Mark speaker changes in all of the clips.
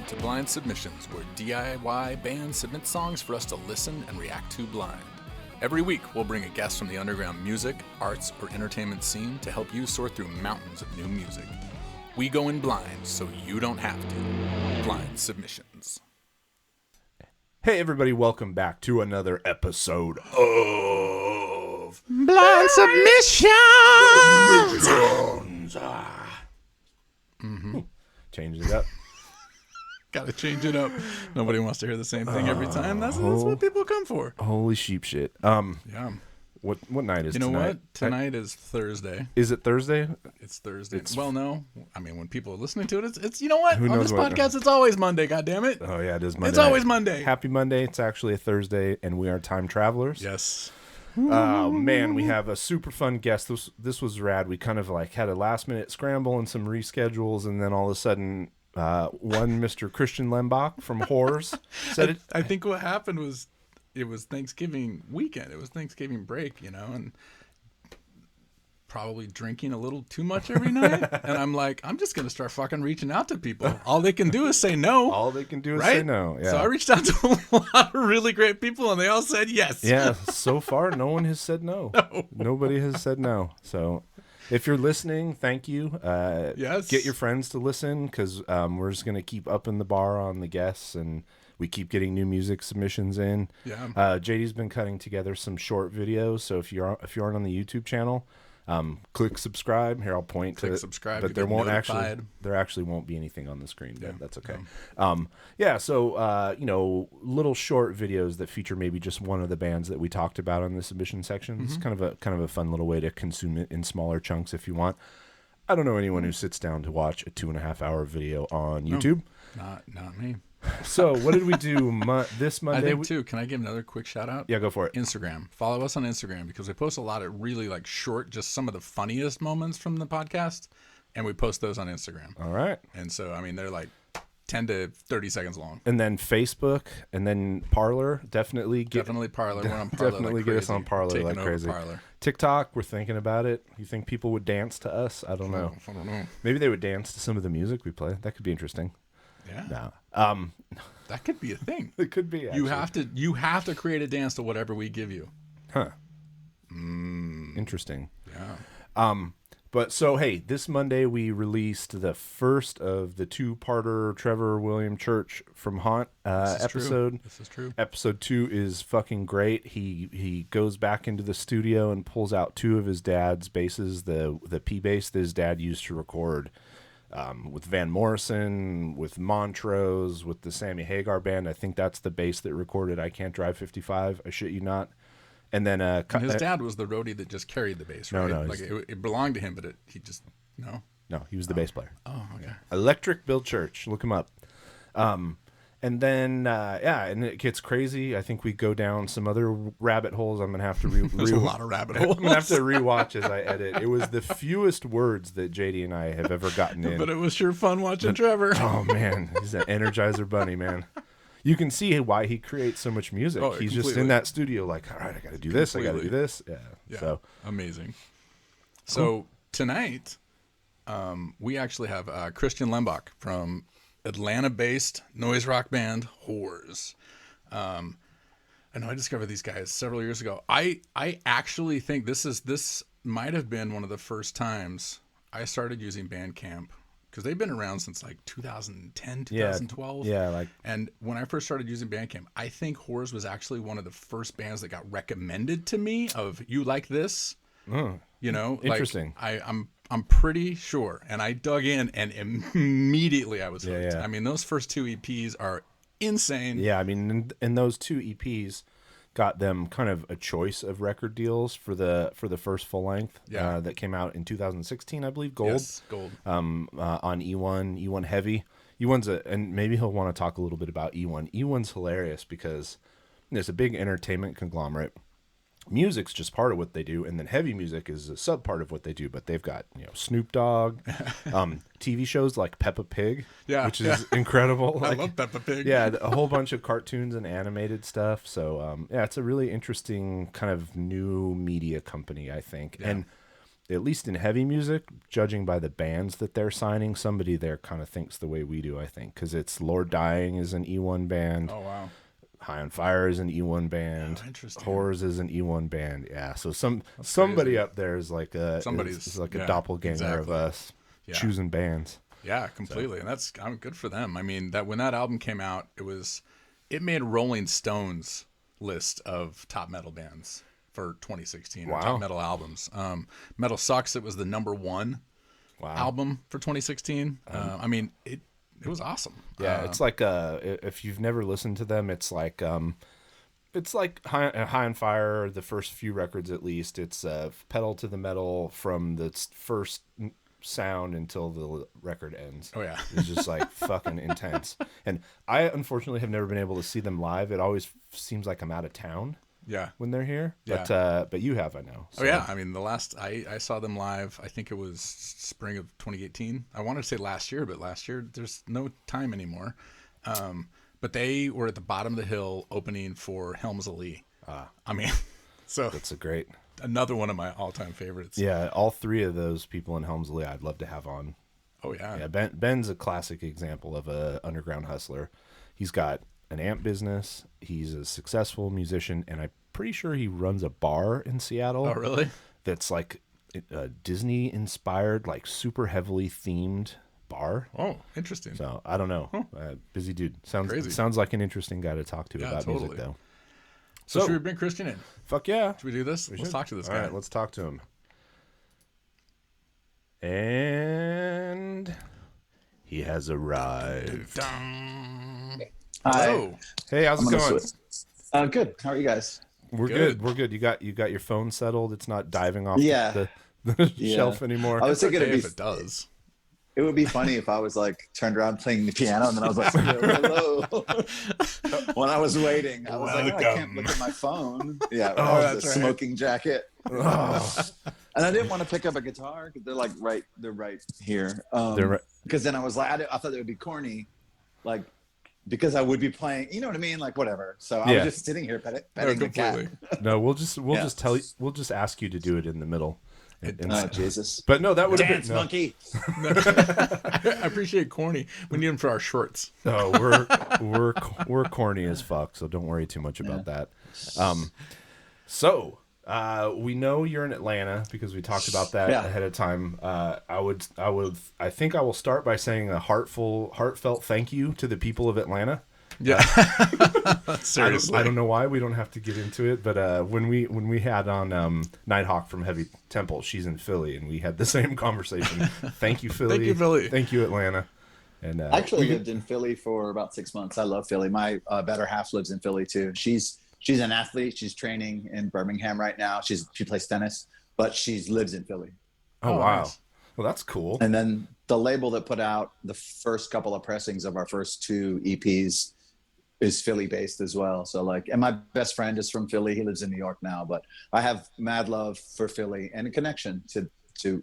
Speaker 1: to Blynd Submyshynz, where DIY bands submit songs for us to listen and react to blind. Every week, we'll bring a guest from the underground music, arts, or entertainment scene to help you sort through mountains of new music. We go in blind so you don't have to. Blynd Submyshynz.
Speaker 2: Hey everybody, welcome back to another episode of
Speaker 1: Blynd Submyshynz!
Speaker 2: Changed it up.
Speaker 1: Gotta change it up. Nobody wants to hear the same thing every time. That's what people come for.
Speaker 2: Holy sheep shit.
Speaker 1: Yeah.
Speaker 2: What night is
Speaker 1: You know
Speaker 2: tonight?
Speaker 1: what? Tonight is Thursday.
Speaker 2: Is it Thursday?
Speaker 1: It's Thursday. Well, no. I mean, when people are listening to it, it's you know what?
Speaker 2: Who
Speaker 1: On
Speaker 2: knows
Speaker 1: this
Speaker 2: what-
Speaker 1: podcast, it's always Monday, goddammit.
Speaker 2: Oh yeah, it is Monday.
Speaker 1: It's always Monday.
Speaker 2: Happy Monday. It's actually a Thursday and we are time travelers.
Speaker 1: Yes.
Speaker 2: Oh man, we have a super fun guest. This was rad. We kind of like had a last minute scramble and some reschedules, and then all of a sudden one Mr. Christian Lembach from WHORES said it.
Speaker 1: I think what happened was it was Thanksgiving weekend. It was Thanksgiving break, and probably drinking a little too much every night. And I'm like, I'm just going to start fucking reaching out to people. All they can do is say no.
Speaker 2: All they can do is
Speaker 1: right?
Speaker 2: say no. Yeah.
Speaker 1: So I reached out to a lot of really great people, and they all said yes.
Speaker 2: Yeah, so far, no one has said no.
Speaker 1: No.
Speaker 2: Nobody has said no. So if you're listening, thank you.
Speaker 1: Yes.
Speaker 2: Get your friends to listen because we're just going to keep upping the bar on the guests, and we keep getting new music submissions in.
Speaker 1: Yeah.
Speaker 2: JD's been cutting together some short videos, so if you aren't on the YouTube channel, click subscribe. Here, I'll point to it.
Speaker 1: Subscribe.
Speaker 2: But
Speaker 1: to
Speaker 2: there
Speaker 1: get
Speaker 2: won't
Speaker 1: notified.
Speaker 2: there actually won't be anything on the screen, but
Speaker 1: Yeah.
Speaker 2: that's okay. So little short videos that feature maybe just one of the bands that we talked about on the submission section. It's kind of a fun little way to consume it in smaller chunks if you want. I don't know anyone who sits down to watch a 2.5 hour video on YouTube.
Speaker 1: Not me.
Speaker 2: So what did we do this Monday?
Speaker 1: I think too. Can I give another quick shout out?
Speaker 2: Yeah, go for it.
Speaker 1: Instagram. Follow us on Instagram because we post a lot of really like short, just some of the funniest moments from the podcast, and we post those on Instagram.
Speaker 2: All right.
Speaker 1: And so, I mean, they're like 10 to 30 seconds long.
Speaker 2: And then Facebook, and then Parler. Definitely
Speaker 1: Parler. We're on Parler.
Speaker 2: Definitely
Speaker 1: like
Speaker 2: get us
Speaker 1: crazy.
Speaker 2: on Parler
Speaker 1: Taking
Speaker 2: like
Speaker 1: over
Speaker 2: crazy.
Speaker 1: Parler.
Speaker 2: TikTok, we're thinking about it. You think people would dance to us? I don't know.
Speaker 1: I don't know.
Speaker 2: Maybe they would dance to some of the music we play. That could be interesting.
Speaker 1: Yeah.
Speaker 2: No.
Speaker 1: That could be a thing.
Speaker 2: It could be. Actually.
Speaker 1: You have to create a dance to whatever we give you.
Speaker 2: Huh. Interesting.
Speaker 1: Yeah.
Speaker 2: But so, hey, this Monday we released the first of the two-parter Trevor William Church from Haunt episode.
Speaker 1: This is true.
Speaker 2: Episode 2 is fucking great. He goes back into the studio and pulls out 2 of his dad's basses, the P bass that his dad used to record with Van Morrison, with Montrose, with the Sammy Hagar band. I think that's the bass that recorded I Can't Drive 55. I shit you not. And then
Speaker 1: his dad was the roadie that just carried the bass, right?
Speaker 2: No,
Speaker 1: like it belonged to him, but he just no.
Speaker 2: No, he was the bass player.
Speaker 1: Oh, okay.
Speaker 2: Electric Bill Church. Look him up. And then, and it gets crazy. I think we go down some other rabbit holes. I'm going to have to
Speaker 1: There's a lot of rabbit holes.
Speaker 2: I'm going to have to rewatch as I edit. It was the fewest words that JD and I have ever gotten in.
Speaker 1: But it was sure fun watching Trevor.
Speaker 2: Oh, man. He's an Energizer bunny, man. You can see why he creates so much music.
Speaker 1: Oh,
Speaker 2: He's
Speaker 1: completely.
Speaker 2: just in that studio like, all right, I got to do this. I got to do this.
Speaker 1: Yeah.
Speaker 2: So
Speaker 1: amazing. So tonight, we actually have Christian Lembach from Atlanta-based noise rock band WHORES. I know I discovered these guys several years ago. I actually think this might have been one of the first times I started using Bandcamp, because they've been around since like 2010, 2012.
Speaker 2: Yeah,
Speaker 1: and when I first started using Bandcamp, I think WHORES was actually one of the first bands that got recommended to me of, you like this?
Speaker 2: Interesting.
Speaker 1: Like, I'm pretty sure. And I dug in and immediately I was hooked.
Speaker 2: Yeah.
Speaker 1: I mean, those first 2 EPs are insane.
Speaker 2: Yeah, I mean, and those 2 EPs got them kind of a choice of record deals for the first full length that came out in 2016, I believe. Gold.
Speaker 1: Yes, Gold.
Speaker 2: On eOne Heavy. eOne's and maybe he'll want to talk a little bit about eOne. eOne's hilarious because it's a big entertainment conglomerate. Music's just part of what they do, and then heavy music is a sub part of what they do. But they've got Snoop Dogg, TV shows like Peppa Pig, which is incredible.
Speaker 1: I love Peppa Pig.
Speaker 2: Yeah, a whole bunch of cartoons and animated stuff. So it's a really interesting kind of new media company, I think.
Speaker 1: Yeah.
Speaker 2: And at least in heavy music, judging by the bands that they're signing, somebody there kind of thinks the way we do, I think, because it's Lord Dying is an eOne band.
Speaker 1: Oh, wow.
Speaker 2: High on Fire is an eOne band.
Speaker 1: Oh, interesting.
Speaker 2: Horrors is an eOne band. Yeah, so somebody
Speaker 1: crazy.
Speaker 2: up there is like a doppelganger of us choosing bands.
Speaker 1: Yeah, completely. So. And I'm good for them. I mean, that when that album came out, it made Rolling Stone's list of top metal bands for 2016.
Speaker 2: Wow.
Speaker 1: Or top metal albums. Metal Sucks. It was the #1 album for 2016. I mean, it was awesome.
Speaker 2: Yeah, it's like if you've never listened to them, it's like High on Fire. The first few records, at least, it's pedal to the metal from the first sound until the record ends.
Speaker 1: Oh yeah,
Speaker 2: it's just like fucking intense. And I unfortunately have never been able to see them live. It always seems like I'm out of town.
Speaker 1: Yeah,
Speaker 2: when they're here.
Speaker 1: Yeah.
Speaker 2: But you have, I know.
Speaker 1: So. Oh yeah, I mean the last I saw them live, I think it was spring of 2018. I wanted to say last year, but last year there's no time anymore. But they were at the bottom of the hill opening for Helms Ali. I mean, so
Speaker 2: that's
Speaker 1: another one of my all-time favorites.
Speaker 2: Yeah, all three of those people in Helms Ali I'd love to have on.
Speaker 1: Oh yeah.
Speaker 2: Yeah, Ben's a classic example of a underground hustler. He's got an amp business. He's a successful musician, and I'm pretty sure he runs a bar in Seattle.
Speaker 1: Oh, really?
Speaker 2: That's like a Disney-inspired, like super heavily themed bar.
Speaker 1: Oh, interesting.
Speaker 2: So I don't know. Busy dude. Sounds like an interesting guy to talk to about music, though.
Speaker 1: So should we bring Christian in?
Speaker 2: Fuck yeah.
Speaker 1: Should we do this? Let's talk to this guy.
Speaker 2: All right, let's talk to him. And he has arrived.
Speaker 1: Hello.
Speaker 2: Hey, how's it going?
Speaker 3: Good. How are you guys?
Speaker 2: We're good. You got your phone settled. It's not diving off the shelf anymore.
Speaker 3: I was thinking
Speaker 1: if it does.
Speaker 3: It would be funny if I was like turned around playing the piano and then I was like, hello. When I was waiting, I was like, I can't look at my phone. Yeah, that's a smoking jacket. And I didn't want to pick up a guitar because they're right here. Because then I was like, I thought they would be corny, like because I would be playing, you know what I mean, like whatever. So I was just sitting here petting the cat.
Speaker 2: No, we'll just ask you to do it in the middle.
Speaker 3: Jesus!
Speaker 2: But no, that would have
Speaker 3: been monkey.
Speaker 1: I appreciate corny. We need them for our shorts.
Speaker 2: Oh, we're corny as fuck, so don't worry too much about that. So we know you're in Atlanta because we talked about that ahead of time. I think I will start by saying a heartfelt thank you to the people of Atlanta.
Speaker 1: Yeah. Seriously.
Speaker 2: I don't know why we don't have to get into it, but when we had on Nighthawk from Heavy Temple, she's in Philly, and we had the same conversation. Thank you, Philly.
Speaker 1: Thank you, Philly.
Speaker 2: Thank you, Atlanta. And
Speaker 3: I actually lived in Philly for about 6 months. I love Philly. My better half lives in Philly too. She's an athlete. She's training in Birmingham right now. She plays tennis, but she lives in Philly.
Speaker 2: Oh wow.
Speaker 1: Nice.
Speaker 2: Well, that's cool.
Speaker 3: And then the label that put out the first couple of pressings of our first 2 EPs is Philly based as well. So and my best friend is from Philly. He lives in New York now, but I have mad love for Philly and a connection to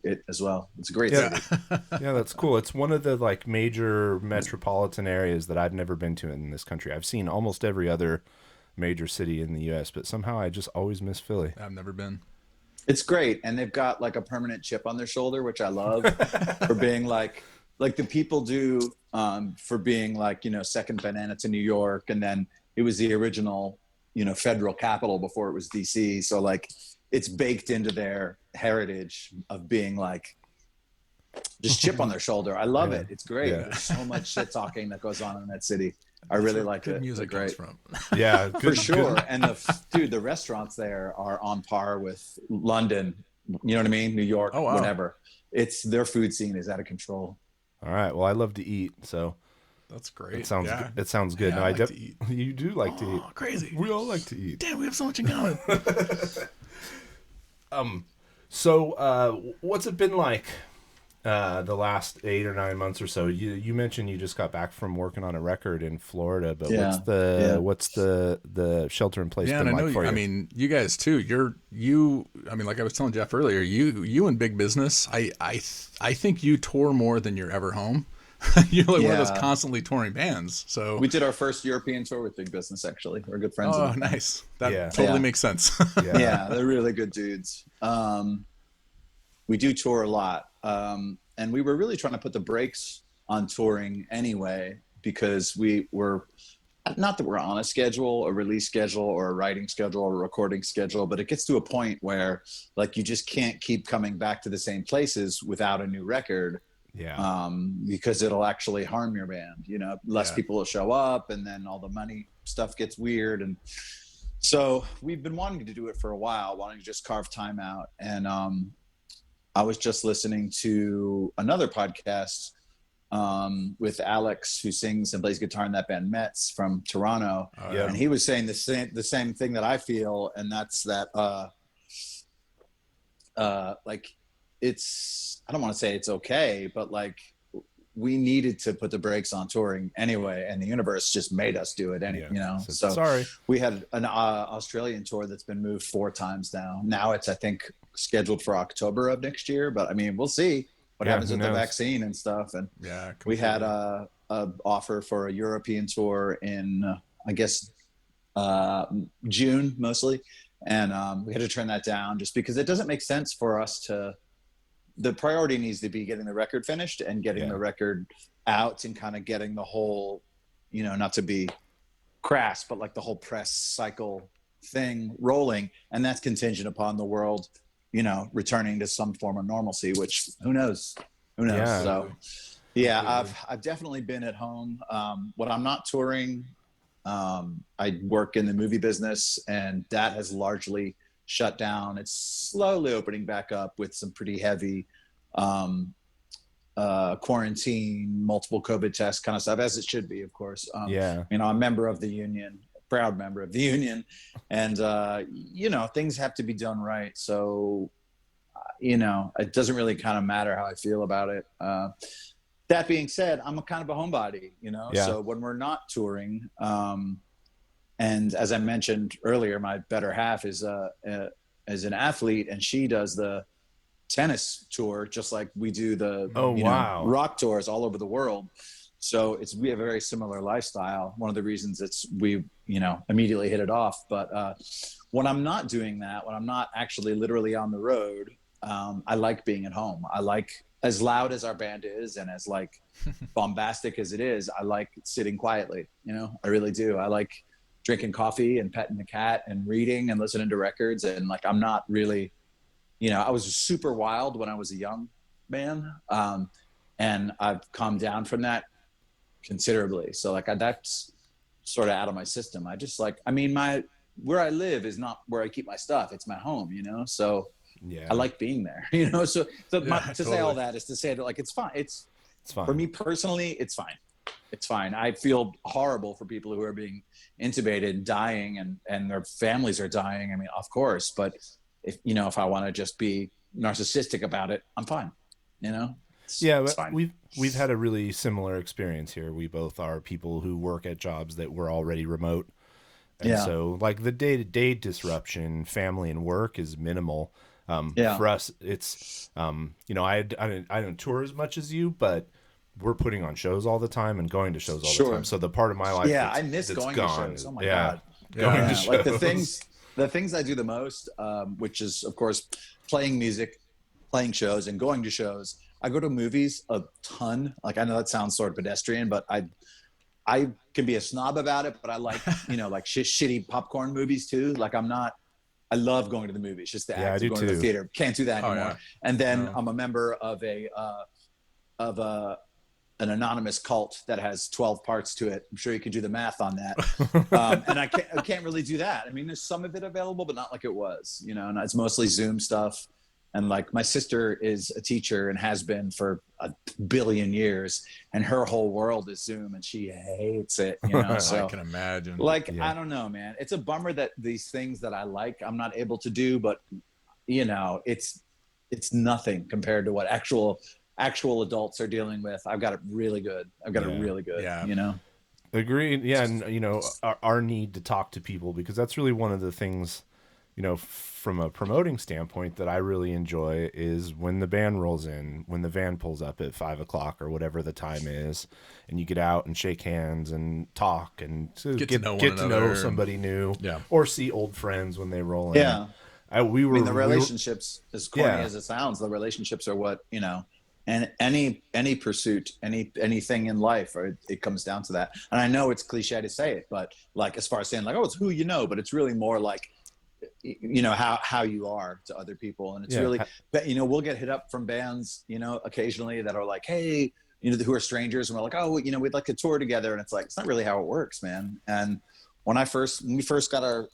Speaker 3: it as well. It's a great city.
Speaker 2: Yeah, that's cool. It's one of the major metropolitan areas that I've never been to in this country. I've seen almost every other major city in the US, but somehow I just always miss Philly.
Speaker 1: I've never been.
Speaker 3: It's great. And they've got a permanent chip on their shoulder, which I love for being like the people do for being second banana to New York. And then it was the original, federal capital before it was DC. So it's baked into their heritage of being just chip on their shoulder. I love it. It's great. There's so much shit talking that goes on in that city. I really like it.
Speaker 1: Music comes from.
Speaker 2: Yeah,
Speaker 3: for sure. And the restaurants there are on par with London. You know what I mean? New York, whatever. It's their food scene is out of control.
Speaker 2: All right. Well, I love to eat, so
Speaker 1: that's great.
Speaker 2: It sounds good. It sounds good.
Speaker 1: Yeah,
Speaker 2: No,
Speaker 1: I like to eat.
Speaker 2: You do like to eat.
Speaker 1: Crazy.
Speaker 2: We all like to eat.
Speaker 1: Damn, we have so much in common.
Speaker 2: So what's it been like the last 8 or 9 months or so? You mentioned you just got back from working on a record in Florida, but what's the shelter in place been like for you?
Speaker 1: I mean, you guys too. I mean, like I was telling Jeff earlier, you in big business. I think you tour more than you're ever home. You're one of those constantly touring bands. So
Speaker 3: we did our first European tour with Big Business. Actually, we're good friends.
Speaker 1: Oh, nice. That totally makes sense.
Speaker 3: Yeah, they're really good dudes. we do tour a lot. And we were really trying to put the brakes on touring anyway, because we were, not that we're on a schedule, a release schedule or a writing schedule or a recording schedule, but it gets to a point where like you just can't keep coming back to the same places without a new record.
Speaker 2: Yeah.
Speaker 3: Because it'll actually harm your band, you know, less people will show up, and then all the money stuff gets weird. And so we've been wanting to do it for a while, wanting to just carve time out. And I was just listening to another podcast with Alex, who sings and plays guitar in that band Mets from Toronto. And he was saying the same thing that I feel. And that's that, like, it's, I don't want to say it's okay, but like we needed to put the brakes on touring anyway, and the universe just made us do it anyway, you know? So
Speaker 2: sorry.
Speaker 3: We had an Australian tour that's been moved 4 times now. Now it's, I think, scheduled for October of next year, but I mean, we'll see what happens with the vaccine and stuff. And we had a offer for a European tour in, I guess, June mostly. And we had to turn that down just because it doesn't make sense for us to, the priority needs to be getting the record finished and getting the record out and kind of getting the whole, you know, not to be crass, but like the whole press cycle thing rolling. And that's contingent upon the world, you know, returning to some form of normalcy, which who knows?
Speaker 2: Yeah.
Speaker 3: So I've definitely been at home. When I'm not touring, I work in the movie business, and that has largely shut down. It's slowly opening back up with some pretty heavy quarantine, multiple COVID tests kind of stuff, as it should be, of course. You know, I'm a member of the union, proud member of the union, and you know, things have to be done right. So you know, it doesn't really kind of matter how I feel about it. That being said, I'm a kind of a homebody, you know, so when we're not touring, and as I mentioned earlier, my better half is an athlete, and she does the tennis tour just like we do the know, rock tours all over the world. So we have a very similar lifestyle. One of the reasons we you know, immediately hit it off. But when I'm not doing that, when I'm not actually literally on the road, I like being at home. I like, as loud as our band is and as like bombastic as it is, I like sitting quietly, you know, I really do. I like drinking coffee and petting the cat and reading and listening to records. And like, I'm not really, you know, I was super wild when I was a young man. And I've calmed down from that considerably. So like, that's sort of out of my system. I just like, I mean, where I live is not where I keep my stuff. It's my home, you know? So I like being there, you know? So say all that is to say that like, it's fine. It's fine. For me personally, it's fine. It's fine. I feel horrible for people who are being intubated and dying and their families are dying. I mean, of course, but if I want to just be narcissistic about it, I'm fine. You know? It's fine.
Speaker 2: We've had a really similar experience here. We both are people who work at jobs that were already remote. And so like the day-to-day disruption, family and work is minimal. For us, it's, you know, I don't tour as much as you, but we're putting on shows all the time and going to shows all the time. So the part of my life
Speaker 3: I miss going to shows. Oh my God.
Speaker 2: Going to shows.
Speaker 3: Like the things I do the most, which is of course playing music, playing shows and going to shows. I go to movies a ton. Like, I know that sounds sort of pedestrian, but I can be a snob about it, but I like, you know, like shitty popcorn movies too. Like I love going to the movies, just the act of going to the theater. Can't do that anymore. And then I'm a member of an anonymous cult that has 12 parts to it. I'm sure you can do the math on that. And I can't really do that. I mean, there's some of it available, but not like it was, you know, and it's mostly Zoom stuff. And like, my sister is a teacher and has been for a billion years, and her whole world is Zoom and she hates it, you know? So
Speaker 1: I can imagine.
Speaker 3: Like, I don't know, man. It's a bummer that these things that I like, I'm not able to do, but you know, it's nothing compared to what actual adults are dealing with. I've got it really good. You know?
Speaker 2: Agreed. Yeah. And you know, our need to talk to people, because that's really one of the things, you know, from a promoting standpoint that I really enjoy, is when the band rolls in, when the van pulls up at 5 o'clock or whatever the time is, and you get out and shake hands and talk and get to know somebody new, or see old friends when they roll in. We were.
Speaker 3: I mean, the relationships, as corny
Speaker 2: Yeah.
Speaker 3: as it sounds, the relationships are what, you know, and any pursuit, anything in life, or it comes down to that. And I know it's cliche to say it, but like, as far as saying like, oh, it's who you know, but it's really more like, you know, how you are to other people. And it's really, you know, we'll get hit up from bands, you know, occasionally that are like, hey, you know, who are strangers, and we're like, oh, you know, we'd like to tour together. And it's like, it's not really how it works, man. And when we first got our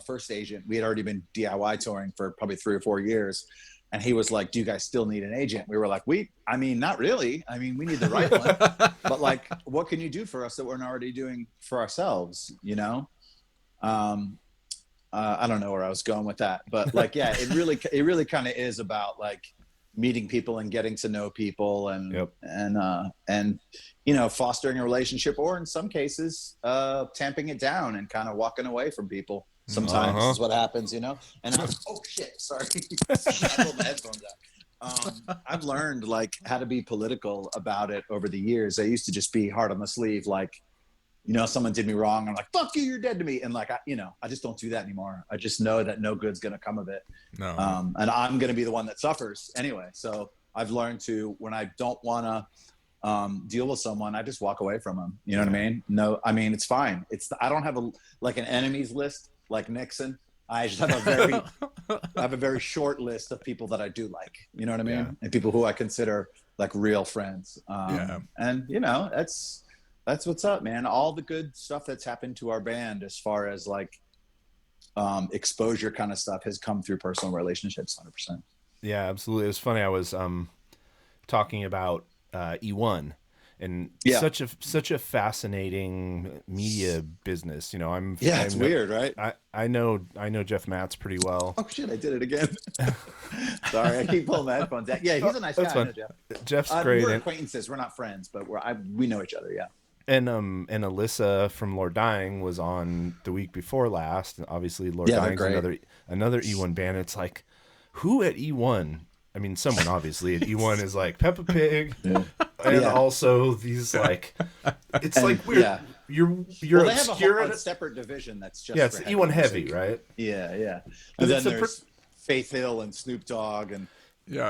Speaker 3: first agent, we had already been DIY touring for probably 3 or 4 years. And he was like, do you guys still need an agent? We were like, I mean, not really. I mean, we need the right one, but like, what can you do for us that we're not already doing for ourselves? You know? I don't know where I was going with that, but like, yeah, it really kind of is about like meeting people and getting to know people and, and, you know, fostering a relationship, or in some cases, tamping it down and kind of walking away from people. Sometimes is what happens, you know? And oh shit, sorry. I pulled my headphones out. I've learned like how to be political about it over the years. I used to just be hard on the sleeve. Like, you know, someone did me wrong. I'm like, fuck you, you're dead to me. And like, I just don't do that anymore. I just know that no good's going to come of it.
Speaker 1: No.
Speaker 3: And I'm going to be the one that suffers anyway. So I've learned to, when I don't want to deal with someone, I just walk away from them. You know what I mean? No, I mean, it's fine. I don't have an enemies list like Nixon. I just have a very short list of people that I do like, you know what I mean? Yeah. And people who I consider like real friends. And you know, that's what's up, man. All the good stuff that's happened to our band as far as like exposure kind of stuff has come through personal relationships 100%.
Speaker 2: Yeah, absolutely. It was funny. I was talking about eOne, and such a fascinating media business. You know,
Speaker 3: it's weird, right?
Speaker 2: I know Jeff Matz pretty well.
Speaker 3: Oh shit, I did it again. Sorry, I keep pulling my headphones out. Yeah, he's a nice guy. I know Jeff.
Speaker 2: Jeff's great.
Speaker 3: We're acquaintances. We're not friends, but we know each other. Yeah.
Speaker 2: And Alyssa from Lord Dying was on the week before last. And obviously, Lord Dying's another eOne band. It's like, who at eOne? I mean, someone obviously at eOne is like Peppa Pig, and also these like, it's like weird. Yeah. You're
Speaker 3: they
Speaker 2: obscure.
Speaker 3: Have a separate division that's just
Speaker 2: it's eOne heavy, right?
Speaker 3: Yeah. And then there's Faith Hill and Snoop Dogg and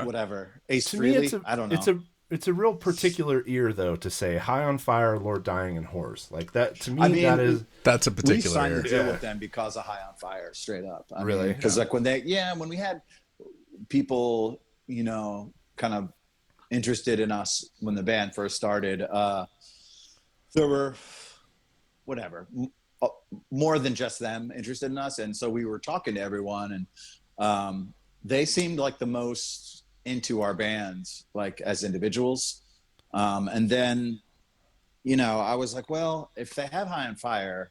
Speaker 3: whatever. Ace Frehley. I don't know.
Speaker 2: It's a real particular ear, though, to say High on Fire, Lord Dying, and Whores. Like that, to me,
Speaker 1: that's a particular ear. We
Speaker 3: signed the deal with them because of High on Fire, straight up.
Speaker 2: Really?
Speaker 3: Because like when we had people, you know, kind of interested in us when the band first started, there were more than just them interested in us. And so we were talking to everyone, and they seemed like the most into our bands, like as individuals. And then, you know, I was like, well, if they have High on Fire,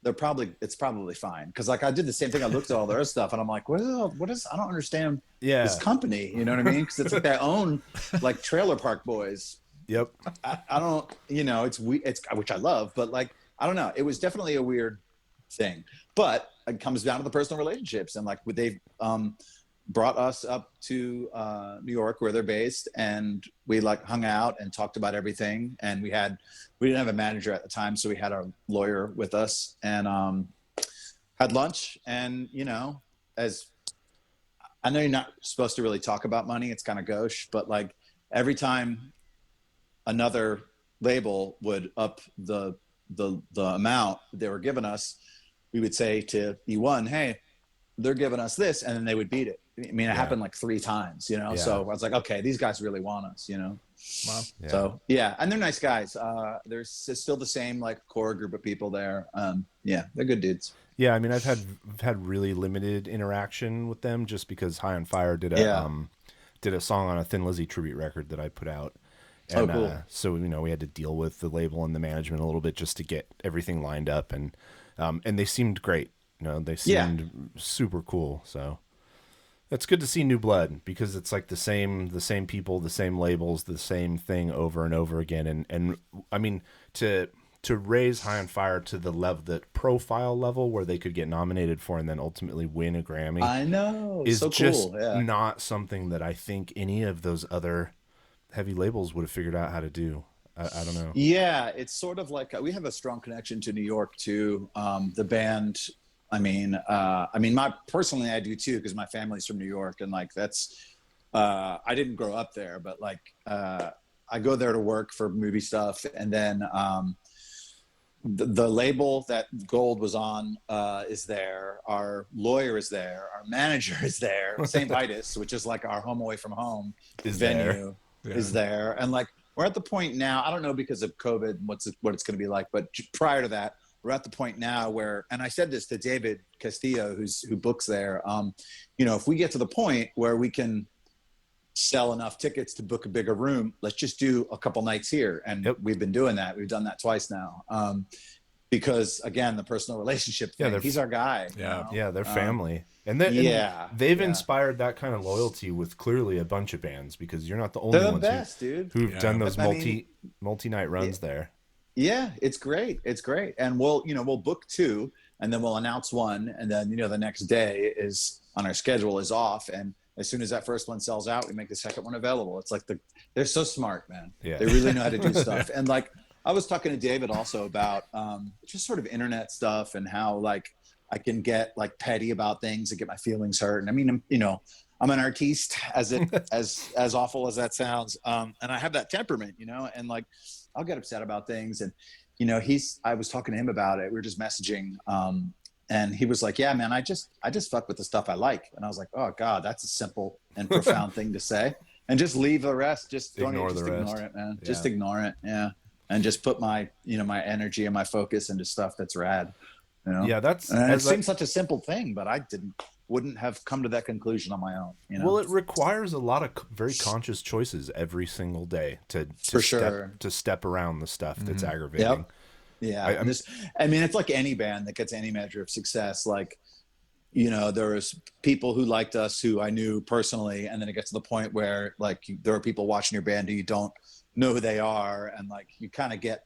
Speaker 3: it's probably fine. Cause like I did the same thing. I looked at all their stuff and I'm like, well, I don't understand this company. You know what I mean? Cause it's like their own like Trailer Park Boys.
Speaker 2: Yep.
Speaker 3: I don't, you know, it's which I love, but like, I don't know. It was definitely a weird thing, but it comes down to the personal relationships. And like they've, brought us up to New York where they're based, and we like hung out and talked about everything. And we didn't have a manager at the time, so we had our lawyer with us and had lunch. And you know, as I know you're not supposed to really talk about money, it's kind of gauche, but like every time another label would up the amount they were giving us, we would say to eOne, hey, they're giving us this, and then they would beat it. I mean, it happened like 3 times, you know? Yeah. So I was like, okay, these guys really want us, you know?
Speaker 1: Wow.
Speaker 3: Yeah. So, yeah. And they're nice guys. There's still the same like core group of people there. Yeah, they're good dudes.
Speaker 2: Yeah. I mean, I've had really limited interaction with them just because High on Fire did a song on a Thin Lizzy tribute record that I put out. And,
Speaker 3: cool.
Speaker 2: So, you know, we had to deal with the label and the management a little bit just to get everything lined up. And they seemed great. You know, they seemed super cool. So it's good to see new blood because it's like the same people, the same labels, the same thing over and over again. And I mean, to raise High on Fire to the level, that profile level where they could get nominated for and then ultimately win a Grammy.
Speaker 3: I know.
Speaker 2: Is
Speaker 3: so
Speaker 2: just
Speaker 3: cool. Yeah.
Speaker 2: not something that I think any of those other heavy labels would have figured out how to do. I don't know.
Speaker 3: Yeah. It's sort of like we have a strong connection to New York too. The band My personally, I do too, because my family's from New York, and like that's, I didn't grow up there, but like I go there to work for movie stuff, and then the label that Gold was on is there. Our lawyer is there. Our manager is there. St. Vitus, which is like our home away from home venue, is there. And like we're at the point now. I don't know because of COVID what it's going to be like, but prior to that, we're at the point now where, and I said this to David Castillo, who books there. If we get to the point where we can sell enough tickets to book a bigger room, let's just do a couple nights here. And we've been doing that. We've done that twice now. Because again, the personal relationship thing, he's our guy.
Speaker 2: Yeah, they're family. And they've inspired that kind of loyalty with clearly a bunch of bands, because you're not the only ones who've done those multi-night runs there.
Speaker 3: Yeah, it's great. It's great. And we'll book two, and then we'll announce one. And then, the next day is on our schedule is off. And as soon as that first one sells out, we make the second one available. It's like they're so smart, man. Yeah. They really know how to do stuff. And like, I was talking to David also about just sort of internet stuff and how like I can get like petty about things and get my feelings hurt. And I mean, I'm an artiste, as awful as that sounds. And I have that temperament, and like I'll get upset about things. And I was talking to him about it. We were just messaging. And he was like, yeah, man, I just fuck with the stuff I like. And I was like, oh God, that's a simple and profound thing to say. And just leave the rest. Just ignore it, man. Yeah. Just ignore it. Yeah. And just put my, my energy and my focus into stuff that's rad.
Speaker 2: Yeah,
Speaker 3: it seems such a simple thing, but I wouldn't have come to that conclusion on my own.
Speaker 2: Well, it requires a lot of very conscious choices every single day to step around the stuff that's aggravating.
Speaker 3: Yep. Yeah. It's like any band that gets any measure of success. Like, there was people who liked us who I knew personally. And then it gets to the point where like there are people watching your band who you don't know who they are. And like, you kind of get,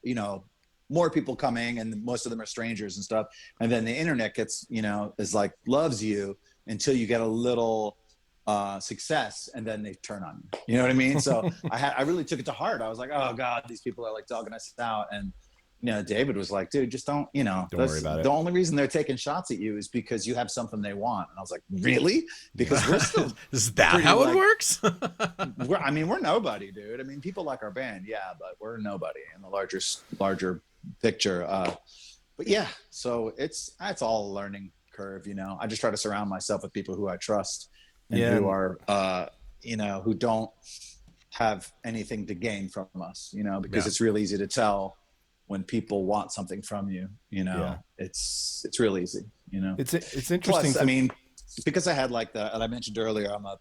Speaker 3: more people coming, and most of them are strangers and stuff. And then the internet gets, is like, loves you until you get a little success, and then they turn on you. You know what I mean? So I really took it to heart. I was like, oh God, these people are like dogging us out. And David was like, dude, just don't worry about it. The only reason they're taking shots at you is because you have something they want. And I was like, really? Because we're still
Speaker 1: is that how it works?
Speaker 3: we're nobody, dude. I mean, people like our band, yeah, but we're nobody in the larger picture. But yeah, so it's all a learning curve. I just try to surround myself with people who I trust and who are, who don't have anything to gain from us, because it's real easy to tell when people want something from you, it's real easy,
Speaker 2: It's interesting.
Speaker 3: Plus, because I had like and I mentioned earlier, I'm a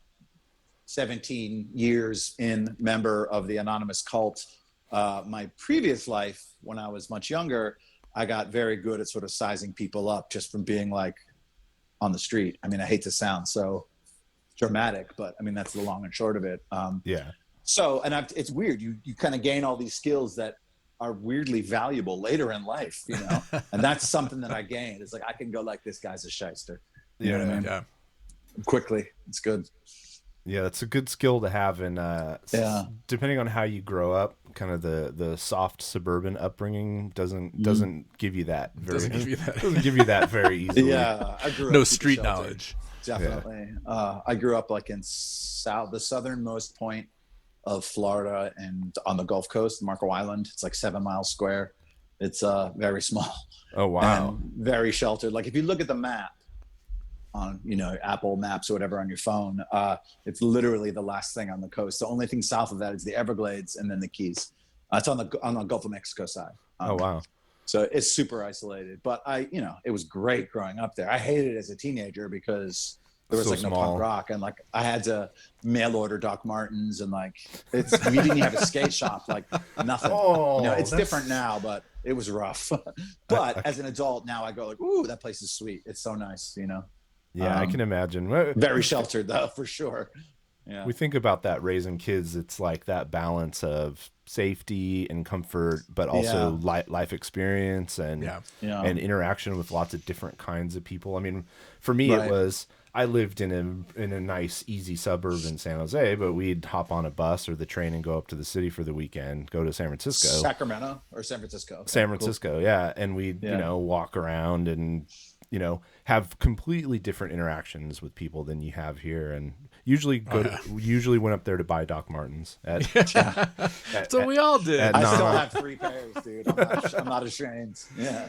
Speaker 3: 17 years in member of the anonymous cult. My previous life, when I was much younger, I got very good at sort of sizing people up just from being like on the street. I hate to sound so dramatic, but that's the long and short of it. So, and it's weird. You kind of gain all these skills that are weirdly valuable later in life, and that's something that I gained. It's like, I can go like, this guy's a shyster. You know what I mean? Yeah. Quickly. It's good.
Speaker 2: Yeah, that's a good skill to have. And depending on how you grow up, kind of the soft suburban upbringing doesn't give you that doesn't give you that very easily.
Speaker 3: Yeah, I grew up
Speaker 1: no street knowledge.
Speaker 3: Definitely. Yeah. I grew up like in the southernmost point of Florida and on the Gulf Coast, Marco Island. It's like 7 miles square. It's very small.
Speaker 2: Oh wow.
Speaker 3: And very sheltered. Like if you look at the map on Apple Maps or whatever on your phone, it's literally the last thing on the coast. The only thing south of that is the Everglades and then the Keys. It's on the Gulf of Mexico side.
Speaker 2: Oh wow.
Speaker 3: So it's super isolated, but it was great growing up there. I hated it as a teenager because there was like no punk rock, and like I had to mail order Doc Martens, and like we didn't even have a skate shop, like nothing. It's different now, but it was rough. But as an adult now, I go like, ooh, that place is sweet. It's so nice,
Speaker 2: Yeah, I can imagine.
Speaker 3: Very sheltered though, for sure. Yeah.
Speaker 2: We think about that raising kids. It's like that balance of safety and comfort, but also life experience and interaction with lots of different kinds of people. For me, it was, I lived in a nice, easy suburb in San Jose, but we'd hop on a bus or the train and go up to the city for the weekend, go to San Francisco.
Speaker 3: Sacramento or San Francisco?
Speaker 2: San Francisco, cool. Yeah. And we'd, walk around and have completely different interactions with people than you have here, and usually went up there to buy Doc Martens.
Speaker 1: So we all did.
Speaker 3: I still have 3 pairs, dude. I'm not ashamed. Yeah.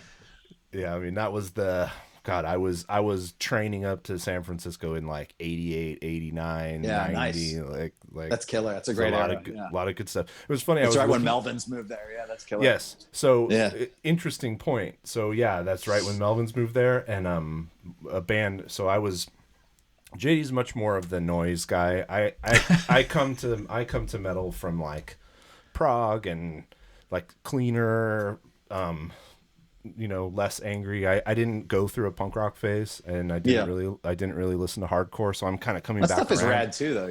Speaker 2: Yeah, I mean, that was God, I was training up to San Francisco in like 88, 89, 90. Nice. Like
Speaker 3: that's killer. That's a great era.
Speaker 2: A lot of good stuff. It was funny.
Speaker 3: That's right when Melvin's moved there. Yeah, that's killer.
Speaker 2: Yes. So interesting point. So yeah, that's right when Melvin's moved there, and a band. So JD's much more of the noise guy. I come to metal from like prog and like cleaner, less angry. I didn't go through a punk rock phase, and I didn't really listen to hardcore. So I'm kind of coming back.
Speaker 3: That stuff is rad too, though.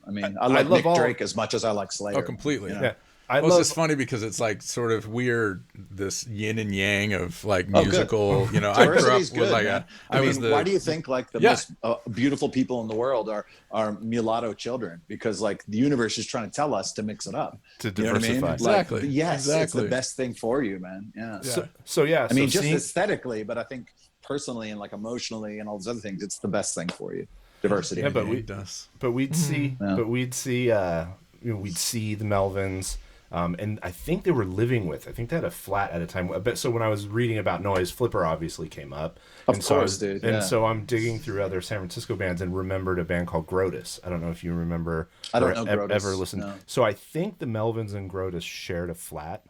Speaker 3: I mean, I love Nick Drake as much as I like Slayer.
Speaker 1: Oh, completely.
Speaker 2: Yeah.
Speaker 1: It's just funny because it's like sort of weird, this yin and yang of like musical, I grew up with like
Speaker 3: why do you think like the most beautiful people in the world are mulatto children? Because like the universe is trying to tell us to mix it up.
Speaker 2: To diversify.
Speaker 3: You know what I mean?
Speaker 1: Exactly.
Speaker 3: Like, yes,
Speaker 1: exactly.
Speaker 3: It's the best thing for you, man. Yeah.
Speaker 2: So
Speaker 3: I mean, just aesthetically, but I think personally and like emotionally and all those other things, it's the best thing for you. Diversity.
Speaker 2: Yeah, but we'd see the Melvins. And I think they were living with. I think they had a flat at a time. So when I was reading about noise, Flipper obviously came up.
Speaker 3: Of course, dude.
Speaker 2: And so I'm digging through other San Francisco bands and remembered a band called Grotus. I don't know if you remember.
Speaker 3: I don't know Grotus.
Speaker 2: Ever listened. No. So I think the Melvins and Grotus shared a flat,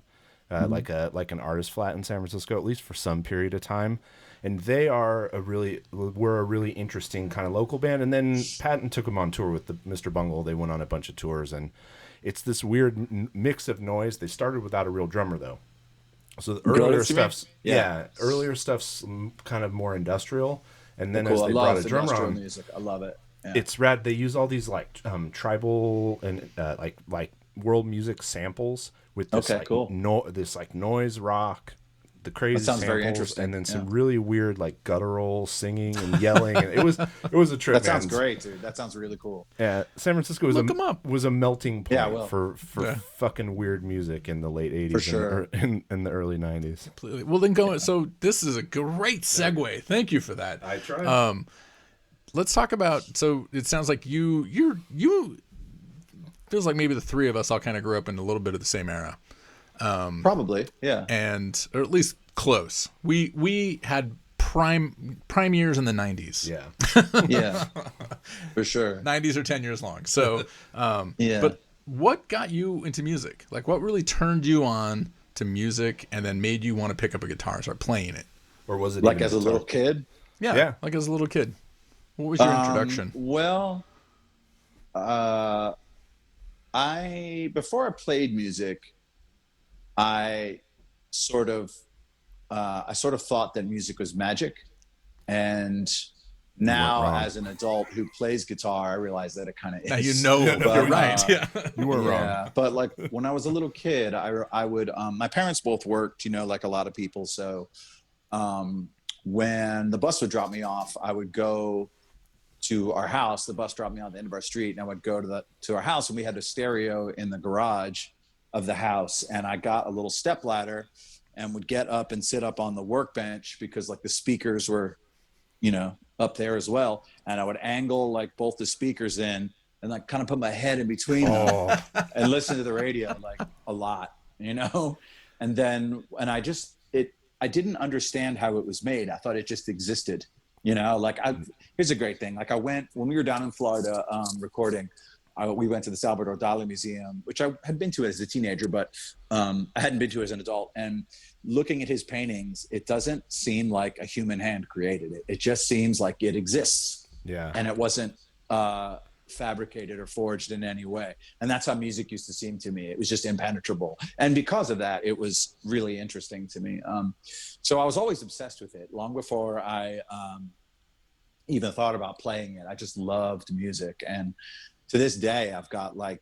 Speaker 2: like an artist flat in San Francisco, at least for some period of time. And they were a really interesting kind of local band. And then Patton took them on tour with Mr. Bungle. They went on a bunch of tours, and it's this weird mix of noise. They started without a real drummer, though. So the earlier stuff's kind of more industrial, and then as they brought a drummer on,
Speaker 3: music. I love it. Yeah.
Speaker 2: It's rad. They use all these like tribal and like world music samples with this this like noise rock. The crazy samples, very interesting. And then some really weird like guttural singing and yelling, and it was a trip.
Speaker 3: That sounds great, dude. That sounds really cool.
Speaker 2: Yeah, San Francisco was a melting point for fucking weird music in the late 80s
Speaker 1: for sure.
Speaker 2: and the early 90s.
Speaker 1: Completely. Well, then so this is a great segue. Thank you for that.
Speaker 2: I tried.
Speaker 1: Let's talk about. So it sounds like you feels like maybe the three of us all kind of grew up in a little bit of the same era.
Speaker 3: Probably, yeah,
Speaker 1: or at least close. We had prime years in the 90s.
Speaker 3: Yeah, for sure.
Speaker 1: 90s are 10 years long. So, But what got you into music? Like, what really turned you on to music and then made you want to pick up a guitar and start playing it?
Speaker 2: Or was it
Speaker 3: like as a little kid?
Speaker 1: Yeah, like as a little kid. What was your introduction?
Speaker 3: Well, before I played music, I sort of thought that music was magic, and now as an adult who plays guitar, I realize that it kind of is.
Speaker 1: Now you're right.
Speaker 2: You were wrong.
Speaker 3: But like when I was a little kid, I would my parents both worked, like a lot of people. So when the bus would drop me off, I would go to our house. The bus dropped me off at the end of our street, and I would go to our house, and we had a stereo in the garage of the house, and I got a little step ladder and would get up and sit up on the workbench because like the speakers were, up there as well. And I would angle like both the speakers in and like kind of put my head in between them and listen to the radio like a lot, and then, I didn't understand how it was made. I thought it just existed, here's a great thing. Like when we were down in Florida recording, we went to the Salvador Dali Museum, which I had been to as a teenager, but I hadn't been to as an adult. And looking at his paintings, it doesn't seem like a human hand created it. It just seems like it exists.
Speaker 2: Yeah.
Speaker 3: And it wasn't fabricated or forged in any way. And that's how music used to seem to me. It was just impenetrable. And because of that, it was really interesting to me. So I was always obsessed with it long before I even thought about playing it. I just loved music. And to this day, I've got like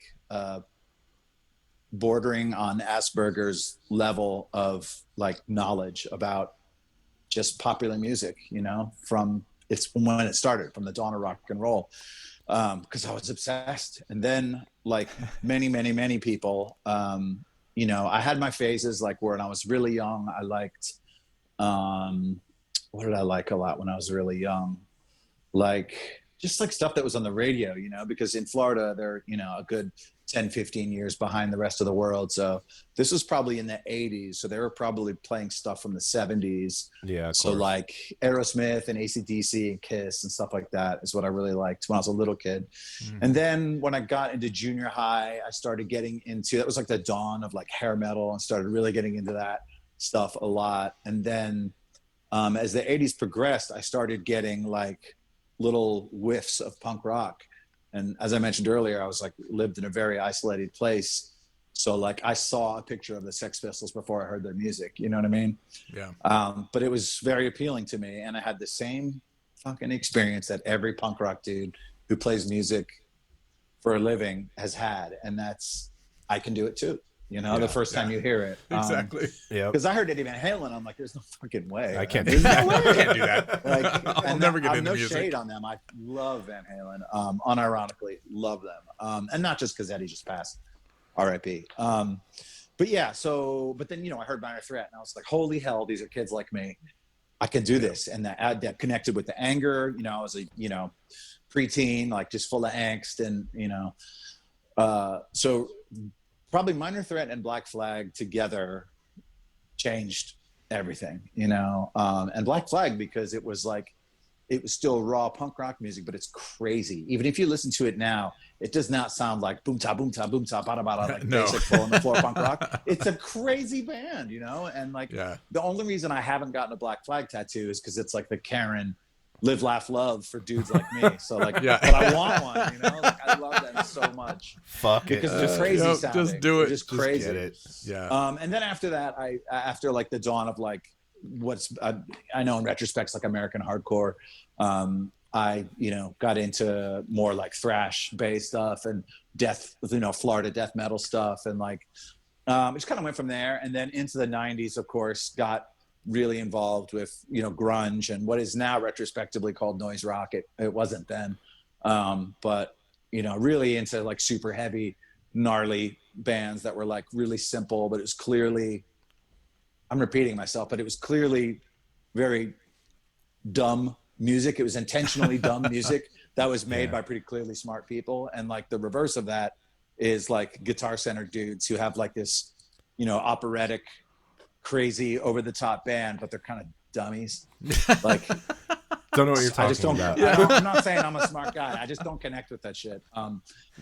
Speaker 3: bordering on Asperger's level of like knowledge about just popular music, from when it started, from the dawn of rock and roll, because I was obsessed. And then like many people, I had my phases, like when I was really young, I liked what did I like a lot when I was really young? Like just like stuff that was on the radio, you know, because in Florida, they're, you know, a good 10, 15 years behind the rest of the world. So this was probably in the 80s. So they were probably playing stuff from the 70s.
Speaker 2: Yeah. Of
Speaker 3: So
Speaker 2: course.
Speaker 3: like Aerosmith and AC/DC and Kiss and stuff like that is what I really liked when I was a little kid. And then when I got into junior high, I started getting into, that was like the dawn of like hair metal, and started really getting into that stuff a lot. And then as the 80s progressed, I started getting like little whiffs of punk rock. And as I mentioned earlier, I was like lived in a very isolated place. So like I saw a picture of the Sex Pistols before I heard their music, you know what I mean?
Speaker 1: Yeah.
Speaker 3: But it was very appealing to me. And I had the same fucking experience that every punk rock dude who plays music for a living has had. And that's, I can do it too. You know, the first time you hear it.
Speaker 1: Exactly.
Speaker 2: Yeah.
Speaker 3: Because I heard Eddie Van Halen, I'm like, there's no fucking way.
Speaker 2: I can't
Speaker 3: There's no way.
Speaker 1: I can't do that.
Speaker 3: Like,
Speaker 1: I'll never get
Speaker 3: I'm
Speaker 1: into
Speaker 3: no
Speaker 1: music.
Speaker 3: shade on them. I love Van Halen. Unironically, love them. And not just because Eddie just passed, R.I.P. But yeah, so, but then, you know, I heard Minor Threat, and I was like, holy hell, these are kids like me. I can do this. And that connected with the anger. You know, I was a, you know, preteen, like just full of angst, and, you know, so probably Minor Threat and Black Flag together changed everything, you know. And Black Flag, because it was like, it was still raw punk rock music, but it's crazy. Even if you listen to it now, it does not sound like boom ta boom ta boom ta bada bada, like
Speaker 1: No.
Speaker 3: basic full on the floor punk rock. It's a crazy band, you know. And like
Speaker 1: Yeah.
Speaker 3: the only reason I haven't gotten a Black Flag tattoo is because it's like the Karen live, laugh, love for dudes like me. So like,
Speaker 1: Yeah.
Speaker 3: but I want one, you know. Like I love them so much
Speaker 2: Fuck it.
Speaker 3: because they're
Speaker 2: Just,
Speaker 3: crazy
Speaker 1: Yep,
Speaker 3: sounding.
Speaker 1: just do it.
Speaker 3: They're just
Speaker 1: Just
Speaker 3: crazy.
Speaker 2: get it.
Speaker 1: Yeah.
Speaker 3: And then after that, after like the dawn of like what's I know in retrospect it's like American hardcore. I, you know, got into more like thrash based stuff and death, you know, Florida death metal stuff, and like just kind of went from there. And then into the 90s, of course, got really involved with, you know, grunge and what is now retrospectively called noise rock. It wasn't then, but you know, really into like super heavy, gnarly bands that were like really simple, but it was clearly, I'm repeating myself, but it was clearly very dumb music. It was intentionally dumb music that was made by pretty clearly smart people. And like the reverse of that is like guitar centered dudes who have like this, you know, operatic, crazy, over the top band, but they're kind of dummies. Like,
Speaker 2: don't know what you're
Speaker 3: I just
Speaker 2: talking
Speaker 3: don't,
Speaker 2: about.
Speaker 3: I'm not saying I'm a smart guy. I just don't connect with that shit.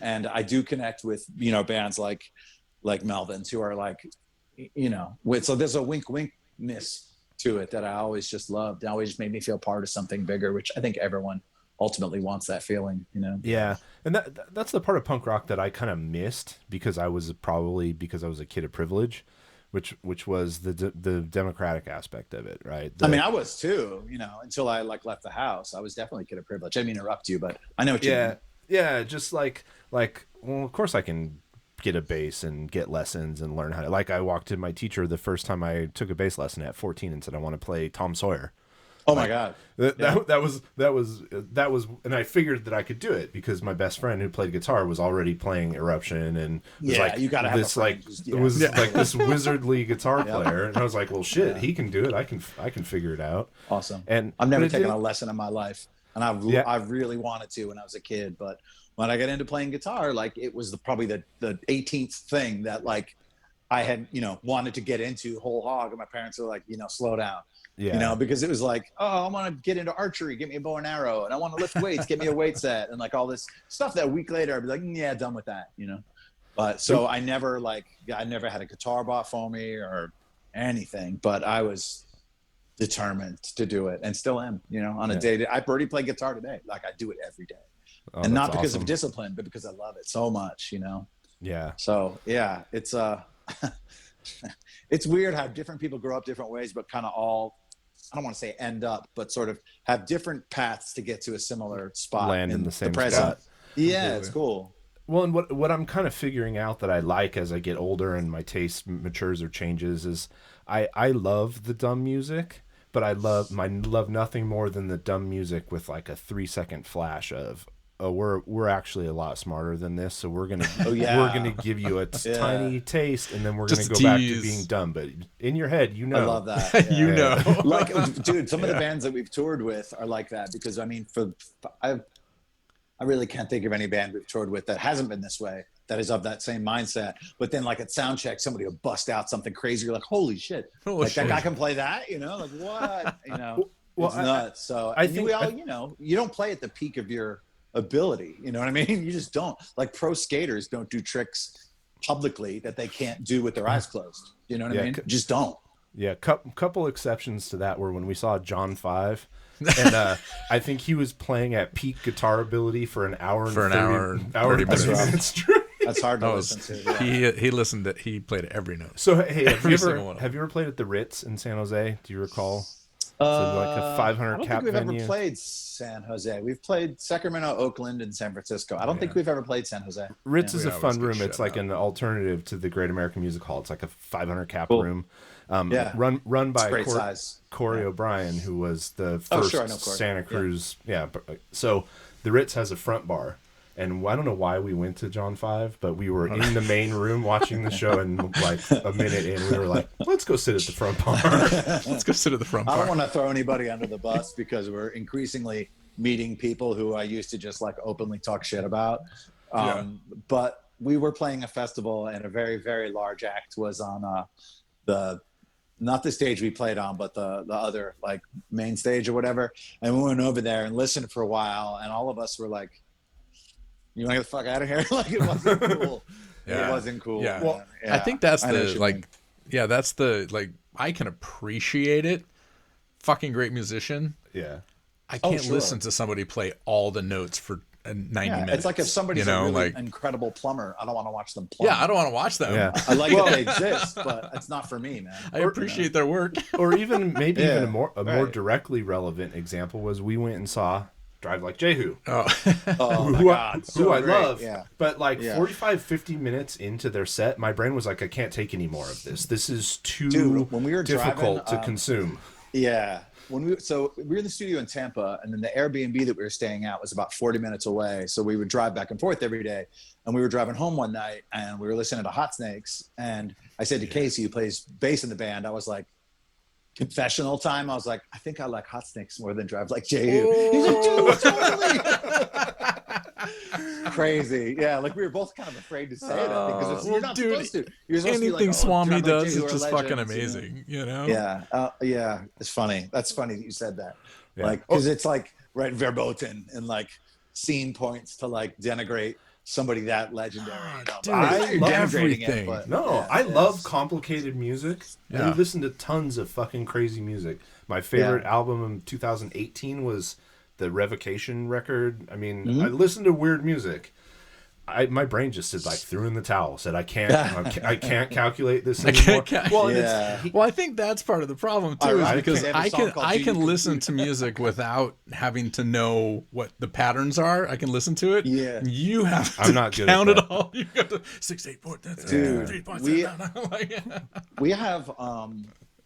Speaker 3: And I do connect with, you know, bands like Melvin's, who are like, you know, so there's a wink-winkness to it that I always just loved. It always just made me feel part of something bigger, which I think everyone ultimately wants that feeling, you know?
Speaker 2: Yeah. And that's the part of punk rock that I kind of missed because I was a kid of privilege, which was the democratic aspect of it, right?
Speaker 3: I mean, I was too, you know, until I like left the house. I was definitely a kid of privilege. I didn't mean to interrupt you, but I know what you mean.
Speaker 2: Yeah. Just like, well, of course I can get a bass and get lessons and learn how to, like I walked to my teacher the first time I took a bass lesson at 14 and said, I want to play Tom Sawyer.
Speaker 3: Oh my God.
Speaker 2: That was, and I figured that I could do it because my best friend who played guitar was already playing Eruption and was like,
Speaker 3: you gotta have
Speaker 2: this
Speaker 3: a friend
Speaker 2: it was like this wizardly guitar player, and I was like, well, shit, he can do it. I can figure it out.
Speaker 3: Awesome.
Speaker 2: And
Speaker 3: I've never taken a lesson in my life, and
Speaker 2: Yeah.
Speaker 3: I really wanted to when I was a kid, but when I got into playing guitar, like it was probably the 18th thing that like I had, you know, wanted to get into whole hog, and my parents were like, you know, slow down.
Speaker 2: Yeah.
Speaker 3: You know, because it was like, oh, I want to get into archery, get me a bow and arrow, and I want to lift weights, get me a weight set, and like all this stuff that a week later I'd be like, yeah, done with that, you know. But so I never had a guitar bought for me or anything, but I was determined to do it and still am, you know, on a day. I already play guitar today. Like I do it every day.
Speaker 2: Oh,
Speaker 3: And not
Speaker 2: that's
Speaker 3: because
Speaker 2: awesome.
Speaker 3: of discipline, but because I love it so much, you know.
Speaker 2: Yeah.
Speaker 3: So yeah, it's it's weird how different people grow up different ways, but kind of all, I don't want to say end up, but sort of have different paths to get to a similar spot.
Speaker 2: Land in the same
Speaker 3: present.
Speaker 2: spot.
Speaker 3: Yeah, it's cool.
Speaker 2: Well, and what I'm kind of figuring out that I like as I get older and my taste matures or changes is I love the dumb music, but I love nothing more than the dumb music with like a 3-second flash of we're actually a lot smarter than this, so we're gonna
Speaker 3: yeah.
Speaker 2: we're gonna give you a tiny taste, and then we're
Speaker 1: Just
Speaker 2: gonna go back to
Speaker 1: tease.
Speaker 2: being dumb. But in your head, you know.
Speaker 3: I love that.
Speaker 1: You know.
Speaker 3: Like, dude, some of the bands that we've toured with are like that, because I mean, I really can't think of any band we've toured with that hasn't been this way, that is of that same mindset. But then, like, at sound check, somebody will bust out something crazy. You're like, holy shit. That guy can play that, you know? Like, what? You know, it's nuts. So I think we all, you know, you don't play at the peak of your ability. You know what I mean? You just don't. Like, pro skaters don't do tricks publicly that they can't do with their eyes closed. You know what I mean? Just don't.
Speaker 2: Yeah, couple exceptions to that were when we saw John 5. And I think he was playing at peak guitar ability for an hour and 30 minutes.
Speaker 3: That's hard to listen to. Yeah.
Speaker 1: He listened to, he played every note.
Speaker 2: So hey, have you ever played at the Ritz in San Jose? Do you recall? So like a 500
Speaker 3: I don't
Speaker 2: cap
Speaker 3: think we've
Speaker 2: venue.
Speaker 3: ever played San Jose. We've played Sacramento, Oakland, and San Francisco. I don't think we've ever played San Jose.
Speaker 2: Ritz is a fun room. It's like an alternative to the Great American Music Hall. It's like a 500 cap room. Run by Corey O'Brien, who was the first Santa Cruz. Yeah. So the Ritz has a front bar, and I don't know why we went to John 5, but we were in the main room watching the show, and like a minute in, we were like, let's go sit at the front bar.
Speaker 1: Let's go sit at the front bar.
Speaker 3: I don't want to throw anybody under the bus, because we're increasingly meeting people who I used to just like openly talk shit about. But we were playing a festival, and a very, very large act was on not the stage we played on, but the other like main stage or whatever. And we went over there and listened for a while, and all of us were like, you want to get the fuck out of here? Like, it wasn't cool. It wasn't cool.
Speaker 1: Yeah. Well, I think that's that's the, like, I can appreciate it. Fucking great musician.
Speaker 2: Yeah.
Speaker 1: I can't listen to somebody play all the notes for 90 minutes.
Speaker 3: It's like if somebody's a really incredible plumber, I don't want to watch them plumb.
Speaker 1: Yeah, I don't want to watch them.
Speaker 2: Yeah.
Speaker 3: I like that they exist, but it's not for me, man.
Speaker 1: I appreciate their work.
Speaker 2: Or even maybe even a more directly relevant example was we went and saw Drive Like Jehu.
Speaker 3: Who
Speaker 2: I love. Yeah. But like 45, 50 minutes into their set, my brain was like, I can't take any more of this. This is too difficult to consume.
Speaker 3: Yeah. We were in the studio in Tampa, and then the Airbnb that we were staying at was about 40 minutes away. So we would drive back and forth every day. And we were driving home one night, and we were listening to Hot Snakes. And I said to Casey, who plays bass in the band, I was like, confessional time. I was like, I think I like Hot Snakes more than Drive Like Jehu. He's like, dude, totally. Crazy. Yeah, like we were both kind of afraid to say that, because you're not supposed to. You're supposed
Speaker 1: anything
Speaker 3: to be like,
Speaker 1: Swami does is just
Speaker 3: legends,
Speaker 1: fucking amazing, you know?
Speaker 3: Yeah. It's funny. That's funny that you said that. Yeah. Like, because it's like right verboten, and like scene points to like denigrate somebody that legendary.
Speaker 2: Dude, I love everything. I love complicated music. Yeah. I listen to tons of fucking crazy music. My favorite album in 2018 was the Revocation record. I mean, I listened to weird music. My brain just said, like, threw in the towel, said I can't calculate this anymore.
Speaker 1: Well, I think that's part of the problem too, is because I can listen to music without having to know what the patterns are. I can listen to it.
Speaker 3: Yeah,
Speaker 1: you have to count it all. You got to 6, 8, 4.
Speaker 3: Dude, we have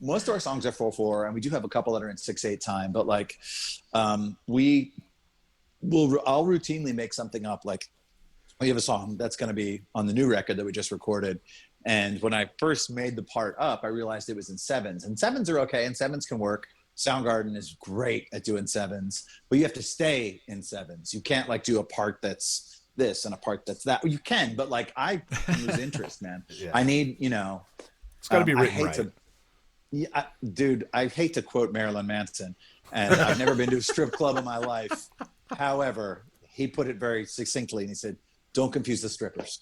Speaker 3: most of our songs are 4/4, and we do have a couple that are in 6/8 time. But like, I'll routinely make something up. Like, we have a song that's going to be on the new record that we just recorded. And when I first made the part up, I realized it was in 7s. And 7s are okay, and 7s can work. Soundgarden is great at doing 7s, but you have to stay in 7s. You can't like do a part that's this and a part that's that. You can, but like I lose interest, man. I need,
Speaker 2: it's got to be written right.
Speaker 3: Dude, I hate to quote Marilyn Manson, and I've never been to a strip club in my life. However, he put it very succinctly, and he said, "Don't confuse the strippers."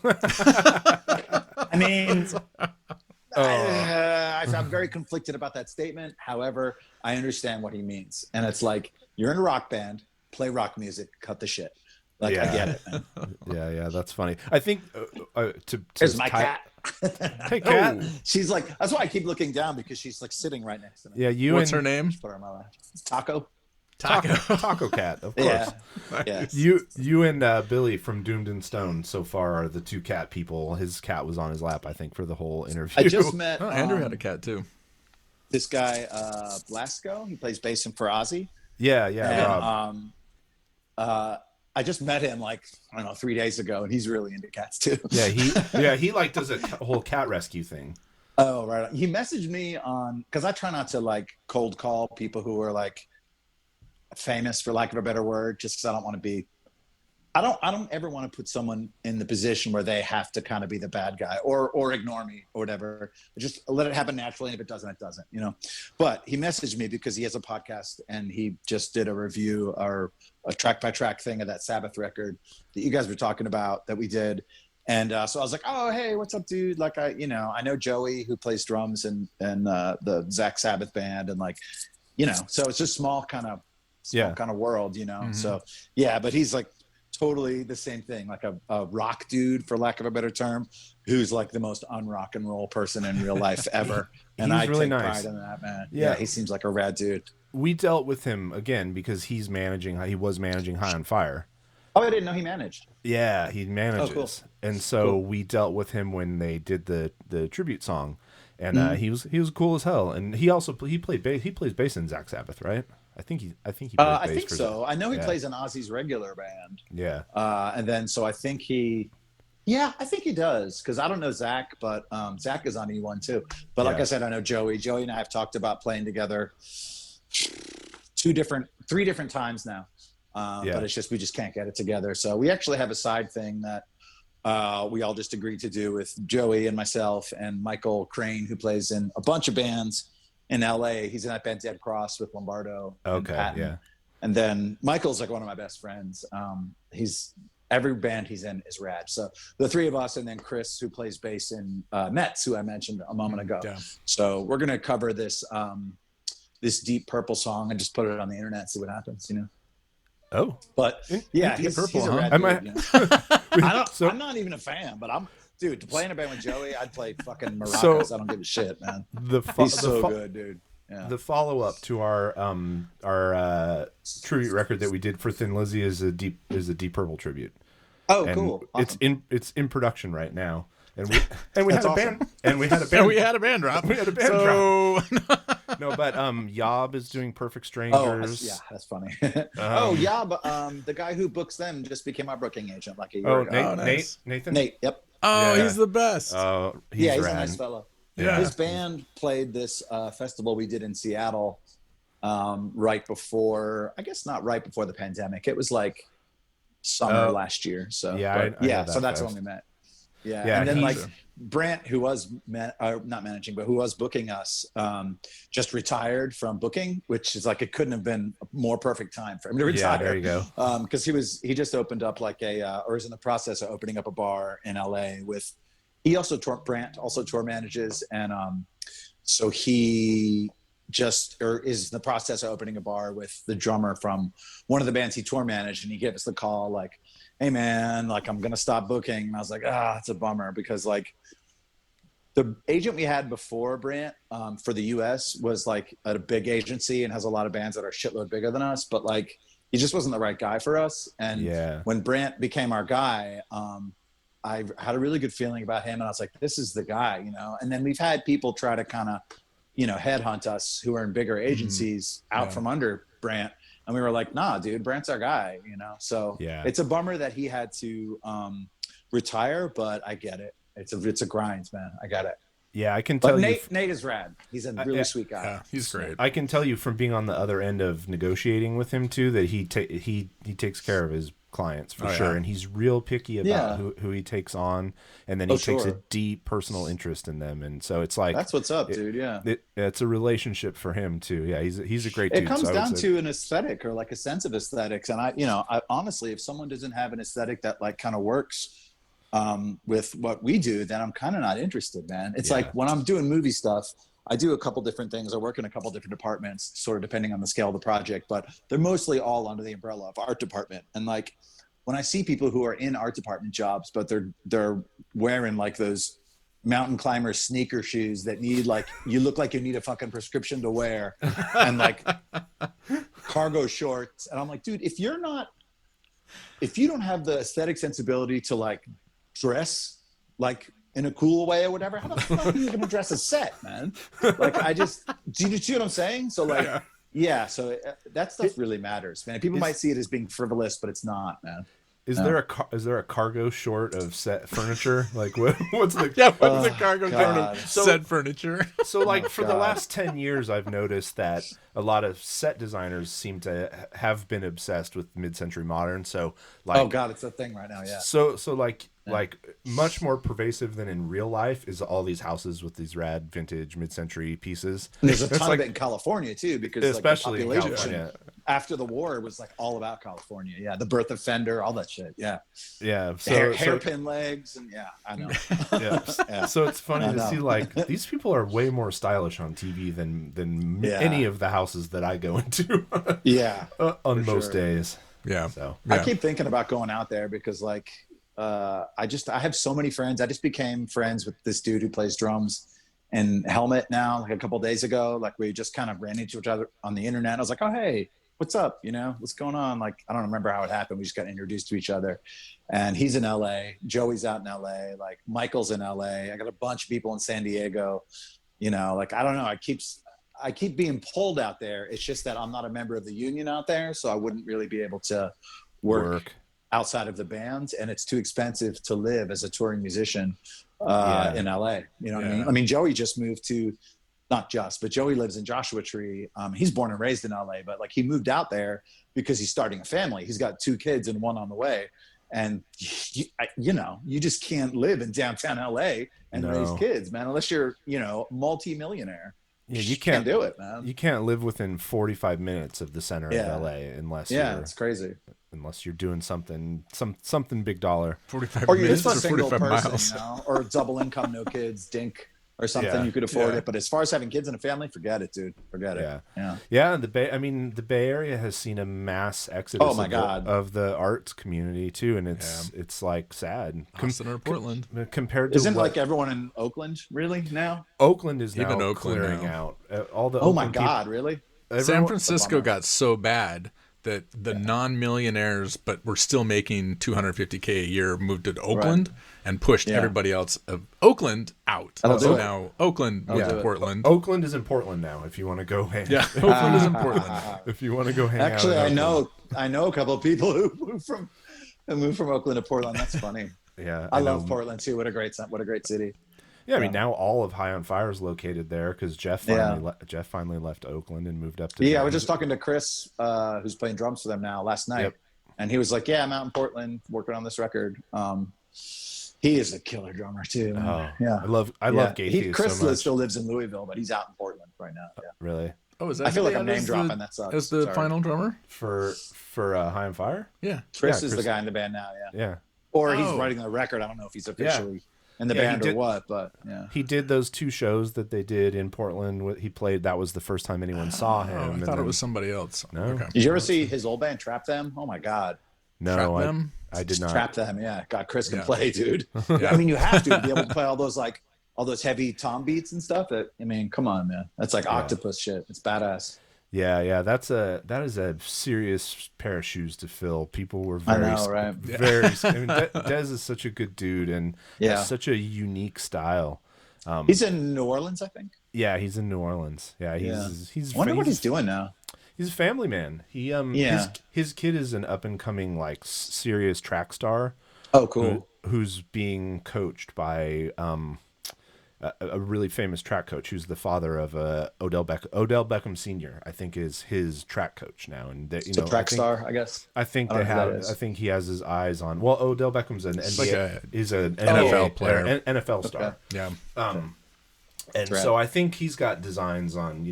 Speaker 3: I mean, I'm very conflicted about that statement. However, I understand what he means. And it's like, you're in a rock band, play rock music, cut the shit. Like, I get it, man.
Speaker 2: Yeah, that's funny. I think
Speaker 3: here's my cat.
Speaker 2: Hey, cat.
Speaker 3: She's like, that's why I keep looking down, because she's like sitting right next to me.
Speaker 2: Yeah,
Speaker 1: what's her name?
Speaker 3: Put her on my lap. Taco
Speaker 2: Cat, of course.
Speaker 3: Yeah.
Speaker 2: You and Billy from Doomed and Stoned so far are the two cat people. His cat was on his lap, I think, for the whole interview.
Speaker 3: I just met
Speaker 1: Andrew had a cat too.
Speaker 3: This guy Blasco, he plays bass in for Ozzy.
Speaker 2: Yeah,
Speaker 3: and,
Speaker 2: Rob.
Speaker 3: I just met him like, I don't know, 3 days ago, and he's really into cats too.
Speaker 2: He like does a whole cat rescue thing.
Speaker 3: Oh, right. He messaged me on, because I try not to like cold call people who are like famous, for lack of a better word, just because I don't want to be, I don't ever want to put someone in the position where they have to kind of be the bad guy or ignore me or whatever. Just let it happen naturally. And if it doesn't, it doesn't, you know. But he messaged me because he has a podcast and he just did a review or a track by track thing of that Sabbath record that you guys were talking about that we did. And so I was like, oh, hey, what's up, dude? Like, I know Joey, who plays drums in the Zach Sabbath band. And like, you know, so it's just small kind of world, you know? Mm-hmm. So yeah, but he's like totally the same thing, like a rock dude, for lack of a better term, who's like the most un-rock and roll person in real life ever. And I really take pride in that, man. Yeah, he seems like a rad dude.
Speaker 2: We dealt with him again because he was managing High on Fire.
Speaker 3: Oh, I didn't know he managed.
Speaker 2: Yeah, he manages.
Speaker 3: Oh, cool.
Speaker 2: And so we dealt with him when they did the tribute song. And he was cool as hell. And he plays bass in Zach Sabbath, right? I think he plays bass.
Speaker 3: I think so. I know he plays in Ozzy's regular band.
Speaker 2: Yeah.
Speaker 3: And then so I think he does, because I don't know Zach, but Zach is on eOne too. But like I said, I know Joey. Joey and I have talked about playing together 3 different times now. But it's just we just can't get it together. So we actually have a side thing that we all just agreed to do with Joey and myself and Michael Crane, who plays in a bunch of bands in LA. He's in that band Dead Cross with Lombardo.
Speaker 2: Okay, yeah.
Speaker 3: And then Michael's like one of my best friends. Every band he's in is rad. So the 3 of us, and then Chris, who plays bass in Nets, who I mentioned a moment ago. Yeah. So we're gonna cover this this Deep Purple song and just put it on the internet and see what happens, you know.
Speaker 2: Oh,
Speaker 3: but yeah,
Speaker 2: Deep Purple,
Speaker 3: he's a rad dude, you know? I'm not even a fan, but dude, to play in a band with Joey, I'd play fucking maracas. I don't give a shit, man. He's so good, dude. Yeah.
Speaker 2: The follow-up to our tribute record that we did for Thin Lizzy is a Deep Purple tribute.
Speaker 3: Oh, and cool!
Speaker 2: Awesome. It's in production right now, and we had a band, and we had a band,
Speaker 1: we had a band drop.
Speaker 2: drop. No, but Yob is doing Perfect Strangers.
Speaker 3: Oh, that's funny. Yob, the guy who books them just became our booking agent like a year ago.
Speaker 1: Nice.
Speaker 2: Nathan.
Speaker 3: Nate. Yep.
Speaker 1: Oh, he's the best.
Speaker 3: He's a nice fellow. Yeah. His band played this festival we did in Seattle right before, I guess not right before the pandemic. It was like summer last year. So so that's when we met. Yeah. And then like Brant, who was not managing, but who was booking us, just retired from booking, which is like, it couldn't have been a more perfect time for him to retire.
Speaker 2: Yeah, there you go.
Speaker 3: Because he just opened up like or is in the process of opening up a bar in LA with. Brant also tour manages, and so he is in the process of opening a bar with the drummer from one of the bands he tour managed, and he gave us the call like, hey man, like I'm gonna stop booking. And I was like, it's a bummer, because like the agent we had before Brant for the US was like at a big agency and has a lot of bands that are a shitload bigger than us, but like he just wasn't the right guy for us. And when Brant became our guy, I had a really good feeling about him, and I was like, this is the guy, you know. And then we've had people try to kind of, you know, headhunt us who are in bigger agencies out from under Brant. And we were like, nah, dude, Brant's our guy, you know. So it's a bummer that he had to retire, but I get it. It's a grind, man. I got it.
Speaker 2: Yeah, I can tell
Speaker 3: but Nate is rad. He's a really sweet guy.
Speaker 1: Yeah, he's great.
Speaker 2: I can tell you from being on the other end of negotiating with him too that he takes care of his clients for sure, and he's real picky about who he takes on, and then he takes a deep personal interest in them, and so it's like
Speaker 3: that's what's up, dude. Yeah,
Speaker 2: it's a relationship for him too. Yeah, he's a great dude.
Speaker 3: It comes down to an aesthetic or like a sense of aesthetics, and I honestly, if someone doesn't have an aesthetic that like kind of works with what we do, then I'm kind of not interested, man. It's like when I'm doing movie stuff, I do a couple different things. I work in a couple different departments, sort of depending on the scale of the project, but they're mostly all under the umbrella of art department. And like when I see people who are in art department jobs, but they're wearing like those mountain climber sneaker shoes that need like, you look like you need a fucking prescription to wear, and like cargo shorts. And I'm like, dude, if you don't have the aesthetic sensibility to like dress like in a cool way or whatever, how the fuck are you gonna dress a set, man? Like do you see what I'm saying? So like, Yeah, so that stuff really matters, man. People might see it as being frivolous, but it's not, man.
Speaker 2: Is there a cargo short of set furniture? Like what's the
Speaker 1: what's the cargo short of set furniture?
Speaker 2: So like for the last 10 years, I've noticed that a lot of set designers seem to have been obsessed with mid-century modern. So like,
Speaker 3: oh god, it's a thing right now. Yeah.
Speaker 2: So like much more pervasive than in real life is all these houses with these rad vintage mid-century pieces.
Speaker 3: And there's a ton of it in California too, because
Speaker 2: especially
Speaker 3: like, the
Speaker 2: in California.
Speaker 3: After the war, it was like all about California. Yeah, the birth of Fender, all that shit. Yeah.
Speaker 2: Yeah.
Speaker 3: So, hairpin legs, and I know.
Speaker 2: Yeah. So it's funny to see like these people are way more stylish on TV than any of the houses that I go into. On most days.
Speaker 1: Yeah.
Speaker 2: So
Speaker 3: I keep thinking about going out there because like I have so many friends. I just became friends with this dude who plays drums in Helmet now, like a couple of days ago. Like we just kind of ran into each other on the internet. I was like, oh hey, what's up? You know, what's going on? Like, I don't remember how it happened. We just got introduced to each other. And he's in LA. Joey's out in LA. Like, Michael's in LA. I got a bunch of people in San Diego. You know, like, I don't know. I keep being pulled out there. It's just that I'm not a member of the union out there, so I wouldn't really be able to work outside of the bands. And it's too expensive to live as a touring musician in LA. You know what I mean? I mean, Joey just moved to, not just, but Joey lives in Joshua Tree. He's born and raised in LA, but like he moved out there because he's starting a family. He's got 2 kids and 1 on the way. And you just can't live in downtown LA and raise kids, man, unless you're, multi-millionaire.
Speaker 2: Yeah, you can't
Speaker 3: do it, man.
Speaker 2: You can't live within 45 minutes of the center of LA unless
Speaker 3: it's crazy.
Speaker 2: Unless you're doing something big dollar.
Speaker 1: 45
Speaker 3: or
Speaker 1: minutes
Speaker 3: you're just a single
Speaker 1: 45
Speaker 3: person,
Speaker 1: miles.
Speaker 3: Or double income, no kids, dink. Or something you could afford it, but as far as having kids and a family, forget it, dude. Forget it.
Speaker 2: Yeah. The Bay Area has seen a mass exodus.
Speaker 3: Oh my god,
Speaker 2: of the arts community too, and it's like sad.
Speaker 1: Austin or Portland
Speaker 2: compared to
Speaker 3: isn't like everyone in Oakland really now?
Speaker 2: Oakland is now clearing out all the.
Speaker 3: Oh my god, really?
Speaker 1: San Francisco got so bad that the non-millionaires, but were still making $250K a year, moved to Oakland and pushed everybody else of Oakland out. So now Oakland moved to Portland.
Speaker 2: Oakland is in Portland now. If you want to go hang.
Speaker 1: Yeah, Oakland is in Portland.
Speaker 2: If you want to go hang
Speaker 3: Actually,
Speaker 2: out.
Speaker 3: I know a couple of people who moved from Oakland to Portland. That's funny.
Speaker 2: Yeah,
Speaker 3: I love Portland too. What a great city.
Speaker 2: Yeah, I mean now all of High on Fire is located there because Jeff finally left Oakland and moved up to.
Speaker 3: Yeah, I was just talking to Chris, who's playing drums for them now last night, and he was like, "Yeah, I'm out in Portland working on this record." He is a killer drummer too.
Speaker 2: Oh, yeah, I love Gaithy.
Speaker 3: Chris
Speaker 2: so much.
Speaker 3: still lives in Louisville, but he's out in Portland right now. Yeah.
Speaker 2: Really?
Speaker 1: Oh, is that?
Speaker 3: I feel like I'm name dropping. That sucks.
Speaker 1: As the final drummer
Speaker 2: for High on Fire?
Speaker 1: Yeah,
Speaker 3: Chris is the guy in the band now.
Speaker 2: Yeah.
Speaker 3: Or he's writing the record. I don't know if he's officially. In the band or what, but
Speaker 2: he did those 2 shows that they did in Portland. He played. That was the first time anyone saw him.
Speaker 1: I thought it was somebody else.
Speaker 2: No.
Speaker 1: Okay.
Speaker 3: Did you ever see his old band Trap Them? Oh my god.
Speaker 2: No, I did not.
Speaker 3: Trap Them, yeah. God, Chris can play, dude. I mean, you have to be able to play all those heavy tom beats and stuff. Come on, man. That's like octopus shit. It's badass.
Speaker 2: Yeah, that is a serious pair of shoes to fill. People were very, I mean, Dez is such a good dude and has such a unique style.
Speaker 3: He's in New Orleans, I think.
Speaker 2: Yeah, he's in New Orleans. Yeah, he's.
Speaker 3: I wonder what he's doing now.
Speaker 2: He's a family man. His kid is an up and coming like serious track star.
Speaker 3: Oh, cool.
Speaker 2: Who's being coached by a really famous track coach who's the father of Odell Beckham Sr. I think is his track coach now, and
Speaker 3: track star, I guess.
Speaker 2: I think he has his eyes on. Well, Odell Beckham's an NBA, he's an
Speaker 1: NFL player,
Speaker 2: NFL star.
Speaker 1: Okay.
Speaker 2: Yeah. And so I think he's got designs on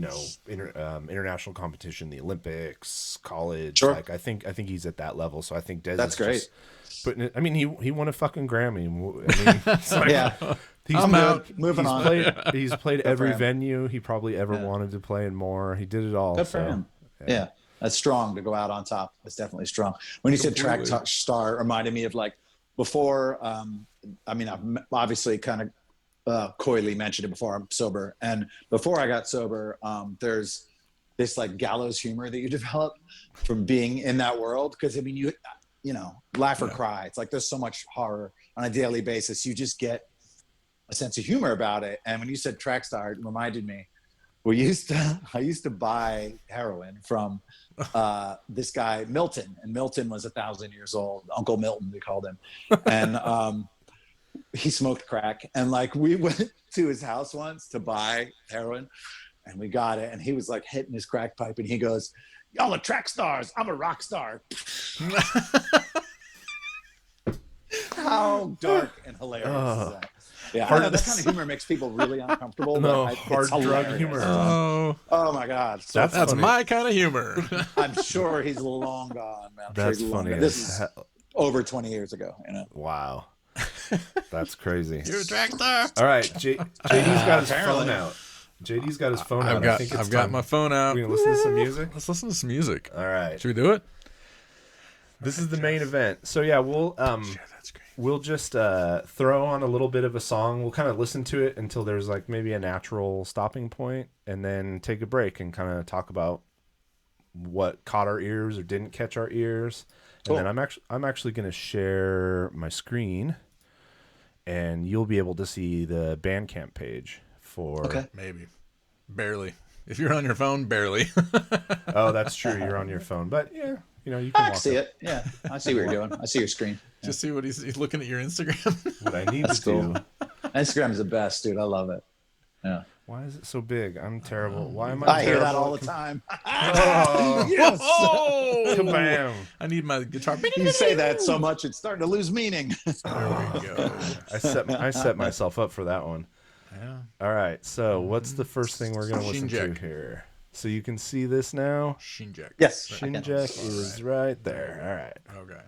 Speaker 2: international competition, the Olympics, college.
Speaker 3: Sure.
Speaker 2: Like I think he's at that level. So I think Dez
Speaker 3: that's great.
Speaker 2: Putting it. I mean, he won a fucking Grammy. I mean,
Speaker 3: Moving on.
Speaker 2: He's played every venue he probably ever wanted to play and more. He did it all.
Speaker 3: Good for him. Yeah, that's strong to go out on top. That's definitely strong. When you said track star, it reminded me of like before. I mean, I've obviously kind of coyly mentioned it before I'm sober, and before I got sober, there's this like gallows humor that you develop from being in that world. Because I mean, you laugh or cry. It's like there's so much horror on a daily basis. You just get a sense of humor about it. And when you said track star, it reminded me I used to buy heroin from this guy Milton, and Milton was 1,000 years old. Uncle Milton, we called him, and he smoked crack. And like we went to his house once to buy heroin, and we got it. And he was like hitting his crack pipe, and he goes, "Y'all are track stars. I'm a rock star." How dark and hilarious is that? Yeah, I know that kind of humor makes people really uncomfortable.
Speaker 2: No,
Speaker 3: but
Speaker 2: hard drug humor.
Speaker 3: Oh my God, so
Speaker 1: That's my kind of humor.
Speaker 3: I'm sure he's long gone, man.
Speaker 2: That's funny.
Speaker 3: This is over 20 years ago. You know.
Speaker 2: Wow, that's crazy.
Speaker 1: You're a track star.
Speaker 2: All right, JD's got his phone out. JD's got his phone out.
Speaker 1: I've got my phone out.
Speaker 2: We gonna listen to some music.
Speaker 1: Let's listen to some music.
Speaker 2: All right.
Speaker 1: Should we do it?
Speaker 2: This is the main event. So yeah, we'll
Speaker 1: That's great.
Speaker 2: we'll just throw on a little bit of a song. We'll kind of listen to it until there's like maybe a natural stopping point, and then take a break and kind of talk about what caught our ears or didn't catch our ears.
Speaker 3: Cool.
Speaker 2: And then I'm actually going to share my screen, and you'll be able to see the Bandcamp page for.
Speaker 3: Okay.
Speaker 1: Maybe. Barely. If you're on your phone, barely.
Speaker 2: Oh, that's true. You're on your phone, but yeah, you know you can.
Speaker 3: I
Speaker 2: walk
Speaker 3: see
Speaker 2: up.
Speaker 3: it. Yeah, I see what you're doing. I see your screen.
Speaker 1: Just see what he's looking at your Instagram.
Speaker 2: What I need
Speaker 3: That's
Speaker 2: to
Speaker 3: cool.
Speaker 2: do.
Speaker 3: Instagram's the best, dude. I love it. Yeah.
Speaker 2: Why is it so big? I'm terrible. Why am
Speaker 3: I
Speaker 2: I
Speaker 3: hear
Speaker 2: terrible?
Speaker 3: that all the time.
Speaker 2: Oh,
Speaker 3: Yes.
Speaker 1: Oh!
Speaker 2: kabam.
Speaker 1: I need my guitar.
Speaker 3: You say that so much, it's starting to lose meaning.
Speaker 1: There we go.
Speaker 2: I set myself up for that one.
Speaker 1: Yeah.
Speaker 2: All right. So what's the first thing we're going to listen to
Speaker 1: Shinjek.
Speaker 2: here? So you can see this now.
Speaker 1: Shinjek.
Speaker 3: Yes.
Speaker 2: Shinjek is right there. All right.
Speaker 1: Okay.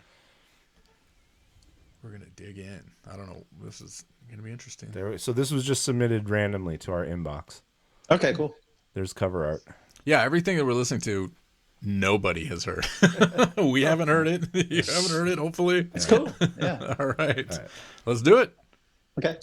Speaker 1: We're going to dig in. I don't know. This is going to be interesting.
Speaker 2: So this was just submitted randomly to our inbox.
Speaker 3: Okay, cool.
Speaker 2: There's cover art.
Speaker 1: Yeah, everything that we're listening to, nobody has heard. We haven't heard it. You haven't heard it, hopefully.
Speaker 3: It's cool. Yeah.
Speaker 1: All right. Let's do it.
Speaker 3: Okay.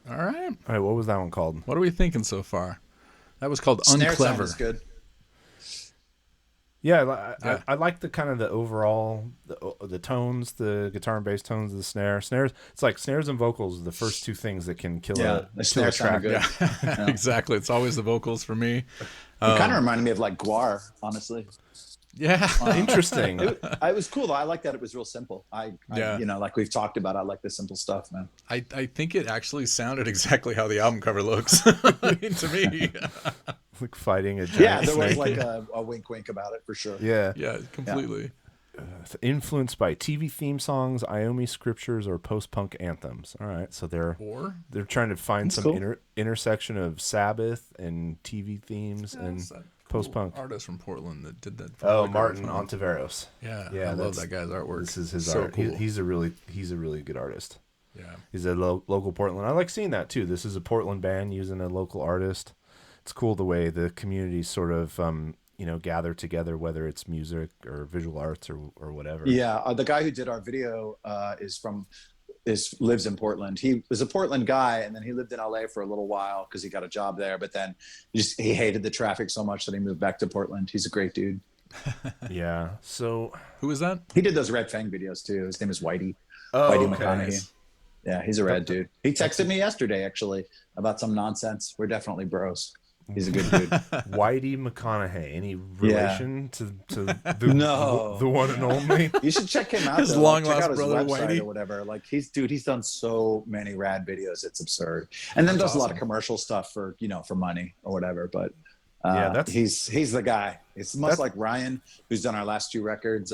Speaker 1: All right.
Speaker 2: All right. What was that one called?
Speaker 1: What are we thinking so far? That was called
Speaker 3: Snare sound
Speaker 1: Unclever.
Speaker 3: is good.
Speaker 2: Yeah,
Speaker 1: Yeah.
Speaker 2: I like the kind of the overall the tones, the guitar and bass tones, the snares. It's like snares and vocals are the first two things that can kill
Speaker 3: Yeah,
Speaker 2: a
Speaker 3: the
Speaker 2: kill
Speaker 3: snare
Speaker 2: a track.
Speaker 3: sounded good.
Speaker 1: Yeah, exactly. It's always the vocals for me.
Speaker 3: It kind of reminded me of like Guar, honestly.
Speaker 1: Yeah.
Speaker 2: Interesting.
Speaker 3: It was cool though. I like that it was real simple.
Speaker 1: Yeah.
Speaker 3: You know, like we've talked about, I like the simple stuff, man.
Speaker 1: I think it actually sounded exactly how the album cover looks. I mean, to me.
Speaker 2: Like fighting a giant
Speaker 3: Yeah, there was
Speaker 2: snake.
Speaker 3: like a wink wink about it for sure.
Speaker 2: Yeah.
Speaker 1: Yeah, completely.
Speaker 2: Influenced by TV theme songs, Iomi scriptures, or post-punk anthems. All right, so they're trying to find
Speaker 3: That's
Speaker 2: some
Speaker 3: cool.
Speaker 2: intersection of Sabbath and TV themes
Speaker 1: Yeah,
Speaker 2: and
Speaker 1: it's that
Speaker 2: post-punk.
Speaker 1: artist from Portland that did that.
Speaker 2: Oh, Martin Ontiveros.
Speaker 1: Yeah,
Speaker 2: Yeah,
Speaker 1: I love
Speaker 2: that's-
Speaker 1: that guy's artwork.
Speaker 2: This is his
Speaker 1: So
Speaker 2: art.
Speaker 1: cool.
Speaker 2: He's a really good artist.
Speaker 1: Yeah.
Speaker 2: He's a local Portland. I like seeing that too. This is a Portland band using a local artist. It's cool the way the communities sort of gather together, whether it's music or visual arts or whatever.
Speaker 3: Yeah, the guy who did our video lives in Portland. He was a Portland guy, and then he lived in LA for a little while because he got a job there. But then he hated the traffic so much that he moved back to Portland. He's a great dude.
Speaker 2: Yeah. So
Speaker 1: Who is that?
Speaker 3: He did those Red Fang videos too. His name is Whitey.
Speaker 2: oh,
Speaker 3: Whitey
Speaker 2: okay.
Speaker 3: McConaughey. Yeah, he's a rad dude. He texted me yesterday actually about some nonsense. We're definitely bros. He's a good dude.
Speaker 2: Whitey McConaughey. Any relation to the
Speaker 3: No.
Speaker 2: the one and only?
Speaker 3: You should check him out.
Speaker 1: His
Speaker 3: though.
Speaker 1: long
Speaker 3: Check
Speaker 1: lost
Speaker 3: out his
Speaker 1: brother,
Speaker 3: website
Speaker 1: Whitey.
Speaker 3: or whatever. Like he's done so many rad videos. It's absurd. And then does a lot of commercial stuff for money or whatever. But
Speaker 2: Yeah, that's-
Speaker 3: he's the guy. It's much like Ryan, who's done our last two records.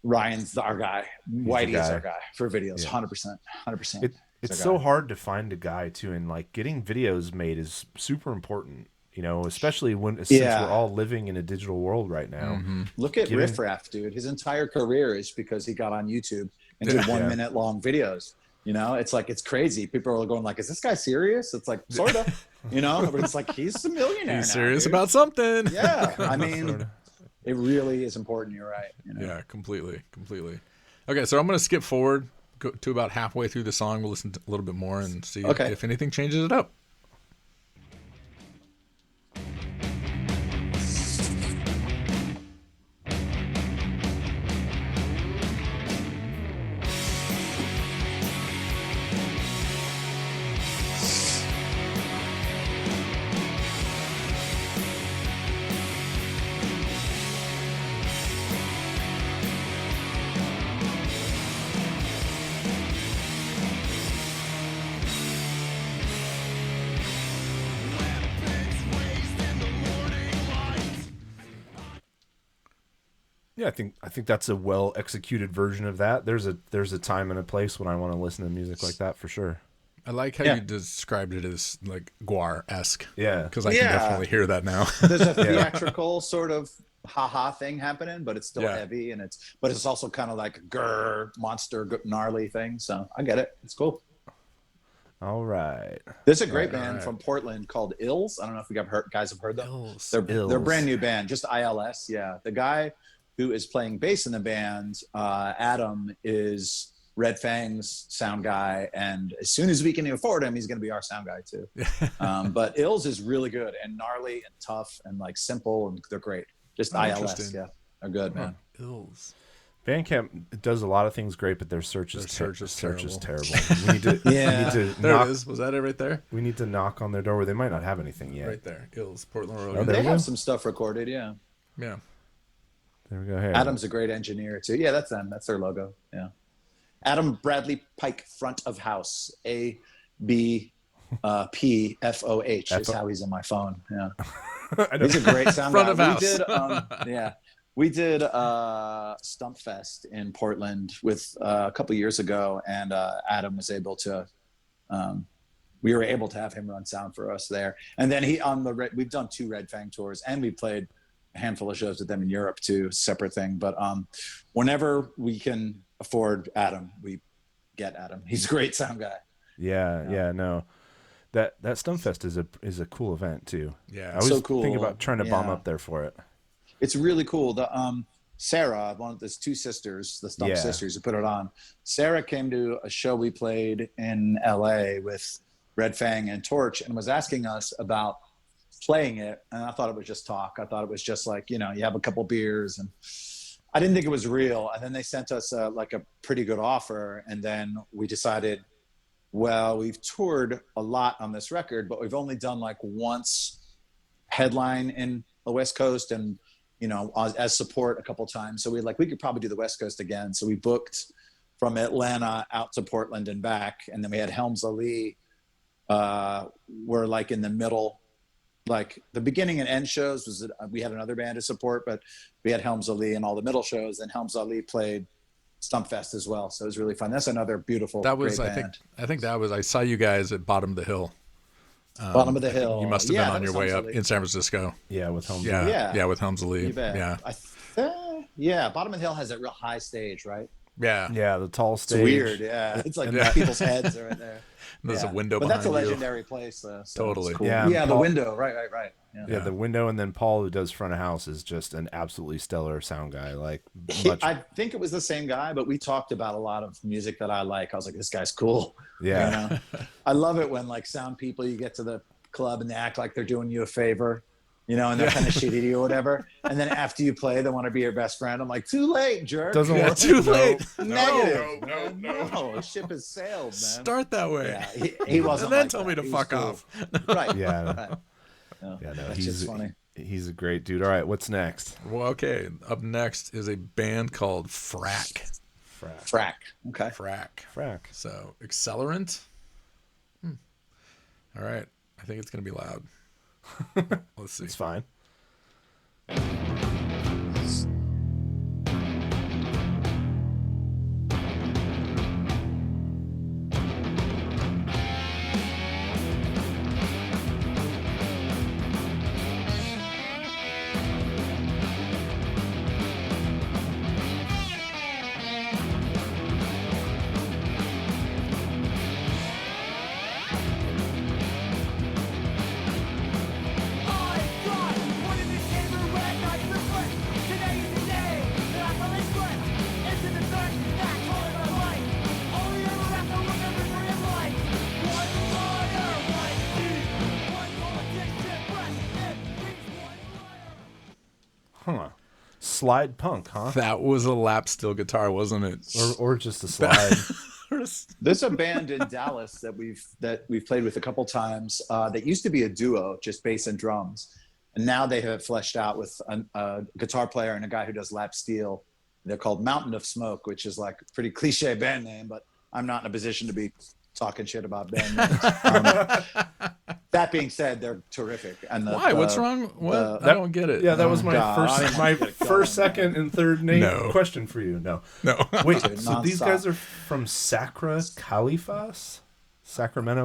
Speaker 3: Ryan's our guy. Whitey is
Speaker 2: guy.
Speaker 3: our guy for videos.
Speaker 2: Yeah.
Speaker 3: 100%.
Speaker 2: It's so hard to find a guy too, and like getting videos made is super important. You know, especially since we're all living in a digital world right now.
Speaker 1: Mm-hmm.
Speaker 3: Look at Riff Raff, dude. His entire career is because he got on YouTube and did 1 minute long videos. You know, it's like, it's crazy. People are going like, is this guy serious? It's like, sort of, you know, but it's like, he's a millionaire.
Speaker 1: He's
Speaker 3: now,
Speaker 1: serious
Speaker 3: dude.
Speaker 1: about something.
Speaker 3: Yeah. I mean, it really is important. You're right. You know?
Speaker 1: Yeah, completely. Okay, so I'm going to skip forward to about halfway through the song. We'll listen to a little bit more and see if anything changes it up.
Speaker 2: Yeah, I think that's a well executed version of that. There's a time and a place when I want to listen to music like that for sure.
Speaker 1: I like how you described it as like GWAR-esque.
Speaker 2: Yeah,
Speaker 1: because I can definitely hear that now.
Speaker 3: There's a theatrical sort of ha-ha thing happening, but it's still heavy, and it's also kind of like a grrr, monster, gnarly thing. So I get it. It's cool.
Speaker 2: All right.
Speaker 3: There's a great band from Portland called Ills. I don't know if guys have heard them.
Speaker 1: Ills.
Speaker 3: They're a brand new band, just ILS. Yeah, the guy who is playing bass in the band, Adam, is Red Fang's sound guy, and as soon as we can afford him, he's going to be our sound guy too. But Ills is really good and gnarly and tough and like simple, and they're great. Just ILS, yeah, they're good, man.
Speaker 1: Ills.
Speaker 2: Bandcamp does a lot of things great, but their search is terrible. We need to,
Speaker 1: there it is. Was that it right there?
Speaker 2: We need to knock on their door where they might not have anything yet.
Speaker 1: Right there, Ills, Portland,
Speaker 2: Oh,
Speaker 1: Oregon.
Speaker 3: They have some stuff recorded, yeah.
Speaker 1: Yeah.
Speaker 2: There we go. Hey,
Speaker 3: Adam's a great engineer too. Yeah, that's them. That's their logo. Yeah. Adam Bradley Pike, front of house. ABPFOH is how he's in my phone. Yeah. He's a great sound
Speaker 1: front
Speaker 3: guy.
Speaker 1: Of house.
Speaker 3: We did Stump Fest in Portland with a couple years ago, and Adam was able to. We were able to have him run sound for us there, and then we've done 2 Red Fang tours, and we played a handful of shows with them in Europe too, separate thing. But whenever we can afford Adam, we get Adam. He's a great sound guy.
Speaker 2: Yeah, no. That Stumfest is a cool event too.
Speaker 1: Yeah,
Speaker 2: I was
Speaker 3: so cool.
Speaker 2: thinking about trying to bomb up there for it.
Speaker 3: It's really cool. The Sarah, there's 2 sisters, the Stump sisters who put it on. Sarah came to a show we played in LA with Red Fang and Torch and was asking us about playing it, and I thought it was just talk. I thought it was just like, you have a couple beers, and I didn't think it was real. And then they sent us like a pretty good offer, and then we decided, well, we've toured a lot on this record, but we've only done like once headline in the West Coast and as support a couple times. So we could probably do the West Coast again. So we booked from Atlanta out to Portland and back, and then we had Helms Ali. We're like in the middle. Like the beginning and end shows was we had another band to support, but we had Helms Ali and all the middle shows, and Helms Ali played Stumpfest as well. So it was really fun. That's another beautiful, great band.
Speaker 1: I think that was, I saw you guys at Bottom of the Hill.
Speaker 3: Bottom of the Hill.
Speaker 1: You must have been on your way up in San Francisco.
Speaker 2: Yeah, with Helms.
Speaker 1: Yeah, with Helms Ali.
Speaker 3: You bet.
Speaker 1: Yeah.
Speaker 3: Bottom of the Hill has that real high stage, right?
Speaker 2: Yeah, the tall stage.
Speaker 3: It's weird. Yeah, it's like people's heads are right there.
Speaker 1: There's a window
Speaker 3: but
Speaker 1: behind
Speaker 3: that's a
Speaker 1: you.
Speaker 3: legendary place, though. So
Speaker 1: Totally.
Speaker 3: cool.
Speaker 2: Yeah,
Speaker 3: the window. Right.
Speaker 2: Yeah, the window, and then Paul, who does front of house, is just an absolutely stellar sound guy.
Speaker 3: I think it was the same guy, but we talked about a lot of music that I like. I was like, this guy's cool.
Speaker 2: Yeah.
Speaker 3: I love it when like sound people, you get to the club and they act like they're doing you a favor, and they're kind of shitty to you or whatever. And then after you play, they want to be your best friend. I'm like, too late, jerk.
Speaker 2: Doesn't work.
Speaker 1: Too late.
Speaker 3: Negative.
Speaker 1: No.
Speaker 3: The ship has sailed, man.
Speaker 1: Start that way.
Speaker 3: Yeah, he wasn't.
Speaker 1: And then
Speaker 3: like
Speaker 1: tell
Speaker 3: that.
Speaker 1: me to
Speaker 3: He
Speaker 1: fuck
Speaker 3: was cool.
Speaker 1: off.
Speaker 3: Right.
Speaker 2: Yeah.
Speaker 3: Right. No, that's
Speaker 2: he's
Speaker 3: just funny.
Speaker 2: He's a great dude. All right, what's next?
Speaker 1: Well, okay. Up next is a band called Frack.
Speaker 3: Frack. Okay.
Speaker 1: Frack. So, Accelerant. All right. I think it's going to be loud. Let's see.
Speaker 2: It's fine. slide punk, huh?
Speaker 1: That was a lap steel guitar, wasn't it?
Speaker 2: Or just a slide.
Speaker 3: There's a band in Dallas that we've played with a couple times that used to be a duo, just bass and drums, and now they have fleshed out with a guitar player and a guy who does lap steel. They're called Mountain of Smoke, which is like a pretty cliche band name, but I'm not in a position to be talking shit about band names. That being said, they're terrific. And
Speaker 1: why? What's wrong? What? I don't get it.
Speaker 2: Yeah, that was my first, second, and third name question for you. No. Wait, so these guys are from Sacramento,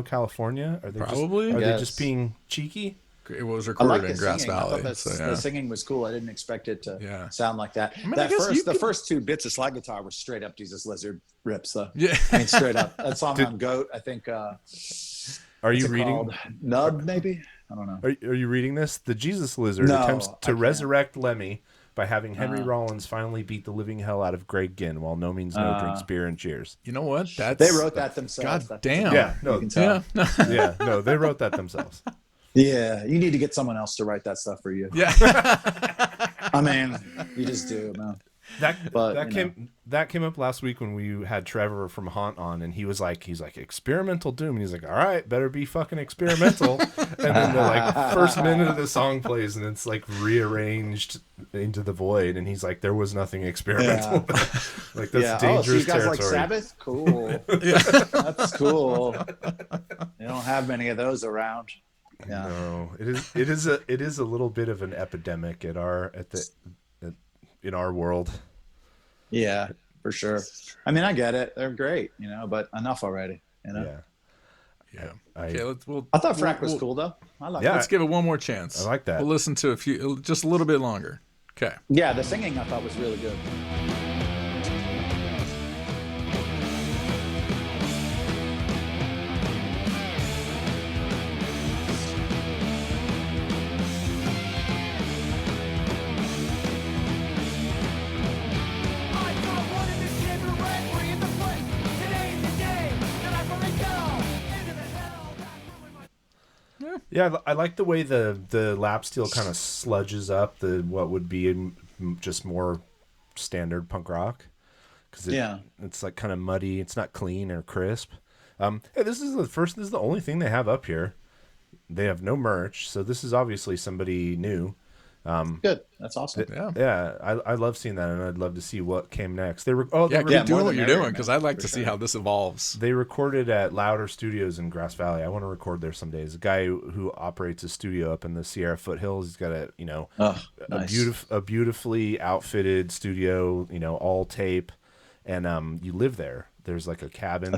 Speaker 2: California? Are they
Speaker 1: probably?
Speaker 2: Are they just being cheeky?
Speaker 1: It was recorded in Grass
Speaker 3: singing.
Speaker 1: Valley.
Speaker 3: The singing was cool. I didn't expect it to sound like that.
Speaker 1: I mean,
Speaker 3: the first two bits of slide guitar were straight up Jesus Lizard rips.
Speaker 1: Yeah,
Speaker 3: I mean, straight up. That song on Goat, I think.
Speaker 2: Are you reading
Speaker 3: Nub? Maybe, I don't know.
Speaker 2: Are you reading this? The Jesus Lizard attempts to resurrect Lemmy by having Henry Rollins finally beat the living hell out of Greg Ginn while No Means No drinks beer and cheers.
Speaker 1: You know what?
Speaker 3: They wrote that themselves.
Speaker 1: God damn.
Speaker 2: Yeah, no, they wrote that themselves.
Speaker 3: Yeah, you need to get someone else to write that stuff for you.
Speaker 1: Yeah.
Speaker 3: I mean, you just do, man.
Speaker 2: That came up last week when we had Trevor from Haunt on, and he's like experimental doom, and he's like, all right, better be fucking experimental. And then the first minute of the song plays, and it's like rearranged into the void, and he's like, there was nothing experimental. Like that's dangerous
Speaker 3: so you guys
Speaker 2: territory.
Speaker 3: like Sabbath? Cool. That's cool. They don't have many of those around. Yeah.
Speaker 2: No, it is a little bit of an epidemic in our world.
Speaker 3: Yeah, for sure. I mean, I get it. They're great, but enough already,
Speaker 2: Yeah.
Speaker 1: Okay,
Speaker 3: I thought Frack was cool though. I like
Speaker 1: Let's give it one more chance.
Speaker 2: I like that.
Speaker 1: We'll listen to just a little bit longer. Okay.
Speaker 3: Yeah, the singing I thought was really good.
Speaker 2: Yeah, I like the way the lap steel kind of sludges up what would be just more standard punk rock, because it's like kind of muddy. It's not clean or crisp. Hey, this is the only thing they have up here. They have no merch, so this is obviously somebody new.
Speaker 3: Good, that's awesome.
Speaker 2: I love seeing that, and I'd love to see what came next.
Speaker 1: Keep doing what you're doing, because I'd like to see how this evolves.
Speaker 2: They recorded at Louder Studios in Grass Valley. I want to record there someday. There's a guy who operates a studio up in the Sierra foothills. He's got a beautifully outfitted studio, all tape, and you live there. There's like a cabin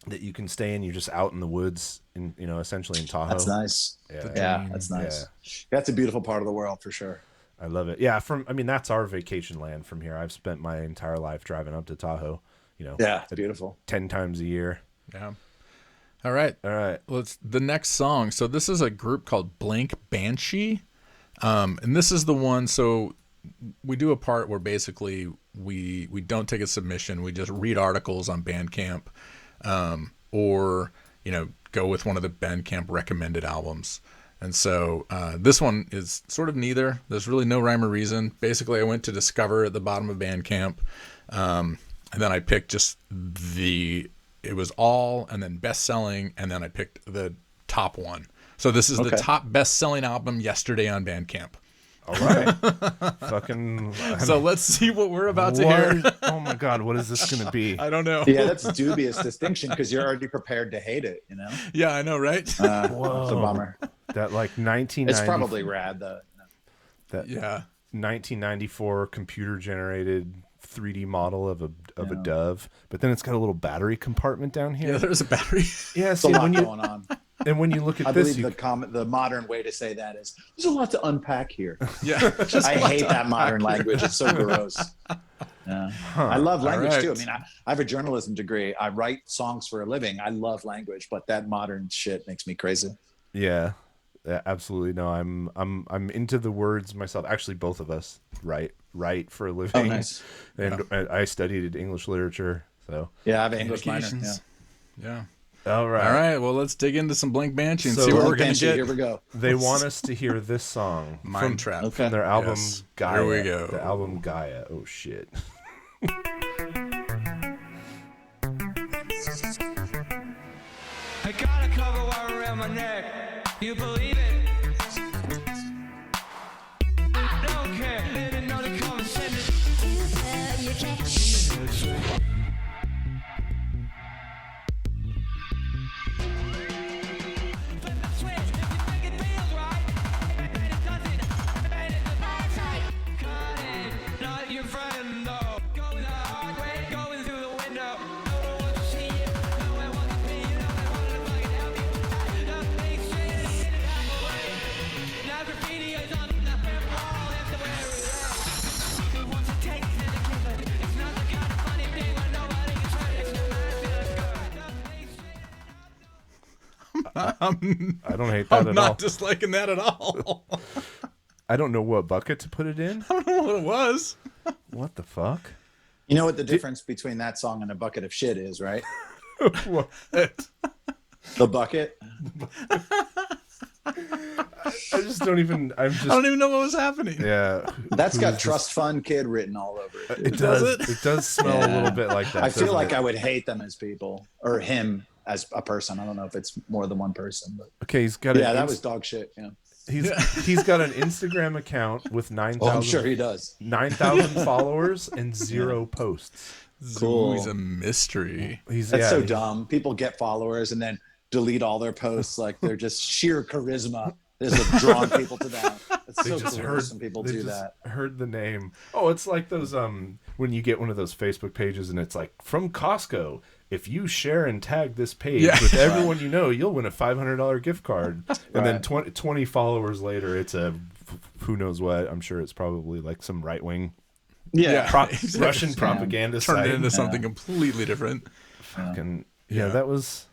Speaker 2: that you can stay in. You're just out in the woods, essentially in Tahoe.
Speaker 3: That's nice. Yeah, that's nice. Yeah. That's a beautiful part of the world for sure.
Speaker 2: I love it. Yeah, that's our vacation land from here. I've spent my entire life driving up to Tahoe.
Speaker 3: Yeah, it's beautiful.
Speaker 2: 10 times a year.
Speaker 1: Yeah. All right. The next song. So this is a group called Blank Banshee, and this is the one. So we do a part where basically we don't take a submission. We just read articles on Bandcamp. Or go with one of the Bandcamp recommended albums. And so this one is sort of neither. There's really no rhyme or reason. Basically, I went to Discover at the bottom of Bandcamp, and then I picked it was all, and then best-selling, and then I picked the top one. So this is the top best-selling album yesterday on Bandcamp.
Speaker 2: All right.
Speaker 1: So let's see what we're about to hear.
Speaker 2: Oh my God, what is this going to be?
Speaker 1: I don't know.
Speaker 3: Yeah, that's a dubious distinction because you're already prepared to hate it,
Speaker 1: Yeah, I know, right?
Speaker 3: It's a bummer.
Speaker 2: That 1990.
Speaker 3: It's probably rad though.
Speaker 2: That 1994 computer generated 3D model of a dove, but then it's got a little battery compartment down here.
Speaker 1: Yeah, there's a battery.
Speaker 2: Yeah,
Speaker 3: There's a lot going on.
Speaker 2: And when you look at
Speaker 3: I
Speaker 2: this,
Speaker 3: believe the modern way to say that is there's a lot to unpack here.
Speaker 1: Yeah,
Speaker 3: I hate that modern language. It's so gross. Yeah. I love language too. I mean, I have a journalism degree. I write songs for a living. I love language, but that modern shit makes me crazy.
Speaker 2: Yeah, absolutely. No, I'm into the words myself. Actually, both of us write for a living.
Speaker 3: Oh, nice.
Speaker 2: And I studied English literature. So
Speaker 3: yeah, I have an English minor.
Speaker 1: Yeah.
Speaker 2: All right.
Speaker 1: All right. Well, let's dig into some Blank Banshee and
Speaker 2: So-
Speaker 1: see what
Speaker 3: Blank
Speaker 1: we're going to
Speaker 3: Banshee,
Speaker 1: get.
Speaker 3: Here we go.
Speaker 2: They want us to hear this song
Speaker 1: Mind Trap.
Speaker 3: Okay.
Speaker 2: from their album
Speaker 1: Yes.
Speaker 2: Gaia.
Speaker 1: Here we go.
Speaker 2: The album Gaia. Oh shit.
Speaker 4: I got a cover wire around my neck. You believe it? I don't care. Didn't know the conversation. Not your friend, though. Going the hard way, going through the window. No one wants to see you. No one wants to be you. No one wants to fucking help you. Nothing straight. Now graffiti is on the wall. That's the way it is. Who wants to take it and give it? It's not the kind of funny thing where nobody gets hurt. It's the
Speaker 2: I don't hate that
Speaker 1: I'm
Speaker 2: at
Speaker 1: not
Speaker 2: all.
Speaker 1: disliking that at all.
Speaker 2: I don't know what bucket to put it in.
Speaker 1: I don't know what it was.
Speaker 2: What the fuck?
Speaker 3: You know what the difference between that song and a bucket of shit is, right?
Speaker 2: What?
Speaker 3: The bucket.
Speaker 2: I just don't even.
Speaker 1: I don't even know what was happening.
Speaker 2: Yeah.
Speaker 3: That's
Speaker 2: Who
Speaker 3: got
Speaker 2: is
Speaker 3: Trust Fund Kid written all over it.
Speaker 2: It
Speaker 1: Does
Speaker 2: does.
Speaker 1: it?
Speaker 2: It does smell a little bit like that.
Speaker 3: I feel
Speaker 2: doesn't
Speaker 3: like
Speaker 2: it?
Speaker 3: I would hate them as people or him as a person. I don't know if it's more than one person, but
Speaker 2: Okay, he's got.
Speaker 3: yeah, that was dog shit. Yeah.
Speaker 2: He's got an Instagram account with 9,000
Speaker 3: I'm sure he does.
Speaker 2: 9,000 followers and 0 posts.
Speaker 3: Cool.
Speaker 1: He's a mystery.
Speaker 3: That's so dumb. People get followers and then delete all their posts like they're just sheer charisma. There's drawn people to that. It's so gross when people do that.
Speaker 2: Heard the name. Oh, it's like those when you get one of those Facebook pages and it's like from Costco. If you share and tag this page with everyone you know, you'll win a $500 gift card. And then 20 followers later, it's a who knows what. I'm sure it's probably like some right wing Russian propaganda
Speaker 1: Turned
Speaker 2: site.
Speaker 1: it into something completely different.
Speaker 2: Fucking that was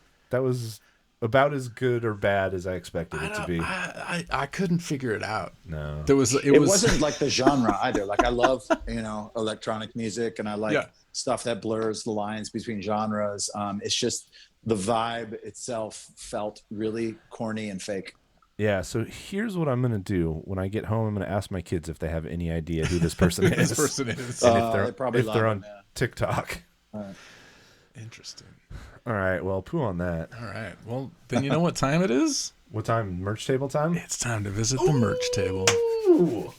Speaker 2: about as good or bad as I expected it to be.
Speaker 1: I couldn't figure it out.
Speaker 2: No,
Speaker 3: It wasn't like the genre either. Like I love electronic music and I like stuff that blurs the lines between genres. It's just the vibe itself felt really corny and fake.
Speaker 2: Yeah, so here's what I'm going to do. When I get home, I'm going to ask my kids if they have any idea who this person is.
Speaker 1: This person is.
Speaker 2: And if they're on TikTok.
Speaker 1: Interesting.
Speaker 2: All right, well, poo on that.
Speaker 1: All right. Well, then you know what time it is?
Speaker 2: What time? Merch table time?
Speaker 1: It's time to visit the merch table.
Speaker 2: Ooh.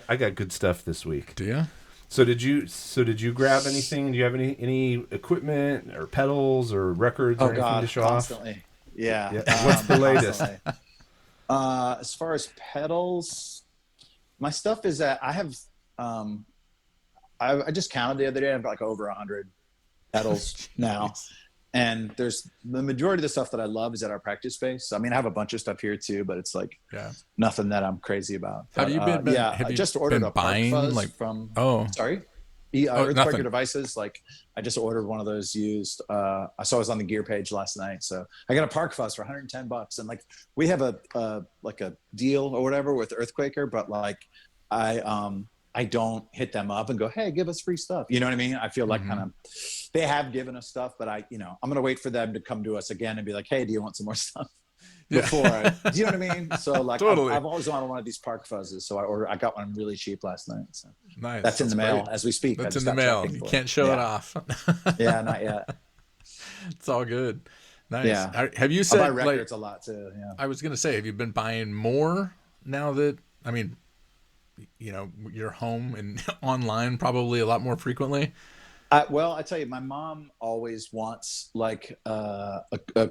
Speaker 2: I got good stuff this week.
Speaker 1: Do you?
Speaker 2: So did you grab anything? Do you have any equipment or pedals or records or anything to show
Speaker 3: constantly.
Speaker 2: off?
Speaker 3: Yeah.
Speaker 2: What's the latest?
Speaker 3: As far as pedals, my stuff is that I have I just counted the other day. I've got like over 100 pedals now. And there's the majority of the stuff that I love is at our practice space. I mean, I have a bunch of stuff here too, but it's like nothing that I'm crazy about. But,
Speaker 1: Have you been?
Speaker 3: I just ordered a
Speaker 1: buying
Speaker 3: Park Fuzz
Speaker 1: like
Speaker 3: from.
Speaker 1: Oh,
Speaker 3: Sorry.
Speaker 1: nothing.
Speaker 3: Earthquaker devices. Like I just ordered one of those used. I saw it was on the gear page last night, so I got a Park Fuzz for $110. And like we have a like a deal or whatever with Earthquaker, but like I don't hit them up and go, hey, give us free stuff. You know what I mean? I feel like kind of they have given us stuff, but I'm gonna wait for them to come to us again and be like, hey, do you want some more stuff? Before do you know what I mean? So like
Speaker 1: Totally.
Speaker 3: I've always wanted one of these Park Fuzzes, so I got one really cheap last night. So
Speaker 1: nice.
Speaker 3: that's in the mail
Speaker 1: great.
Speaker 3: as we speak.
Speaker 1: That's in the mail. You can't show it off.
Speaker 3: Yeah, not yet.
Speaker 1: It's all good. Nice.
Speaker 3: Yeah.
Speaker 1: Have you
Speaker 3: I
Speaker 1: said
Speaker 3: buy records a lot too. Yeah.
Speaker 1: I was gonna say, have you been buying more now that you're home and online probably a lot more frequently?
Speaker 3: Well, I tell you, my mom always wants like a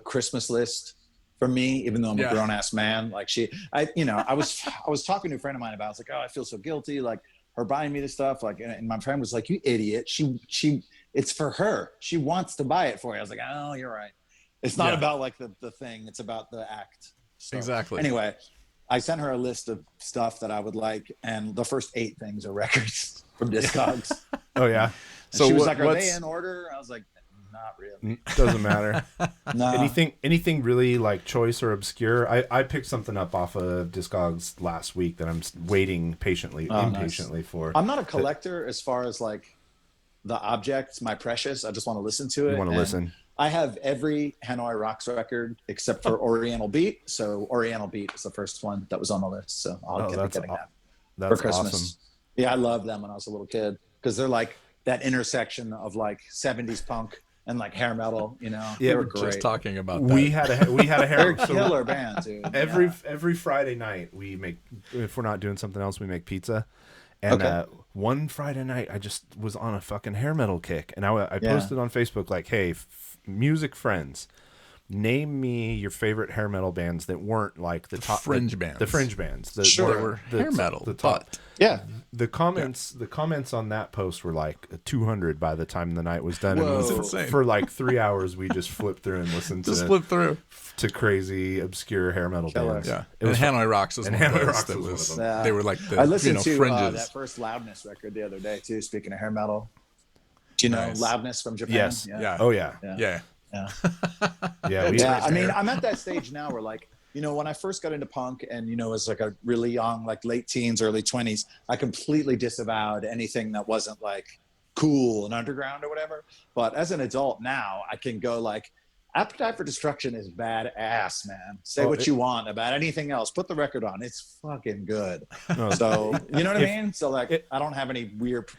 Speaker 3: Christmas list for me, even though I'm a grown ass man. Like I was talking to a friend of mine about it. I was like, oh, I feel so guilty. Like her buying me this stuff. Like, and my friend was like, you idiot. It's for her. She wants to buy it for you. I was like, oh, you're right. It's not about like the thing. It's about the act. So,
Speaker 1: exactly.
Speaker 3: Anyway, I sent her a list of stuff that I would like, and the first 8 things are records from Discogs.
Speaker 2: Oh yeah.
Speaker 3: So she was like, "Are they in order?" I was like, "Not really."
Speaker 2: Doesn't matter.
Speaker 3: No.
Speaker 2: Anything really like choice or obscure? I picked something up off of Discogs last week that I'm waiting impatiently for.
Speaker 3: I'm not a collector as far as like the objects, my precious. I just want to listen to it.
Speaker 2: You want to listen?
Speaker 3: I have every Hanoi Rocks record except for Oriental Beat. So Oriental Beat was the first one that was on the list. So I'll get getting that
Speaker 2: That's
Speaker 3: for Christmas.
Speaker 2: awesome.
Speaker 3: Yeah, I loved them when I was a little kid because they're like that intersection of like 70s punk and like hair metal, you know.
Speaker 2: Yeah,
Speaker 3: they were
Speaker 2: we're
Speaker 3: great.
Speaker 1: Just talking about that.
Speaker 2: We had a hair.
Speaker 3: They're killer bands, dude.
Speaker 2: Every Friday night we make, if we're not doing something else, we make pizza. And one Friday night I just was on a fucking hair metal kick, and I posted on Facebook like, hey, music friends, name me your favorite hair metal bands that weren't like the top
Speaker 1: fringe bands.
Speaker 2: The fringe bands. The,
Speaker 3: Sure.
Speaker 1: They were hair metal.
Speaker 2: The top.
Speaker 1: But
Speaker 3: Yeah.
Speaker 2: The comments on that post were like 200 by the time the night was done.
Speaker 3: Whoa.
Speaker 2: And it was
Speaker 1: Insane.
Speaker 2: for like 3 hours we just flipped through and listened
Speaker 1: just
Speaker 2: to
Speaker 1: flip through.
Speaker 2: crazy obscure hair metal
Speaker 3: Killer.
Speaker 2: bands.
Speaker 1: Yeah.
Speaker 2: It was
Speaker 1: and Hanoi Rocks was
Speaker 2: and
Speaker 1: one of
Speaker 2: Hanoi
Speaker 1: those
Speaker 2: Rocks
Speaker 1: that
Speaker 2: was one
Speaker 1: was,
Speaker 2: of them.
Speaker 1: they were like the
Speaker 3: I listened to
Speaker 1: fringes.
Speaker 3: that first Loudness record the other day too. Speaking of hair metal, do you know
Speaker 1: Nice.
Speaker 3: Loudness from Japan?
Speaker 2: Yes.
Speaker 1: Yeah.
Speaker 2: Oh yeah.
Speaker 3: Yeah.
Speaker 1: Yeah.
Speaker 3: Yeah.
Speaker 2: Yeah.
Speaker 3: Yeah, I mean, I'm at that stage now where, like, you know, when I first got into punk and, you know, as like a really young, like late teens, early 20s, I completely disavowed anything that wasn't like cool and underground or whatever. But as an adult now, I can go like, Appetite for Destruction is badass, man. Say what you want about anything else. Put the record on. It's fucking good.
Speaker 2: No,
Speaker 3: So, you know what
Speaker 2: If-
Speaker 3: I mean? So, like, I don't have any weird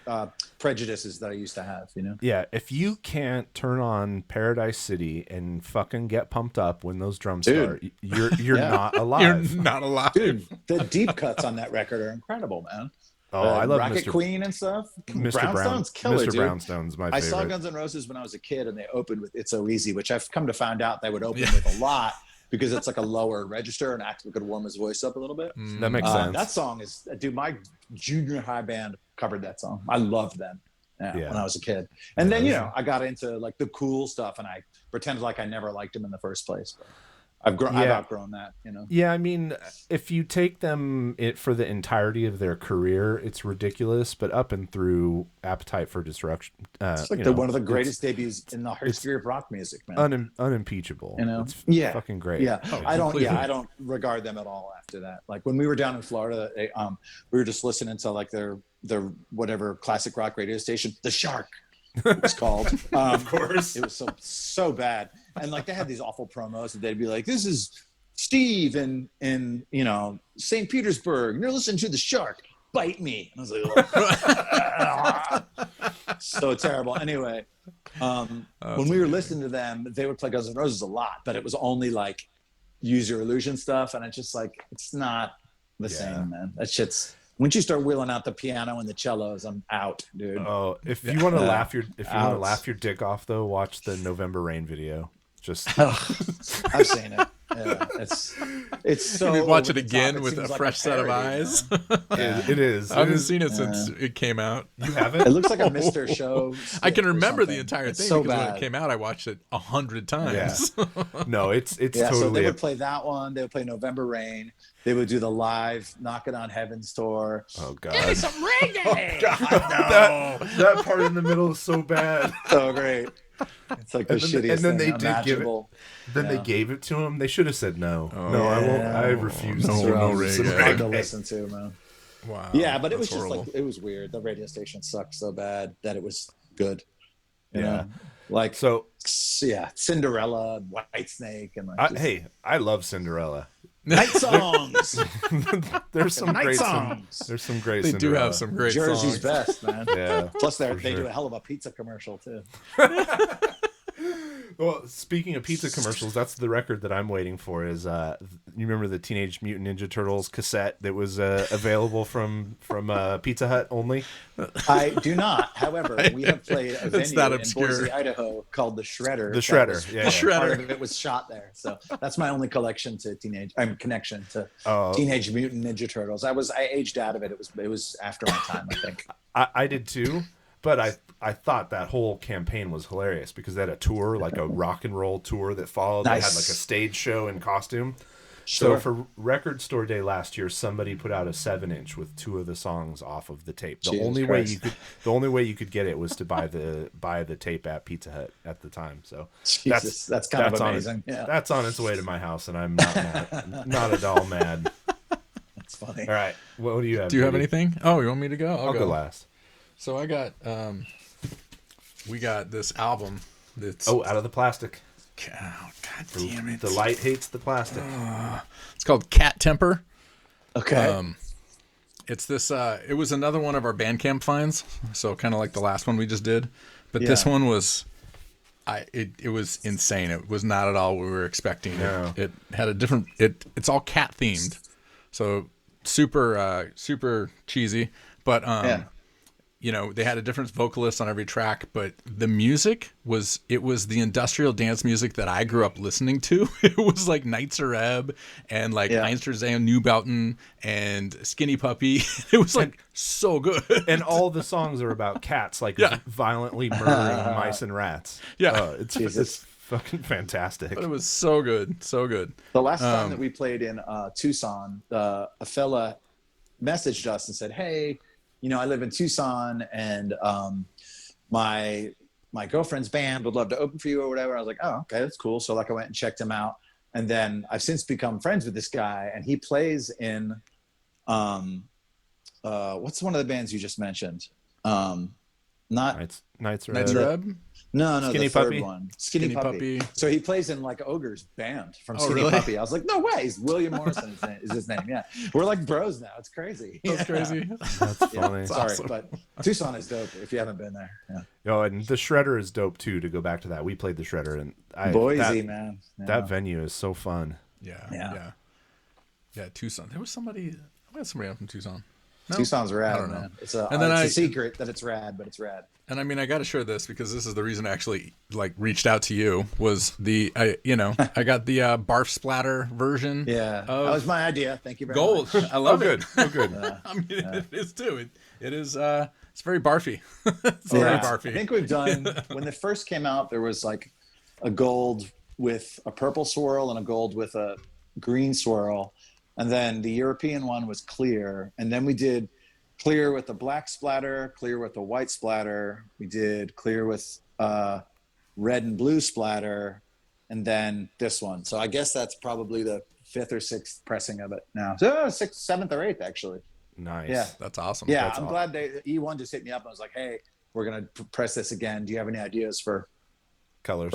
Speaker 3: prejudices that I used to have, you know?
Speaker 2: yeah, if you can't turn on Paradise City and fucking get pumped up when those drums
Speaker 3: Dude.
Speaker 2: start, you're
Speaker 3: Yeah.
Speaker 2: not
Speaker 1: You're
Speaker 2: alive.
Speaker 1: not alive.
Speaker 3: Dude, the deep cuts on that record are incredible, man.
Speaker 2: Oh, I love
Speaker 3: Racket
Speaker 2: Mr.
Speaker 3: Queen and stuff.
Speaker 2: Mr.
Speaker 3: Brownstone's killer,
Speaker 2: Mr.
Speaker 3: dude.
Speaker 2: Brownstone's my
Speaker 3: I
Speaker 2: favorite.
Speaker 3: saw Guns N' Roses when I was a kid, and they opened with "It's So Easy," which I've come to find out they would open with a lot because it's like a lower register and actually could warm his voice up a little bit.
Speaker 2: That makes sense.
Speaker 3: That song is, dude. My junior high band covered that song. I loved them
Speaker 2: Yeah.
Speaker 3: when I was a kid, and then I got into like the cool stuff, and I pretended like I never liked them in the first place. But I've outgrown that, you know.
Speaker 2: Yeah, I mean, if you take them for the entirety of their career, it's ridiculous. But up and through Appetite for Destruction,
Speaker 3: It's like one of the greatest debuts in the history of rock music, man.
Speaker 2: Unimpeachable.
Speaker 3: You know?
Speaker 2: It's
Speaker 3: Yeah.
Speaker 2: fucking great.
Speaker 3: Yeah, I
Speaker 1: completely.
Speaker 3: don't regard them at all after that. Like when we were down in Florida, we were just listening to like their whatever classic rock radio station, The Shark, it's called.
Speaker 2: Of course.
Speaker 3: It was so bad, and like they had these awful promos, and they'd be like, "This is Steve in you know St. Petersburg, and you're listening to The Shark. Bite me." And I was like, so terrible. Anyway, when we were listening to them, they would play Guns N' Roses a lot, but it was only like Use Your Illusion stuff, and it's just like it's not the same, man. That shit's. Once you start wheeling out the piano and the cellos, I'm out, dude.
Speaker 2: Oh, if you want to laugh your
Speaker 3: Ouch.
Speaker 2: dick off though, watch the November Rain video. Just
Speaker 3: I've seen it. Yeah, it's so.
Speaker 1: Maybe watch
Speaker 3: over
Speaker 1: it
Speaker 3: the top.
Speaker 1: again
Speaker 3: It
Speaker 1: with
Speaker 3: seems
Speaker 1: a
Speaker 3: like
Speaker 1: fresh set of
Speaker 3: parody,
Speaker 1: eyes.
Speaker 3: man.
Speaker 2: it is.
Speaker 1: I haven't seen it since it came out.
Speaker 2: You haven't?
Speaker 3: It looks like a Mr. Show.
Speaker 1: I can
Speaker 3: skit or
Speaker 1: remember the
Speaker 3: something.
Speaker 1: entire
Speaker 3: It's
Speaker 1: thing
Speaker 3: so
Speaker 1: because when
Speaker 3: bad.
Speaker 1: it came out, I watched it 100 times.
Speaker 2: No, it's
Speaker 3: Yeah, so
Speaker 2: totally.
Speaker 3: they would play that one. They would play November Rain. They would do the live Knocking on Heaven's tour.
Speaker 2: Oh god.
Speaker 4: Some reggae.
Speaker 2: That part in the middle is so bad.
Speaker 3: So great. It's like the
Speaker 2: And then-
Speaker 3: shittiest
Speaker 2: and then
Speaker 3: thing
Speaker 2: they did give it-
Speaker 3: imaginable.
Speaker 2: Then they
Speaker 3: Yeah.
Speaker 2: gave it to him. They should have said no. No, I won't. I refuse.
Speaker 1: No,
Speaker 2: to
Speaker 1: no
Speaker 2: listen
Speaker 1: reggae.
Speaker 2: to
Speaker 3: Hard to
Speaker 2: reggae.
Speaker 3: listen to, man.
Speaker 1: Wow.
Speaker 3: Yeah, but it
Speaker 1: that's
Speaker 3: was just
Speaker 1: horrible.
Speaker 3: like it was weird. The radio station sucked so bad that it was good. You
Speaker 2: Yeah.
Speaker 3: know? Like
Speaker 2: So
Speaker 3: yeah, Cinderella and White Snake and like just
Speaker 2: hey, I love Cinderella.
Speaker 3: night songs.
Speaker 2: There's some
Speaker 3: Night
Speaker 2: great
Speaker 3: songs.
Speaker 2: There's some great.
Speaker 1: They do
Speaker 2: Cinderella.
Speaker 1: have some great
Speaker 3: Jersey's
Speaker 1: songs.
Speaker 3: best, man.
Speaker 2: Yeah.
Speaker 3: Plus they
Speaker 2: for
Speaker 3: do
Speaker 2: sure.
Speaker 3: a hell of a pizza commercial too.
Speaker 2: Well, speaking of pizza commercials, that's the record that I'm waiting for. Is you remember the Teenage Mutant Ninja Turtles cassette that was available from Pizza Hut only?
Speaker 3: I do not. However, we have played a
Speaker 1: It's
Speaker 3: venue
Speaker 1: that
Speaker 3: in
Speaker 1: obscure.
Speaker 3: Boise, Idaho called the Shredder.
Speaker 2: The
Speaker 3: That
Speaker 2: Shredder,
Speaker 3: was-
Speaker 2: yeah,
Speaker 3: part
Speaker 1: Shredder.
Speaker 3: of it was shot there. So that's my only connection to connection to
Speaker 2: Oh.
Speaker 3: Teenage Mutant Ninja Turtles. I aged out of it. It was after my time, I think.
Speaker 2: I did too, but I thought that whole campaign was hilarious because they had a tour, like a rock and roll tour that followed. They had
Speaker 3: Nice.
Speaker 2: like a stage show in costume.
Speaker 3: Sure.
Speaker 2: So for Record Store Day last year, somebody put out a 7-inch with 2 of the songs off of the tape. The
Speaker 3: Jesus
Speaker 2: only
Speaker 3: Christ.
Speaker 2: way you could get it was to buy the tape at Pizza Hut at the time. So
Speaker 3: Jesus, that's kind of
Speaker 2: on
Speaker 3: amazing.
Speaker 2: it.
Speaker 3: Yeah.
Speaker 2: That's on its way to my house, and I'm not mad, not at all mad.
Speaker 3: That's funny.
Speaker 2: All right, what do you have?
Speaker 1: Do you have
Speaker 2: Judy?
Speaker 1: anything? Oh, you want me to go?
Speaker 2: I'll go last.
Speaker 1: So I got we got this album It's
Speaker 2: out of the plastic.
Speaker 1: oh, God damn it.
Speaker 2: The light hates the plastic.
Speaker 1: It's called Cat Temper.
Speaker 3: Okay.
Speaker 1: It's this. It was another one of our Bandcamp finds, so kind of like the last one we just did, but this one was, it was insane. It was not at all what we were expecting.
Speaker 2: No.
Speaker 1: It had a different. It's all cat themed, so super cheesy, but you know, they had a different vocalist on every track, but the music was the industrial dance music that I grew up listening to. It was like Nights are Ebb and like Einsterzam Newbauten and Skinny Puppy. It was like so good.
Speaker 2: And all the songs are about cats, like violently murdering mice and rats.
Speaker 1: Yeah.
Speaker 2: It's fucking fantastic.
Speaker 1: But it was so good. So good.
Speaker 3: The last time that we played in Tucson, a fella messaged us and said, hey, you know, I live in Tucson and my girlfriend's band would love to open for you or whatever. I was like, oh, okay, that's cool. So like I went and checked him out. And then I've since become friends with this guy, and he plays in what's one of the bands you just mentioned? Not
Speaker 2: Nights are
Speaker 1: Nights
Speaker 2: Ebb.
Speaker 1: are Ebb?
Speaker 3: No,
Speaker 2: Skinny
Speaker 3: the third
Speaker 2: Puppy?
Speaker 3: one. Skinny Puppy.
Speaker 1: Puppy.
Speaker 3: So he plays in like Ogre's band from Skinny
Speaker 1: really?
Speaker 3: Puppy. I was like, no way. He's William Morrison is his name. Yeah. We're like bros now. It's crazy.
Speaker 1: That's crazy.
Speaker 2: That's funny.
Speaker 3: Sorry,
Speaker 1: awesome.
Speaker 3: but Tucson is dope if you haven't been there. Yeah.
Speaker 2: Yo, and the Shredder is dope too. To go back to that, we played the Shredder, and
Speaker 3: Boise, man. Yeah.
Speaker 2: that venue is so fun.
Speaker 1: Yeah. Tucson. There was somebody. I had somebody out from Tucson. No?
Speaker 3: Tucson's rad,
Speaker 1: I don't know.
Speaker 3: man. It's a secret that it's rad, but it's rad.
Speaker 1: And I mean, I got to share this because this is the reason I actually like reached out to you was I got the barf splatter version.
Speaker 3: Yeah, that was my idea. Thank you very
Speaker 1: Gold.
Speaker 3: much.
Speaker 1: I love it.
Speaker 2: Oh, good.
Speaker 1: I mean, it is too. It is. It's very barfy. It's very barfy.
Speaker 3: I think we've done when it first came out. There was like a gold with a purple swirl and a gold with a green swirl, and then the European one was clear, and then we did clear with the black splatter, clear with the white splatter. We did clear with red and blue splatter, and then this one. So I guess that's probably the 5th or 6th pressing of it now. So 6th, 7th, or 8th actually.
Speaker 2: Nice.
Speaker 3: Yeah.
Speaker 1: That's awesome.
Speaker 3: Yeah,
Speaker 1: That's
Speaker 3: I'm glad eOne just hit me up and was like, "Hey, we're gonna press this again. Do you have any ideas for
Speaker 2: Colors.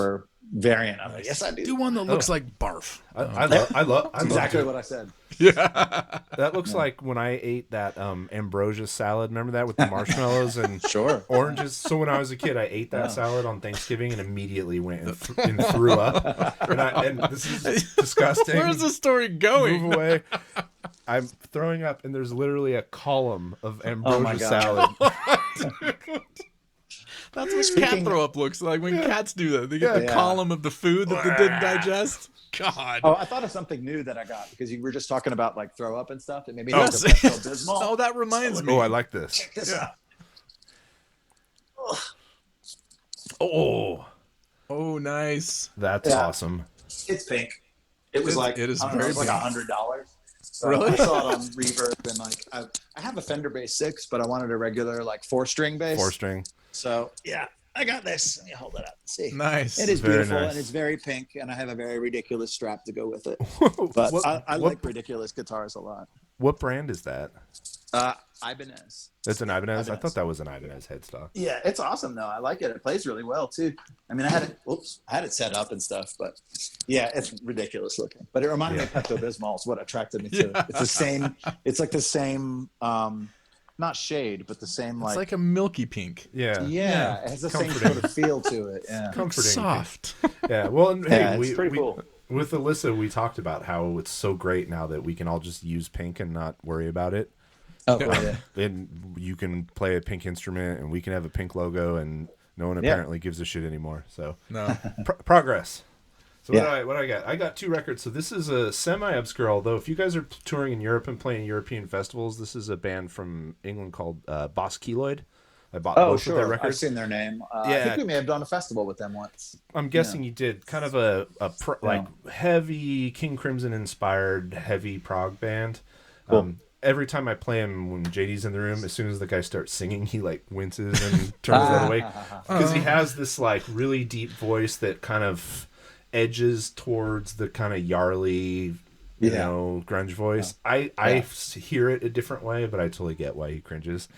Speaker 3: variant?" I'm like, "Yes, I do."
Speaker 1: Do one that looks like barf.
Speaker 2: I love
Speaker 3: Exactly
Speaker 2: it.
Speaker 3: what I said.
Speaker 2: That looks like when I ate that ambrosia salad. Remember that with the marshmallows and
Speaker 3: Sure.
Speaker 2: oranges? So when I was a kid, I ate that salad on Thanksgiving and immediately went and threw up. And this is disgusting.
Speaker 1: Where's the story going?
Speaker 2: Move away. I'm throwing up, and there's literally a column of ambrosia
Speaker 3: my God.
Speaker 2: salad.
Speaker 1: That's what cat throw up looks like when cats do that. They get the column of the food that they didn't digest. God.
Speaker 3: Oh, I thought of something new that I got because you were just talking about like throw up and stuff. It made me
Speaker 1: Yes.
Speaker 3: think of Pepto-Bismol.
Speaker 1: Oh, that reminds me.
Speaker 2: Oh, I like this.
Speaker 3: Check this out.
Speaker 2: Oh,
Speaker 1: nice.
Speaker 2: that's awesome.
Speaker 3: It's pink. It was like
Speaker 1: it is
Speaker 3: I don't know,
Speaker 1: very
Speaker 3: it was like
Speaker 1: pink.
Speaker 3: $100. So
Speaker 1: Really?
Speaker 3: I saw it on Reverb and like I have a Fender bass 6, but I wanted a regular like 4-string bass.
Speaker 2: 4-string.
Speaker 3: So yeah, I got this. Let me hold it up. See,
Speaker 1: Nice.
Speaker 3: it is
Speaker 2: Very
Speaker 3: beautiful
Speaker 2: nice.
Speaker 3: and it's very pink, and I have a very ridiculous strap to go with it. But I like ridiculous guitars a lot.
Speaker 2: What brand is that?
Speaker 3: Ibanez.
Speaker 2: That's an Ibanez. I
Speaker 3: Ibanez.
Speaker 2: thought that was an Ibanez headstock.
Speaker 3: Yeah, it's awesome though. I like it. It plays really well too. I mean, I had it set up and stuff, but yeah, it's ridiculous looking. But it reminded me of Pepto-Bismol is what attracted me to it. It's the same. It's like the same, not shade, but the same
Speaker 1: It's like a milky pink.
Speaker 2: Yeah.
Speaker 3: yeah, it has the same sort of feel to it. Yeah.
Speaker 2: Comforting.
Speaker 1: Soft.
Speaker 2: Yeah. Well, and
Speaker 3: Yeah,
Speaker 2: hey,
Speaker 3: it's pretty cool.
Speaker 2: With Alyssa, we talked about how it's so great now that we can all just use pink and not worry about it.
Speaker 3: Oh, yeah.
Speaker 2: And you can play a pink instrument, and we can have a pink logo, and no one apparently gives a shit anymore. So
Speaker 1: No.
Speaker 2: progress. So
Speaker 3: Yeah.
Speaker 2: what do I got? I got 2 records. So this is a semi-obscure, although if you guys are touring in Europe and playing European festivals, this is a band from England called Boss Keloid. I bought both of their
Speaker 3: I've
Speaker 2: records.
Speaker 3: seen their name. I
Speaker 2: Yeah.
Speaker 3: think we may have done a festival with them once.
Speaker 2: I'm guessing you did. Kind of a like heavy King Crimson inspired heavy prog band.
Speaker 3: Cool.
Speaker 2: Every time I play him when JD's in the room, as soon as the guy starts singing, he like winces and turns that away because he has this like really deep voice that kind of edges towards the kind of yarly you
Speaker 3: Yeah.
Speaker 2: know, grunge voice. I hear it a different way, but I totally get why he cringes.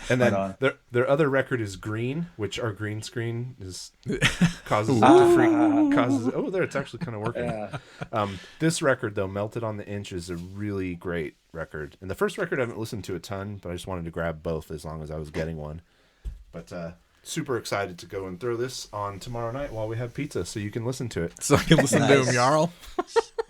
Speaker 2: And then
Speaker 3: Right on.
Speaker 2: their other record is Green, which our green screen is causes it to freak. Causes oh, there it's actually kind of working.
Speaker 3: Yeah.
Speaker 2: This record though, Melted on the Inch, is a really great record. And the first record I haven't listened to a ton, but I just wanted to grab both as long as I was getting one. But super excited to go and throw this on tomorrow night while we have pizza, so you can listen to it.
Speaker 1: So I can listen to him, Jarl.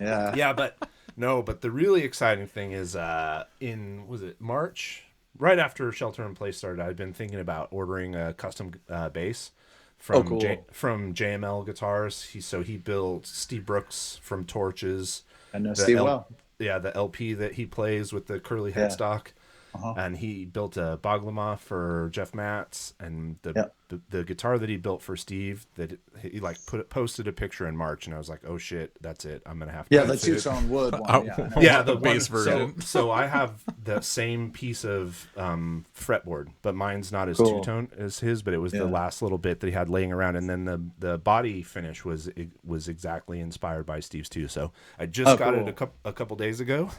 Speaker 3: Yeah.
Speaker 2: Yeah, but the really exciting thing is was it March? Right after Shelter in Place started, I'd been thinking about ordering a custom bass from
Speaker 3: cool.
Speaker 2: from JML Guitars. He built Steve Brooks from Torches.
Speaker 3: I know Steve well.
Speaker 2: Yeah, the LP that he plays with the curly headstock. And he built a Baglama for Jeff Matz, and the guitar that he built for Steve, that he like posted a picture in March, and I was like, oh shit, that's it. I'm gonna have to.
Speaker 3: Yeah, the two-tone wood one.
Speaker 2: The
Speaker 1: bass version.
Speaker 2: So I have the same piece of fretboard, but mine's not as
Speaker 3: Cool.
Speaker 2: two-tone as his, but it was the last little bit that he had laying around, and then the body finish was exactly inspired by Steve's too. So I just got it a couple days ago.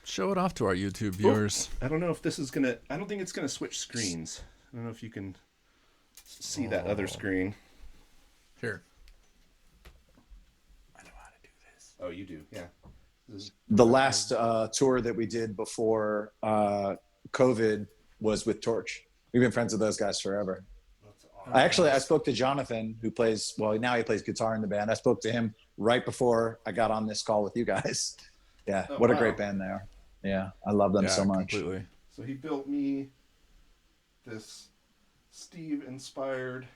Speaker 1: Show it off to our YouTube viewers.
Speaker 2: I don't know if this is gonna. I don't think it's gonna switch screens. I don't know if you can see that other screen.
Speaker 1: Here.
Speaker 2: I know how to do this. Oh, you do, yeah.
Speaker 3: The last tour that we did before COVID was with Torch. We've been friends with those guys forever. I spoke to Jonathan, who plays, well, now he plays guitar in the band. I spoke to him right before I got on this call with you guys. Yeah, what a great band they are. Yeah, I love them so much.
Speaker 1: Completely.
Speaker 2: So he built me this Steve-inspired,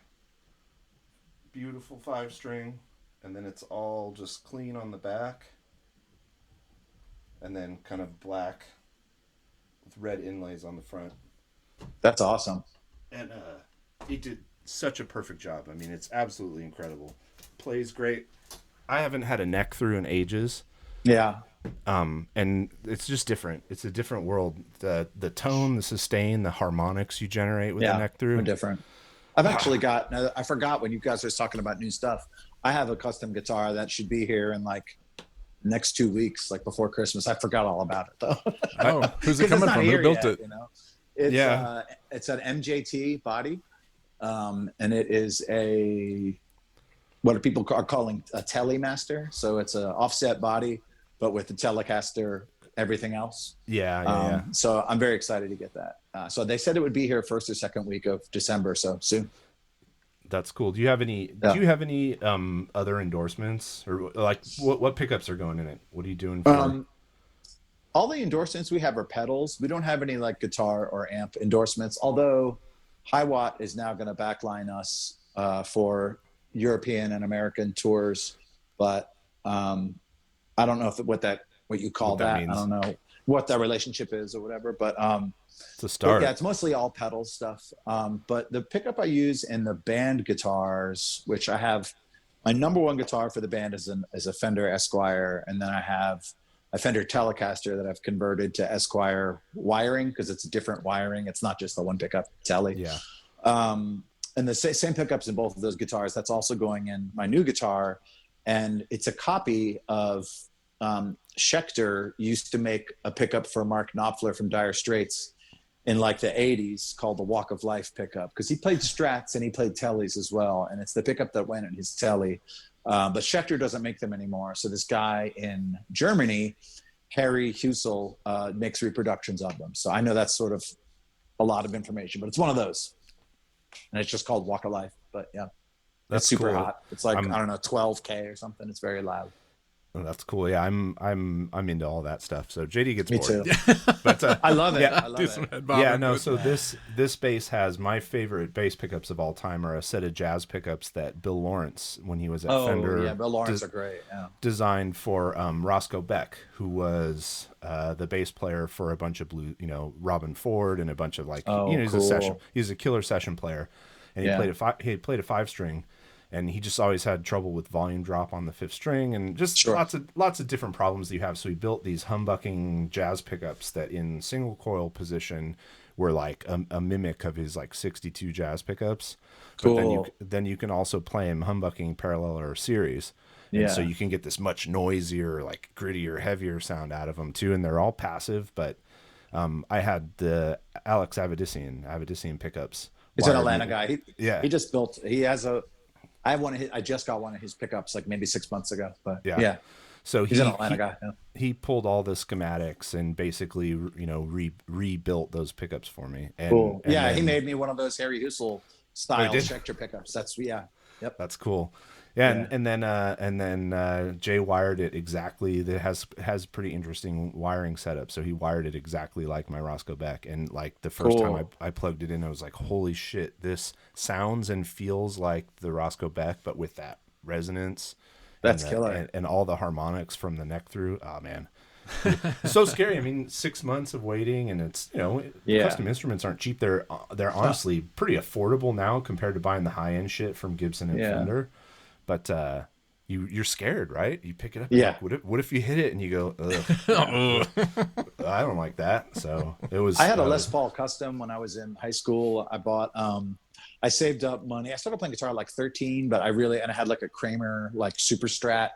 Speaker 2: beautiful 5-string, and then it's all just clean on the back, and then kind of black with red inlays on the front.
Speaker 3: That's awesome.
Speaker 2: And he did such a perfect job. I mean, it's absolutely incredible. Plays great. I haven't had a neck through in ages.
Speaker 3: Yeah.
Speaker 2: And it's just different. It's a different world. The tone, the sustain, the harmonics you generate with the neck through.
Speaker 3: We're different. I've actually got, I forgot when you guys were talking about new stuff. I have a custom guitar that should be here in like next 2 weeks, like before Christmas. I forgot all about it though.
Speaker 1: Oh, who's it coming from? Who built it?
Speaker 3: You know? It's an MJT body. And it is what people are calling a Telemaster. So it's an offset body, but with the Telecaster, everything else. So I'm very excited to get that. So they said it would be here first or second week of December. So soon.
Speaker 2: That's cool. Do you have any other endorsements, or like what pickups are going in it? What are you doing for
Speaker 3: all the endorsements we have are pedals. We don't have any like guitar or amp endorsements, although High Watt is now going to backline us for European and American tours, but I don't know what you call that. I don't know what that relationship is or whatever, but
Speaker 2: it's a start.
Speaker 3: Yeah, it's mostly all pedal stuff. But the pickup I use in the band guitars, which I have, my number one guitar for the band is a Fender Esquire, and then I have a Fender Telecaster that I've converted to Esquire wiring because it's a different wiring. It's not just the one pickup Tele.
Speaker 2: Yeah.
Speaker 3: And the same pickups in both of those guitars. That's also going in my new guitar, and it's a copy of Schecter used to make a pickup for Mark Knopfler from Dire Straits in like the 80s called the Walk of Life pickup, because he played Strats and he played Teles as well, and it's the pickup that went in his Tele. But Schecter doesn't make them anymore. So this guy in Germany, Harry Husel, makes reproductions of them. So I know that's sort of a lot of information, but it's one of those. And it's just called Walk of Life. But yeah,
Speaker 2: that's
Speaker 3: it's super
Speaker 2: cool.
Speaker 3: hot. It's like, I don't know, 12K or something. It's very loud.
Speaker 2: Oh, that's cool. Yeah, I'm into all that stuff. So JD gets
Speaker 3: Me
Speaker 2: bored.
Speaker 3: too.
Speaker 2: But
Speaker 3: I love it.
Speaker 2: Yeah,
Speaker 3: I love it.
Speaker 2: Yeah, no. So this bass has my favorite bass pickups of all time are a set of jazz pickups that Bill Lawrence, when he was at Fender,
Speaker 3: yeah, Bill Lawrence are great. Yeah,
Speaker 2: designed for Roscoe Beck, who was the bass player for a bunch of blue, Robin Ford and a bunch of he's a killer session player, and he played a 5-string. And he just always had trouble with volume drop on the 5th string, and just lots of different problems that you have. So he built these humbucking jazz pickups that, in single coil position, were like a mimic of his like 62 jazz pickups.
Speaker 3: Cool.
Speaker 2: But then you can also play him humbucking parallel or series. And so
Speaker 3: Yeah.
Speaker 2: you can get this much noisier, like grittier, heavier sound out of them too. And they're all passive, but I had the Alex Avedisian pickups.
Speaker 3: He's an
Speaker 2: wired
Speaker 3: Atlanta
Speaker 2: me-
Speaker 3: guy.
Speaker 2: Yeah.
Speaker 3: He just built. He has a. I have one of his. I just got one of his pickups like maybe 6 months ago. But yeah.
Speaker 2: So
Speaker 3: He's an Atlanta guy. Yeah.
Speaker 2: he pulled all the schematics and basically, you know, rebuilt those pickups for me. And,
Speaker 3: Cool.
Speaker 2: and
Speaker 3: Yeah,
Speaker 2: then-
Speaker 3: he made me one of those Harry Husel style
Speaker 2: did?
Speaker 3: Schecter pickups. That's Yep.
Speaker 2: That's cool. Yeah,
Speaker 3: Yeah.
Speaker 2: and then Jay wired it exactly. That has pretty interesting wiring setup. So he wired it exactly like my Roscoe Beck. And like the first time
Speaker 3: Cool.
Speaker 2: I plugged it in, I was like, holy shit, this sounds and feels like the Roscoe Beck, but with that resonance.
Speaker 3: That's
Speaker 2: and
Speaker 3: killer.
Speaker 2: and all the harmonics from the neck through. Oh man. It's so scary. I mean, 6 months of waiting, and it's, you know,
Speaker 3: Yeah.
Speaker 2: custom instruments aren't cheap. They're honestly pretty affordable now compared to buying the high end shit from Gibson and
Speaker 3: Yeah.
Speaker 2: Fender. But you're scared, right? You pick it up.
Speaker 3: Yeah.
Speaker 2: Like, what if you hit it and you go, ugh, I don't like that. So it was.
Speaker 3: I had a Les Paul custom when I was in high school. I bought. I saved up money. I started playing guitar at like 13, but I had like a Kramer like Super Strat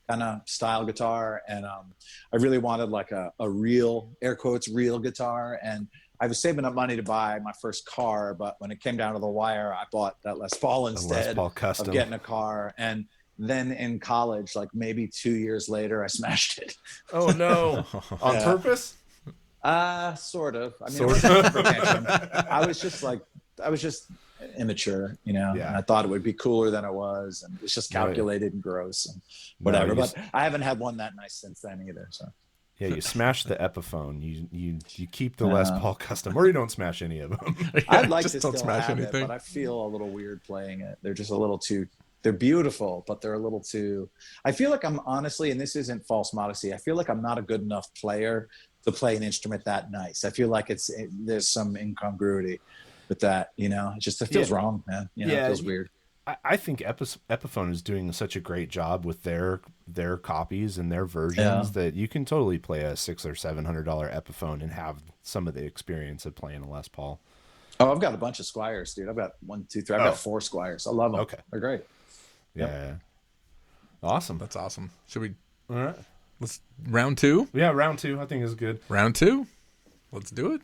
Speaker 3: kind of style guitar, and I really wanted like a real, air quotes, real guitar. And I was saving up money to buy my first car, but when it came down to the wire, I bought that Les Paul instead
Speaker 2: Paul custom.
Speaker 3: of getting a car. And then in college, like maybe 2 years later, I smashed it.
Speaker 2: Oh no! On
Speaker 3: Yeah.
Speaker 2: purpose?
Speaker 3: Sort of. I mean,
Speaker 2: Sort
Speaker 3: it wasn't for tantrum. I was just immature, you know,
Speaker 2: Yeah.
Speaker 3: and I thought it would be cooler than it was. And it's just calculated and gross and whatever.
Speaker 2: you
Speaker 3: But I haven't had one that nice since then either. So
Speaker 2: Yeah, you smash the Epiphone. You keep the Les Paul custom, or you don't smash any of them.
Speaker 3: I'd like
Speaker 1: just
Speaker 3: to
Speaker 1: don't
Speaker 3: still
Speaker 1: smash
Speaker 3: have
Speaker 1: anything.
Speaker 3: it, but I feel a little weird playing it. They're just a little too, they're beautiful, but they're a little too, I feel like I'm honestly, and this isn't false modesty, I feel like I'm not a good enough player to play an instrument that nice. I feel like there's some incongruity with that, you know, it feels wrong, man. You know,
Speaker 2: Yeah,
Speaker 3: it feels weird.
Speaker 2: I think Epiphone is doing such a great job with their copies and their versions that you can totally play a $600 or $700 Epiphone and have some of the experience of playing a Les Paul.
Speaker 3: Oh, I've got a bunch of Squires, dude. I've got 1, 2, 3. I've got 4 Squires. I love them.
Speaker 2: Okay.
Speaker 3: They're great.
Speaker 2: Yeah. Awesome.
Speaker 1: That's awesome. Should we?
Speaker 2: All right.
Speaker 1: Let's round 2.
Speaker 2: Yeah, round 2 I think is good.
Speaker 1: Round 2. Let's do it.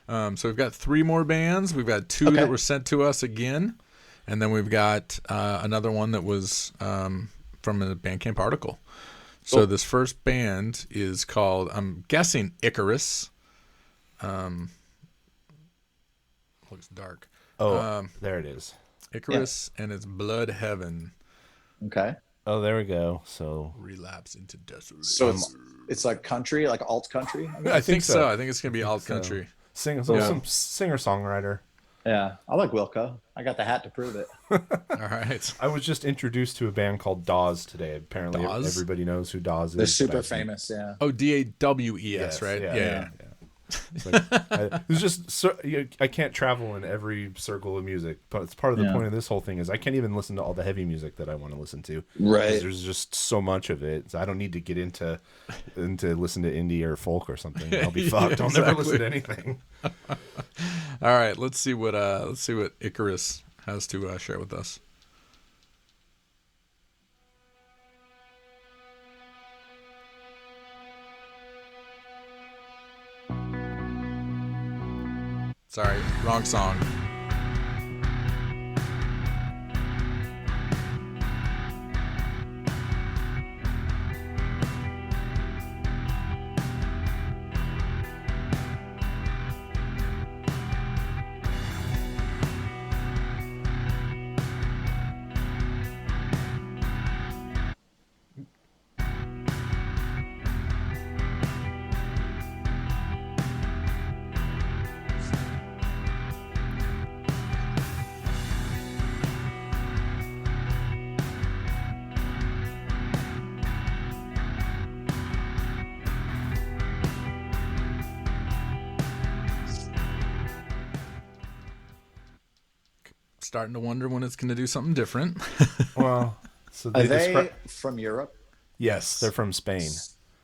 Speaker 1: So we've got 3 more bands. We've got 2 that were sent to us again, and then we've got another one that was from a Bandcamp article. So
Speaker 3: Cool.
Speaker 1: this first band is called, I'm guessing, Icarus. Looks dark.
Speaker 2: Oh, there it is.
Speaker 1: Icarus, and it's Blood Heaven.
Speaker 3: Okay.
Speaker 2: Oh, there we go. So
Speaker 1: Relapse into Desolation.
Speaker 3: So it's like country, like alt country. I mean,
Speaker 1: I think
Speaker 2: so.
Speaker 1: so. I think it's going to be alt country.
Speaker 2: some singer-songwriter.
Speaker 3: yeah. I like Wilco. I got the hat to prove it.
Speaker 1: All right.
Speaker 2: I was just introduced to a band called Dawes today. Apparently
Speaker 1: Dawes?
Speaker 2: everybody knows who Dawes is.
Speaker 3: They're
Speaker 2: but
Speaker 3: super
Speaker 2: I-
Speaker 3: famous. Yeah.
Speaker 1: Oh, DAWES,
Speaker 2: Yes,
Speaker 1: right?
Speaker 2: yeah. It's like, it's just I can't travel in every circle of music, but it's part of the point of this whole thing is I can't even listen to all the heavy music that I want to listen to.
Speaker 3: Right.
Speaker 2: 'Cause there's just so much of it. So I don't need to get into listen to indie or folk or something. I'll be fucked. I'll never listen to anything.
Speaker 1: All right. Let's see what Icarus has to share with us. Sorry, wrong song. Starting to wonder when it's going to do something different.
Speaker 2: Well, so
Speaker 3: Are
Speaker 2: they
Speaker 3: they from Europe?
Speaker 2: yes, they're from Spain.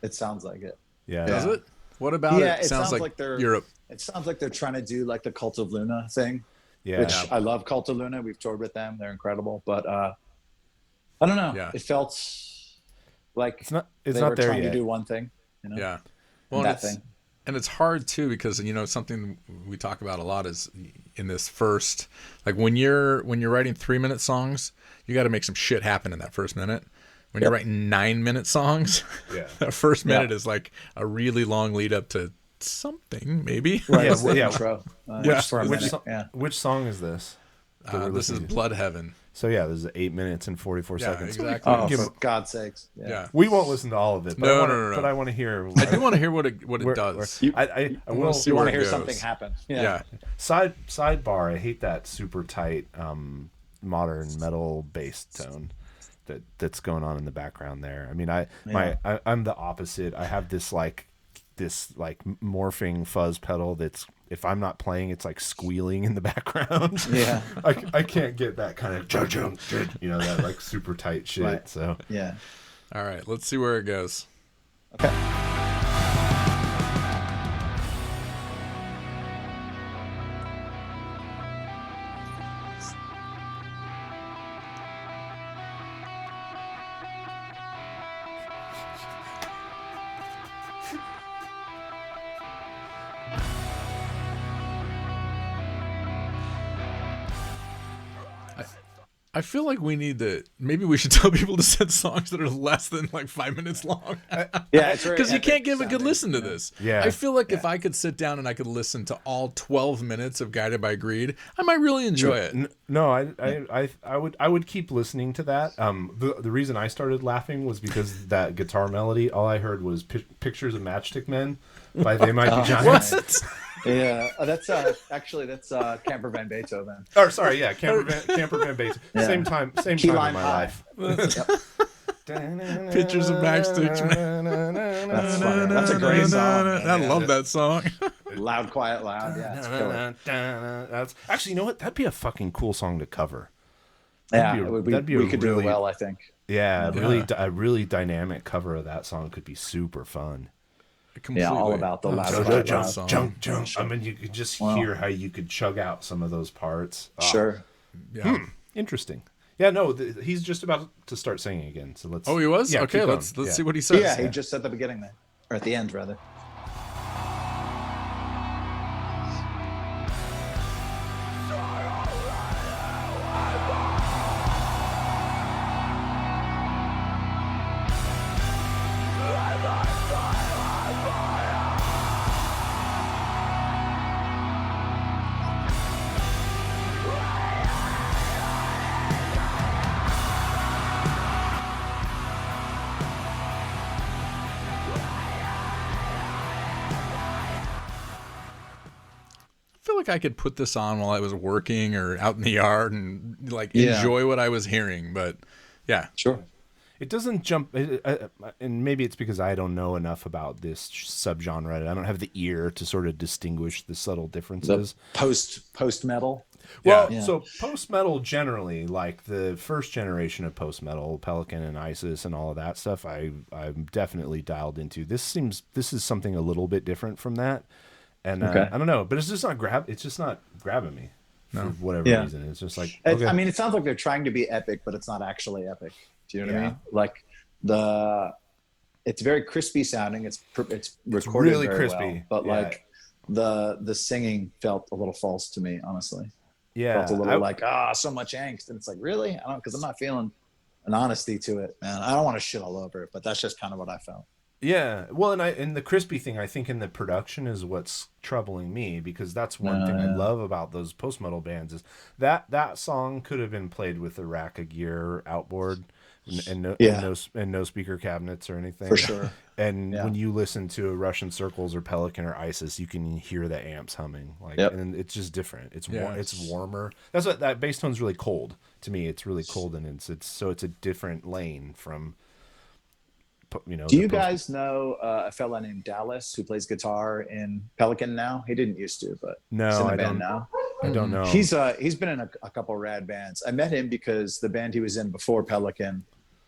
Speaker 3: It sounds like it.
Speaker 2: Yeah.
Speaker 1: Does it? What about
Speaker 3: Yeah,
Speaker 1: it? Sounds like
Speaker 3: they're
Speaker 1: Europe.
Speaker 3: It sounds like they're trying to do like the Cult of Luna thing,
Speaker 2: Yeah.
Speaker 3: which I love. Cult of Luna. We've toured with them. They're incredible. But I don't know.
Speaker 1: Yeah.
Speaker 3: It felt like
Speaker 2: It's not
Speaker 3: they were
Speaker 2: there
Speaker 3: trying
Speaker 2: yet.
Speaker 3: to do one thing,
Speaker 1: Yeah. Well,
Speaker 3: that thing.
Speaker 1: and it's hard too because something we talk about a lot is in this first, like when you're writing 3-minute songs, you got to make some shit happen in that first minute. When you're writing 9-minute songs,
Speaker 2: Yeah.
Speaker 1: that first minute is like a really long lead up to something, maybe.
Speaker 3: Right,
Speaker 2: Yeah,
Speaker 3: it's the
Speaker 2: yeah.
Speaker 3: intro,
Speaker 1: Yeah.
Speaker 3: for a minute.
Speaker 2: Which song is this? that we're
Speaker 1: This is
Speaker 2: listening to?
Speaker 1: Blood Heaven.
Speaker 2: So yeah, this is 8 minutes and 44
Speaker 1: Yeah,
Speaker 2: seconds.
Speaker 1: exactly.
Speaker 3: Oh,
Speaker 2: Give
Speaker 3: for
Speaker 2: him-
Speaker 3: God's sakes!
Speaker 1: Yeah.
Speaker 2: We won't listen to all of it. But
Speaker 1: No,
Speaker 2: I wanna,
Speaker 1: no.
Speaker 2: But I want to hear.
Speaker 1: I do want to hear what it
Speaker 2: where-
Speaker 1: does.
Speaker 2: where- I
Speaker 1: wanna
Speaker 2: will
Speaker 1: see
Speaker 3: You
Speaker 1: where
Speaker 3: want to
Speaker 1: it
Speaker 3: hear
Speaker 1: goes.
Speaker 3: something happen?
Speaker 1: Yeah.
Speaker 2: sidebar. I hate that super tight modern metal bass tone that's going on in the background there. I mean, I'm the opposite. I have this morphing fuzz pedal that's, if I'm not playing, it's like squealing in the background.
Speaker 3: Yeah.
Speaker 2: I can't get that kind of that like super tight shit.
Speaker 3: Right.
Speaker 2: So
Speaker 3: Yeah.
Speaker 1: All right, let's see where it goes.
Speaker 3: Okay.
Speaker 1: I feel like maybe we should tell people to send songs that are less than like 5 minutes long.
Speaker 3: Yeah, it's very
Speaker 1: Because you
Speaker 3: epic
Speaker 1: can't give a good
Speaker 3: sounding,
Speaker 1: listen to
Speaker 3: you know?
Speaker 1: this.
Speaker 2: Yeah.
Speaker 1: I feel like if I could sit down and I could listen to all 12 minutes of Guided by Greed, I might really enjoy it.
Speaker 2: No, I would keep listening to that. The reason I started laughing was because that guitar melody. All I heard was "Pictures of Matchstick Men" by They Might Be Giants.
Speaker 1: What?
Speaker 3: Yeah, that's Camper Van Beethoven.
Speaker 2: Or sorry, yeah, Camper Van Beethoven.
Speaker 3: Yeah.
Speaker 2: Same time
Speaker 3: Key
Speaker 2: in
Speaker 3: lime
Speaker 2: my
Speaker 3: high.
Speaker 2: life.
Speaker 1: Pictures of Matchsticks Men.
Speaker 3: That's funny. That's a great song.
Speaker 1: I love that song.
Speaker 3: Loud, quiet, loud. Yeah, it's killer.
Speaker 2: That's actually, you know what? That'd be a fucking cool song to cover.
Speaker 3: Yeah,
Speaker 2: that'd be a
Speaker 3: we could do
Speaker 2: really-
Speaker 3: it well, I think.
Speaker 2: Yeah, a really dynamic cover of that song could be super fun.
Speaker 3: Yeah, all about the loud, quiet, loud.
Speaker 2: Jump. I mean, you could just hear how you could chug out some of those parts. Oh,
Speaker 3: Sure.
Speaker 1: Yeah.
Speaker 2: Interesting. Yeah, no, he's just about to start singing again. So let's.
Speaker 1: Oh, he was?
Speaker 2: Yeah,
Speaker 1: Okay,
Speaker 2: keep
Speaker 1: let's
Speaker 2: going.
Speaker 1: see what he says.
Speaker 3: Yeah, he just said the beginning there, or at the end, rather.
Speaker 1: I feel like I could put this on while I was working or out in the yard and like
Speaker 3: Yeah.
Speaker 1: enjoy what I was hearing. But yeah,
Speaker 3: Sure.
Speaker 2: It doesn't jump, and maybe it's because I don't know enough about this subgenre. I don't have the ear to sort of distinguish the subtle differences.
Speaker 3: Post metal.
Speaker 2: Well,
Speaker 3: Yeah.
Speaker 2: so post metal generally, like the first generation of post metal, Pelican and Isis and all of that stuff, I'm definitely dialed into. This is something a little bit different from that, and
Speaker 3: Okay.
Speaker 2: I don't know, but it's just not grabbing me for whatever
Speaker 3: Yeah.
Speaker 2: reason. It's just like
Speaker 3: It-
Speaker 2: okay.
Speaker 3: I mean, it sounds like they're trying to be epic, but it's not actually epic. Do you know what I
Speaker 2: Yeah.
Speaker 3: mean? Like it's very crispy sounding. It's recorded
Speaker 2: really
Speaker 3: very
Speaker 2: crispy.
Speaker 3: well, but
Speaker 2: Yeah.
Speaker 3: like the singing felt a little false to me, honestly.
Speaker 2: yeah,
Speaker 3: Felt a little so much angst, and it's like, really? I don't, because I'm not feeling an honesty to it, man. I don't want to shit all over it, but that's just kind of what I felt.
Speaker 2: Yeah, well, and the crispy thing, I think, in the production is what's troubling me, because that's one thing I love about those post metal bands is that song could have been played with a rack of gear outboard and no speaker cabinets or anything.
Speaker 3: For sure.
Speaker 2: And
Speaker 3: Yeah.
Speaker 2: when you listen to Russian Circles or Pelican or Isis, you can hear the amps humming, like,
Speaker 3: Yep.
Speaker 2: and it's just different. It's
Speaker 1: Yeah.
Speaker 2: it's warmer. That's what that bass tone's really cold to me. It's really cold, and it's a different lane from.
Speaker 3: Do you guys know a fella named Dallas who plays guitar in Pelican now? He didn't used to, but
Speaker 2: No,
Speaker 3: he's in the
Speaker 2: I
Speaker 3: band
Speaker 2: don't.
Speaker 3: now.
Speaker 2: I don't know.
Speaker 3: He's been in a couple rad bands. I met him because the band he was in before Pelican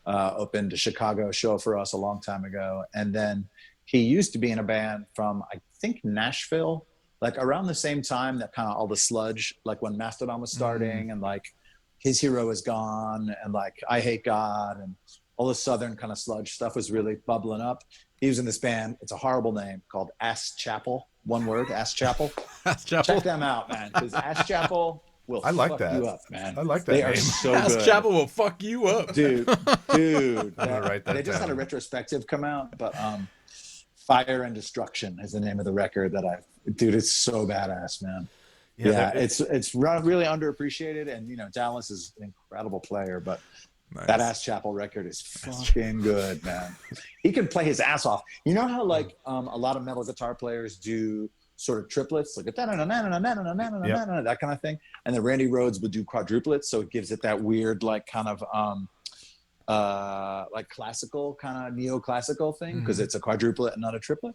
Speaker 3: opened a Chicago show for us a long time ago, and then he used to be in a band from I think Nashville, like around the same time that kind of all the sludge, like when Mastodon was starting, and like His Hero Is Gone, and like I Hate God, and all the Southern kind of sludge stuff was really bubbling up. He was in this band. It's a horrible name called Ass Chapel. One word, Ass Chapel.
Speaker 1: Ass Chapel.
Speaker 3: Check them out, man. Because Ass Chapel will
Speaker 2: I like
Speaker 3: fuck
Speaker 2: that.
Speaker 3: you up, man.
Speaker 2: I like that
Speaker 3: They
Speaker 2: name.
Speaker 3: are so
Speaker 1: Ass
Speaker 3: good.
Speaker 1: Chapel will fuck you up.
Speaker 3: Dude.
Speaker 2: I'm gonna write that
Speaker 3: They just
Speaker 2: down.
Speaker 3: had a retrospective come out, but Fire and Destruction is the name of the record that dude, it's so badass, man. Yeah, it's really underappreciated, and Dallas is an incredible player, but
Speaker 1: Nice.
Speaker 3: that Ass Chapel record is fucking good, man. He can play his ass off. You know how like a lot of metal guitar players do sort of triplets, like that kind of thing, and then Randy Rhoads would do quadruplets, so it gives it that weird like kind of like classical kind of neoclassical thing because it's a quadruplet and not a triplet.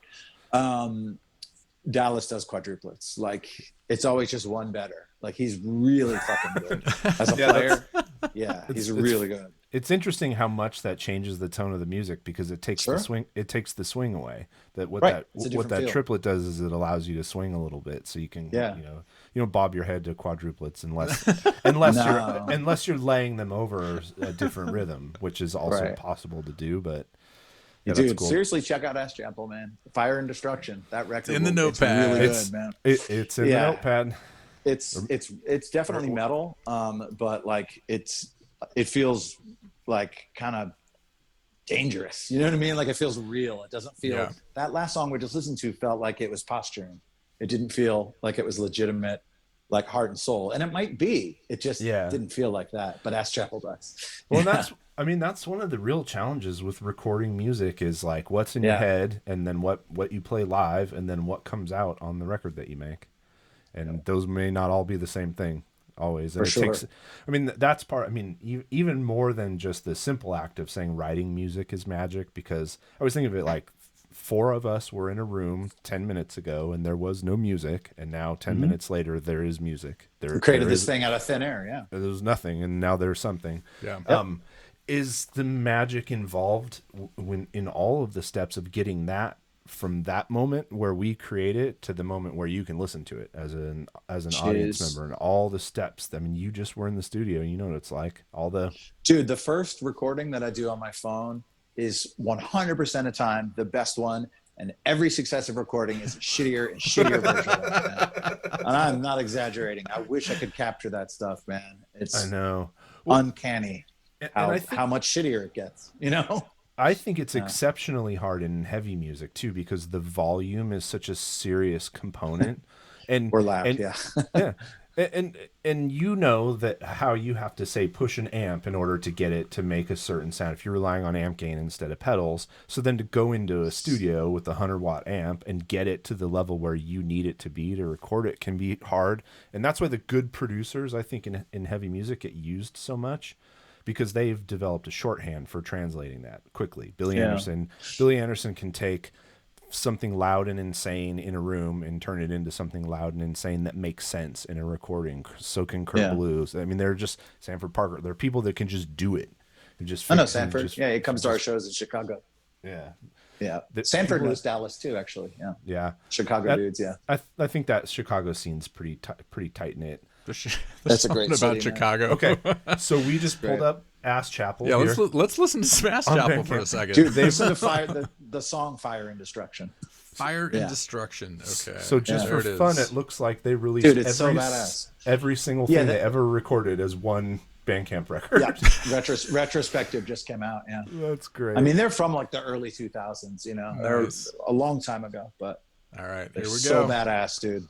Speaker 3: Dallas does quadruplets. Like it's always just one better. Like he's really fucking good as a player. Yeah, he's really good.
Speaker 2: It's interesting how much that changes the tone of the music because it takes
Speaker 3: Sure.
Speaker 2: the swing. It takes the swing away. That what
Speaker 3: Right. It's a
Speaker 2: that
Speaker 3: different feel.
Speaker 2: triplet does is it allows you to swing a little bit, so you can you don't bob your head to quadruplets unless you're laying them over a different rhythm, which is also
Speaker 3: Right.
Speaker 2: possible to do. But yeah,
Speaker 3: Dude,
Speaker 2: that's cool.
Speaker 3: seriously, check out Ass Chapel, man. Fire and Destruction. That record
Speaker 1: In the
Speaker 3: it's
Speaker 1: notepad.
Speaker 3: really
Speaker 2: It's-
Speaker 3: good, man.
Speaker 2: It's in the
Speaker 3: Yeah.
Speaker 2: notepad.
Speaker 3: It's definitely metal, but like it feels like kind of dangerous. You know what I mean? Like it feels real. It doesn't feel that last song we just listened to felt like it was posturing. It didn't feel like it was legitimate, like heart and soul. And it might be. It just didn't feel like that. But Ass Chapel does.
Speaker 2: Well, that's one of the real challenges with recording music is like what's in your head and then what you play live and then what comes out on the record that you make. And those may not all be the same thing always. And that's part, even more than just the simple act of saying writing music is magic, because I was thinking of it like 4 of us were in a room 10 minutes ago and there was no music. And now 10 minutes later, there is music.
Speaker 3: We created this thing out of thin air. Yeah.
Speaker 2: There was nothing. And now there's something.
Speaker 1: Yeah.
Speaker 2: Is the magic involved when in all of the steps of getting that from that moment where we create it to the moment where you can listen to it as an audience member and all the steps? I mean, you just were in the studio, you know what it's like.
Speaker 3: Dude, the first recording that I do on my phone is 100% of the time the best one, and every successive recording is a shittier and shittier version of it, man. And I'm not exaggerating. I wish I could capture that stuff, man. It's
Speaker 2: I know.
Speaker 3: uncanny
Speaker 2: And
Speaker 3: how much shittier it gets,
Speaker 2: I think it's exceptionally hard in heavy music too, because the volume is such a serious component. And
Speaker 3: Or loud,
Speaker 2: and,
Speaker 3: yeah.
Speaker 2: Yeah. And you know that how you have to say push an amp in order to get it to make a certain sound if you're relying on amp gain instead of pedals. So then to go into a studio with a 100-watt amp and get it to the level where you need it to be to record it can be hard. And that's why the good producers, I think, in heavy music get used so much, because they've developed a shorthand for translating that quickly. Billy Anderson can take something loud and insane in a room and turn it into something loud and insane that makes sense in a recording. So can Kurt Blues. I mean, they're just Sanford Parker. They're people that can just do it.
Speaker 3: I know Sanford. He comes to our shows in Chicago.
Speaker 2: Yeah.
Speaker 3: Yeah. Sanford knows Dallas too, actually. Yeah.
Speaker 2: Yeah.
Speaker 3: Chicago dudes. Yeah.
Speaker 2: I think that Chicago scene's pretty tight knit.
Speaker 3: That's a great
Speaker 1: about
Speaker 3: city,
Speaker 1: Chicago.
Speaker 2: Okay, so we just pulled up Ass Chapel.
Speaker 1: Yeah,
Speaker 2: here.
Speaker 1: let's listen to Smash Chapel for a second.
Speaker 3: Dude, they listen to the song Fire and Destruction.
Speaker 1: Fire and Destruction. Okay.
Speaker 2: So just for fun, it looks like they released
Speaker 3: it's so badass.
Speaker 2: every single thing they ever recorded as one Bandcamp record.
Speaker 3: Yeah, retrospective just came out. Yeah,
Speaker 2: that's great.
Speaker 3: I mean, they're from like the early 2000s. They're a long time ago, but
Speaker 1: all right,
Speaker 3: they're
Speaker 1: here we
Speaker 3: so
Speaker 1: go.
Speaker 3: badass, dude.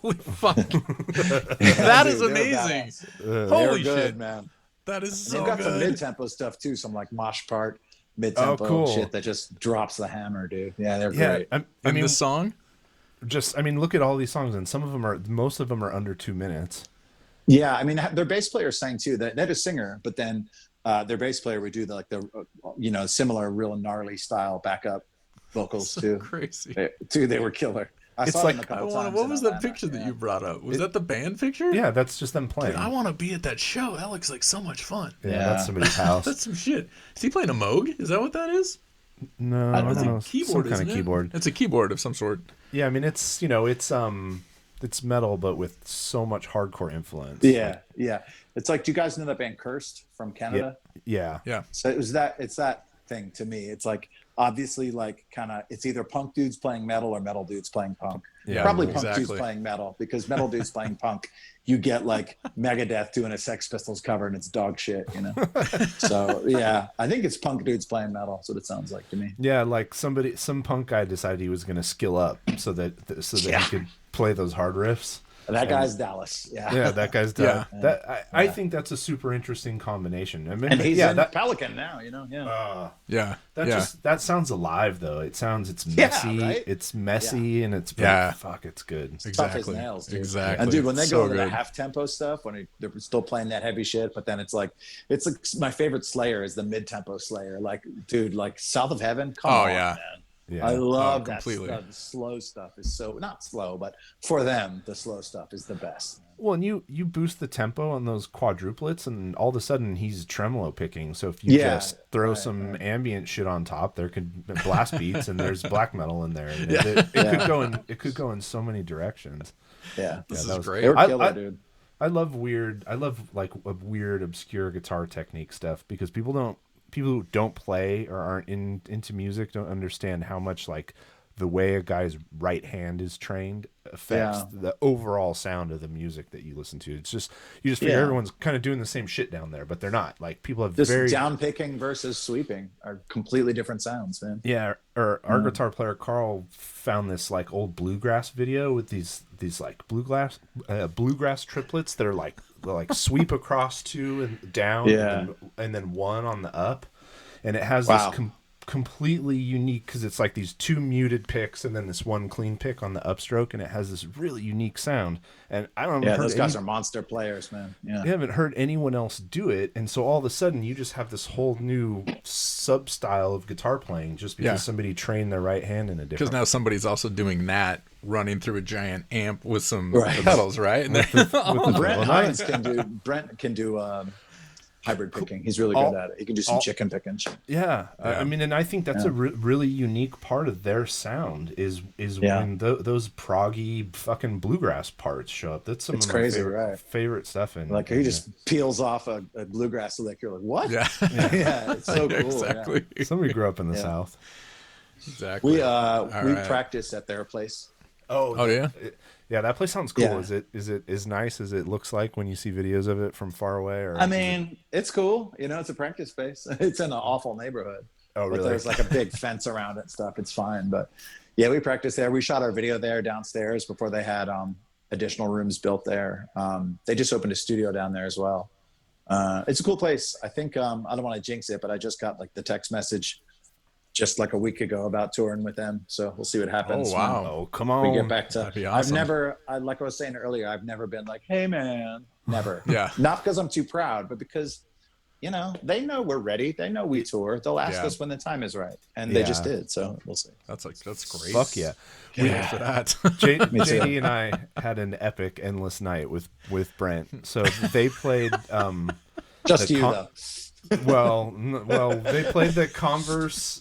Speaker 1: Holy fuck! That is
Speaker 3: Dude, they're
Speaker 1: amazing.
Speaker 3: badass.
Speaker 1: Holy
Speaker 3: They're good,
Speaker 1: shit,
Speaker 3: man.
Speaker 1: that is so
Speaker 3: They've got some
Speaker 1: good.
Speaker 3: mid-tempo stuff too, some like mosh part mid-tempo
Speaker 2: cool.
Speaker 3: shit that just drops the hammer, dude. Yeah, they're
Speaker 2: Yeah,
Speaker 3: great.
Speaker 2: I
Speaker 1: In
Speaker 2: mean,
Speaker 1: this song,
Speaker 2: look at all these songs, and most of them are under 2 minutes.
Speaker 3: Yeah, I mean, their bass player sang too. They had a singer, but then their bass player would do the similar real gnarly style backup vocals
Speaker 1: so
Speaker 3: too.
Speaker 1: crazy.
Speaker 3: They were killer. I
Speaker 2: It's
Speaker 3: saw
Speaker 2: like-
Speaker 3: them a
Speaker 1: I
Speaker 3: couple
Speaker 1: want.
Speaker 3: times.
Speaker 1: What
Speaker 3: in
Speaker 1: was that
Speaker 3: Atlanta.
Speaker 1: picture that
Speaker 3: Yeah.
Speaker 1: you brought up? Was that the band picture?
Speaker 2: Yeah, that's just them playing.
Speaker 1: Dude, I want to be at that show. That looks like so much fun.
Speaker 2: yeah,
Speaker 3: Yeah.
Speaker 2: that's somebody's house.
Speaker 1: That's some shit. Is he playing a Moog? Is that what that is?
Speaker 2: No, I don't
Speaker 1: It's
Speaker 2: know.
Speaker 1: a keyboard,
Speaker 2: Some kind
Speaker 1: isn't
Speaker 2: of
Speaker 1: it?
Speaker 2: keyboard.
Speaker 1: It's a keyboard of some sort.
Speaker 2: Yeah, I mean, it's it's metal, but with so much hardcore influence.
Speaker 3: Yeah, yeah. It's like, do you guys know that band Cursed from Canada?
Speaker 2: Yeah.
Speaker 1: Yeah.
Speaker 3: So it's that thing to me. It's like, obviously, like, kind of, it's either punk dudes playing metal or metal dudes playing punk.
Speaker 2: Yeah,
Speaker 3: Probably punk
Speaker 1: exactly.
Speaker 3: dudes playing metal, because metal dudes playing punk, you get like Megadeth doing a Sex Pistols cover and it's dog shit, you know. So yeah, I think it's punk dudes playing metal. That's what it sounds like to me.
Speaker 2: Yeah, like some punk guy decided he was going to skill up so that
Speaker 3: Yeah.
Speaker 2: he could play those hard riffs.
Speaker 3: And that guy's Dallas. Yeah.
Speaker 2: Yeah, that guy's done.
Speaker 1: Yeah.
Speaker 2: That I think that's a super interesting combination. I mean,
Speaker 3: And he's
Speaker 2: yeah,
Speaker 3: in
Speaker 2: that
Speaker 3: Pelican now, you know. Yeah.
Speaker 1: Yeah.
Speaker 2: that
Speaker 1: yeah.
Speaker 2: just that sounds alive though. It's
Speaker 3: Yeah,
Speaker 2: messy.
Speaker 3: right?
Speaker 2: It's messy and it's
Speaker 1: Yeah.
Speaker 2: fuck, it's good.
Speaker 3: Tough as
Speaker 1: Exactly.
Speaker 3: nails, dude.
Speaker 1: Exactly.
Speaker 3: And dude, when they
Speaker 1: So
Speaker 3: go to the
Speaker 1: good.
Speaker 3: half tempo stuff, when they're still playing that heavy shit, but then it's like my favorite Slayer is the mid tempo Slayer. Like, dude, like South of Heaven. Come
Speaker 1: Oh,
Speaker 3: on,
Speaker 1: yeah.
Speaker 3: man.
Speaker 2: Yeah.
Speaker 3: I love that
Speaker 1: completely.
Speaker 3: stuff. The slow stuff is so not slow, but for them, the slow stuff is the best.
Speaker 2: Well, and you boost the tempo on those quadruplets, and all of a sudden he's tremolo picking. So if you
Speaker 3: Yeah,
Speaker 2: just throw
Speaker 3: right,
Speaker 2: some
Speaker 3: right.
Speaker 2: ambient shit on top, there could be blast beats, and there's black metal in there. And it could go in so many directions.
Speaker 3: Yeah,
Speaker 1: This
Speaker 2: that
Speaker 1: is
Speaker 2: was-
Speaker 1: great.
Speaker 3: they were
Speaker 2: I-
Speaker 3: killer,
Speaker 2: I-
Speaker 3: dude.
Speaker 2: I love like a weird obscure guitar technique stuff, because people who don't play or aren't into music don't understand how much like the way a guy's right hand is trained affects
Speaker 3: Yeah.
Speaker 2: the overall sound of the music that you listen to. It's just you just figure
Speaker 3: Yeah.
Speaker 2: everyone's kind of doing the same shit down there, but they're not. Like people have
Speaker 3: Just
Speaker 2: very
Speaker 3: down picking versus sweeping are completely different sounds, man.
Speaker 2: yeah. Or our guitar player Carl found this like old bluegrass video with these like bluegrass triplets that are like sweep across two and down,
Speaker 3: Yeah.
Speaker 2: and then one on the up, and it has
Speaker 3: Wow.
Speaker 2: this completely unique, because it's like these two muted picks and then this one clean pick on the upstroke, and it has this really unique sound. And I don't
Speaker 3: Yeah,
Speaker 2: heard
Speaker 3: those guys
Speaker 2: any-
Speaker 3: are monster players, man. Yeah.
Speaker 2: I haven't heard anyone else do it, and so all of a sudden you just have this whole new sub style of guitar playing just because
Speaker 1: Yeah.
Speaker 2: somebody trained their right hand in a
Speaker 1: Because
Speaker 2: different.
Speaker 1: now somebody's also doing that, running through a giant amp with some
Speaker 3: Right.
Speaker 1: pedals, right? And they're
Speaker 3: Brent can do hybrid picking. He's really good at it. He can do some chicken picking shit.
Speaker 2: Yeah, I mean, and I think that's a really unique part of their sound is
Speaker 3: Yeah.
Speaker 2: when those proggy fucking bluegrass parts show up. That's some
Speaker 3: It's
Speaker 2: of my
Speaker 3: crazy,
Speaker 2: favorite,
Speaker 3: right?
Speaker 2: favorite stuff. In
Speaker 3: Like he just peels off a bluegrass lick. You're like, what?
Speaker 1: yeah,
Speaker 3: Yeah, it's so cool.
Speaker 1: exactly,
Speaker 2: somebody grew up in the
Speaker 3: Yeah.
Speaker 2: South.
Speaker 1: exactly.
Speaker 3: We we
Speaker 1: right.
Speaker 3: practiced at their place.
Speaker 1: Oh yeah,
Speaker 2: Yeah, that place sounds cool.
Speaker 3: Yeah.
Speaker 2: Is it as nice as it looks like when you see videos of it from far away? Or
Speaker 3: I mean, it's cool. You know, it's a practice space. It's in an awful neighborhood.
Speaker 2: Oh,
Speaker 3: But
Speaker 2: really?
Speaker 3: there's like a big fence around it and stuff. It's fine. But yeah, we practiced there. We shot our video there downstairs before they had additional rooms built there. They just opened a studio down there as well. It's a cool place. I think I don't want to jinx it, but I just got like the text message just like a week ago about touring with them. So we'll see what happens.
Speaker 1: Oh, wow.
Speaker 2: Oh, come
Speaker 3: When
Speaker 2: on!
Speaker 3: we get back to
Speaker 1: That'd be
Speaker 3: I've
Speaker 1: awesome.
Speaker 3: never like I was saying earlier, I've never been like, hey man, never.
Speaker 1: Yeah.
Speaker 3: Not because I'm too proud, but because you know, they know we're ready. They know we tour. They'll ask
Speaker 1: Yeah.
Speaker 3: us when the time is right. And they just
Speaker 2: Yeah.
Speaker 3: did. So we'll see.
Speaker 1: that's great.
Speaker 2: Fuck yeah!
Speaker 1: Yeah, for that.
Speaker 2: JD and I had an epic endless night with Brent. So they played.
Speaker 3: Just
Speaker 2: The
Speaker 3: you
Speaker 2: con-
Speaker 3: though.
Speaker 2: Well, they played the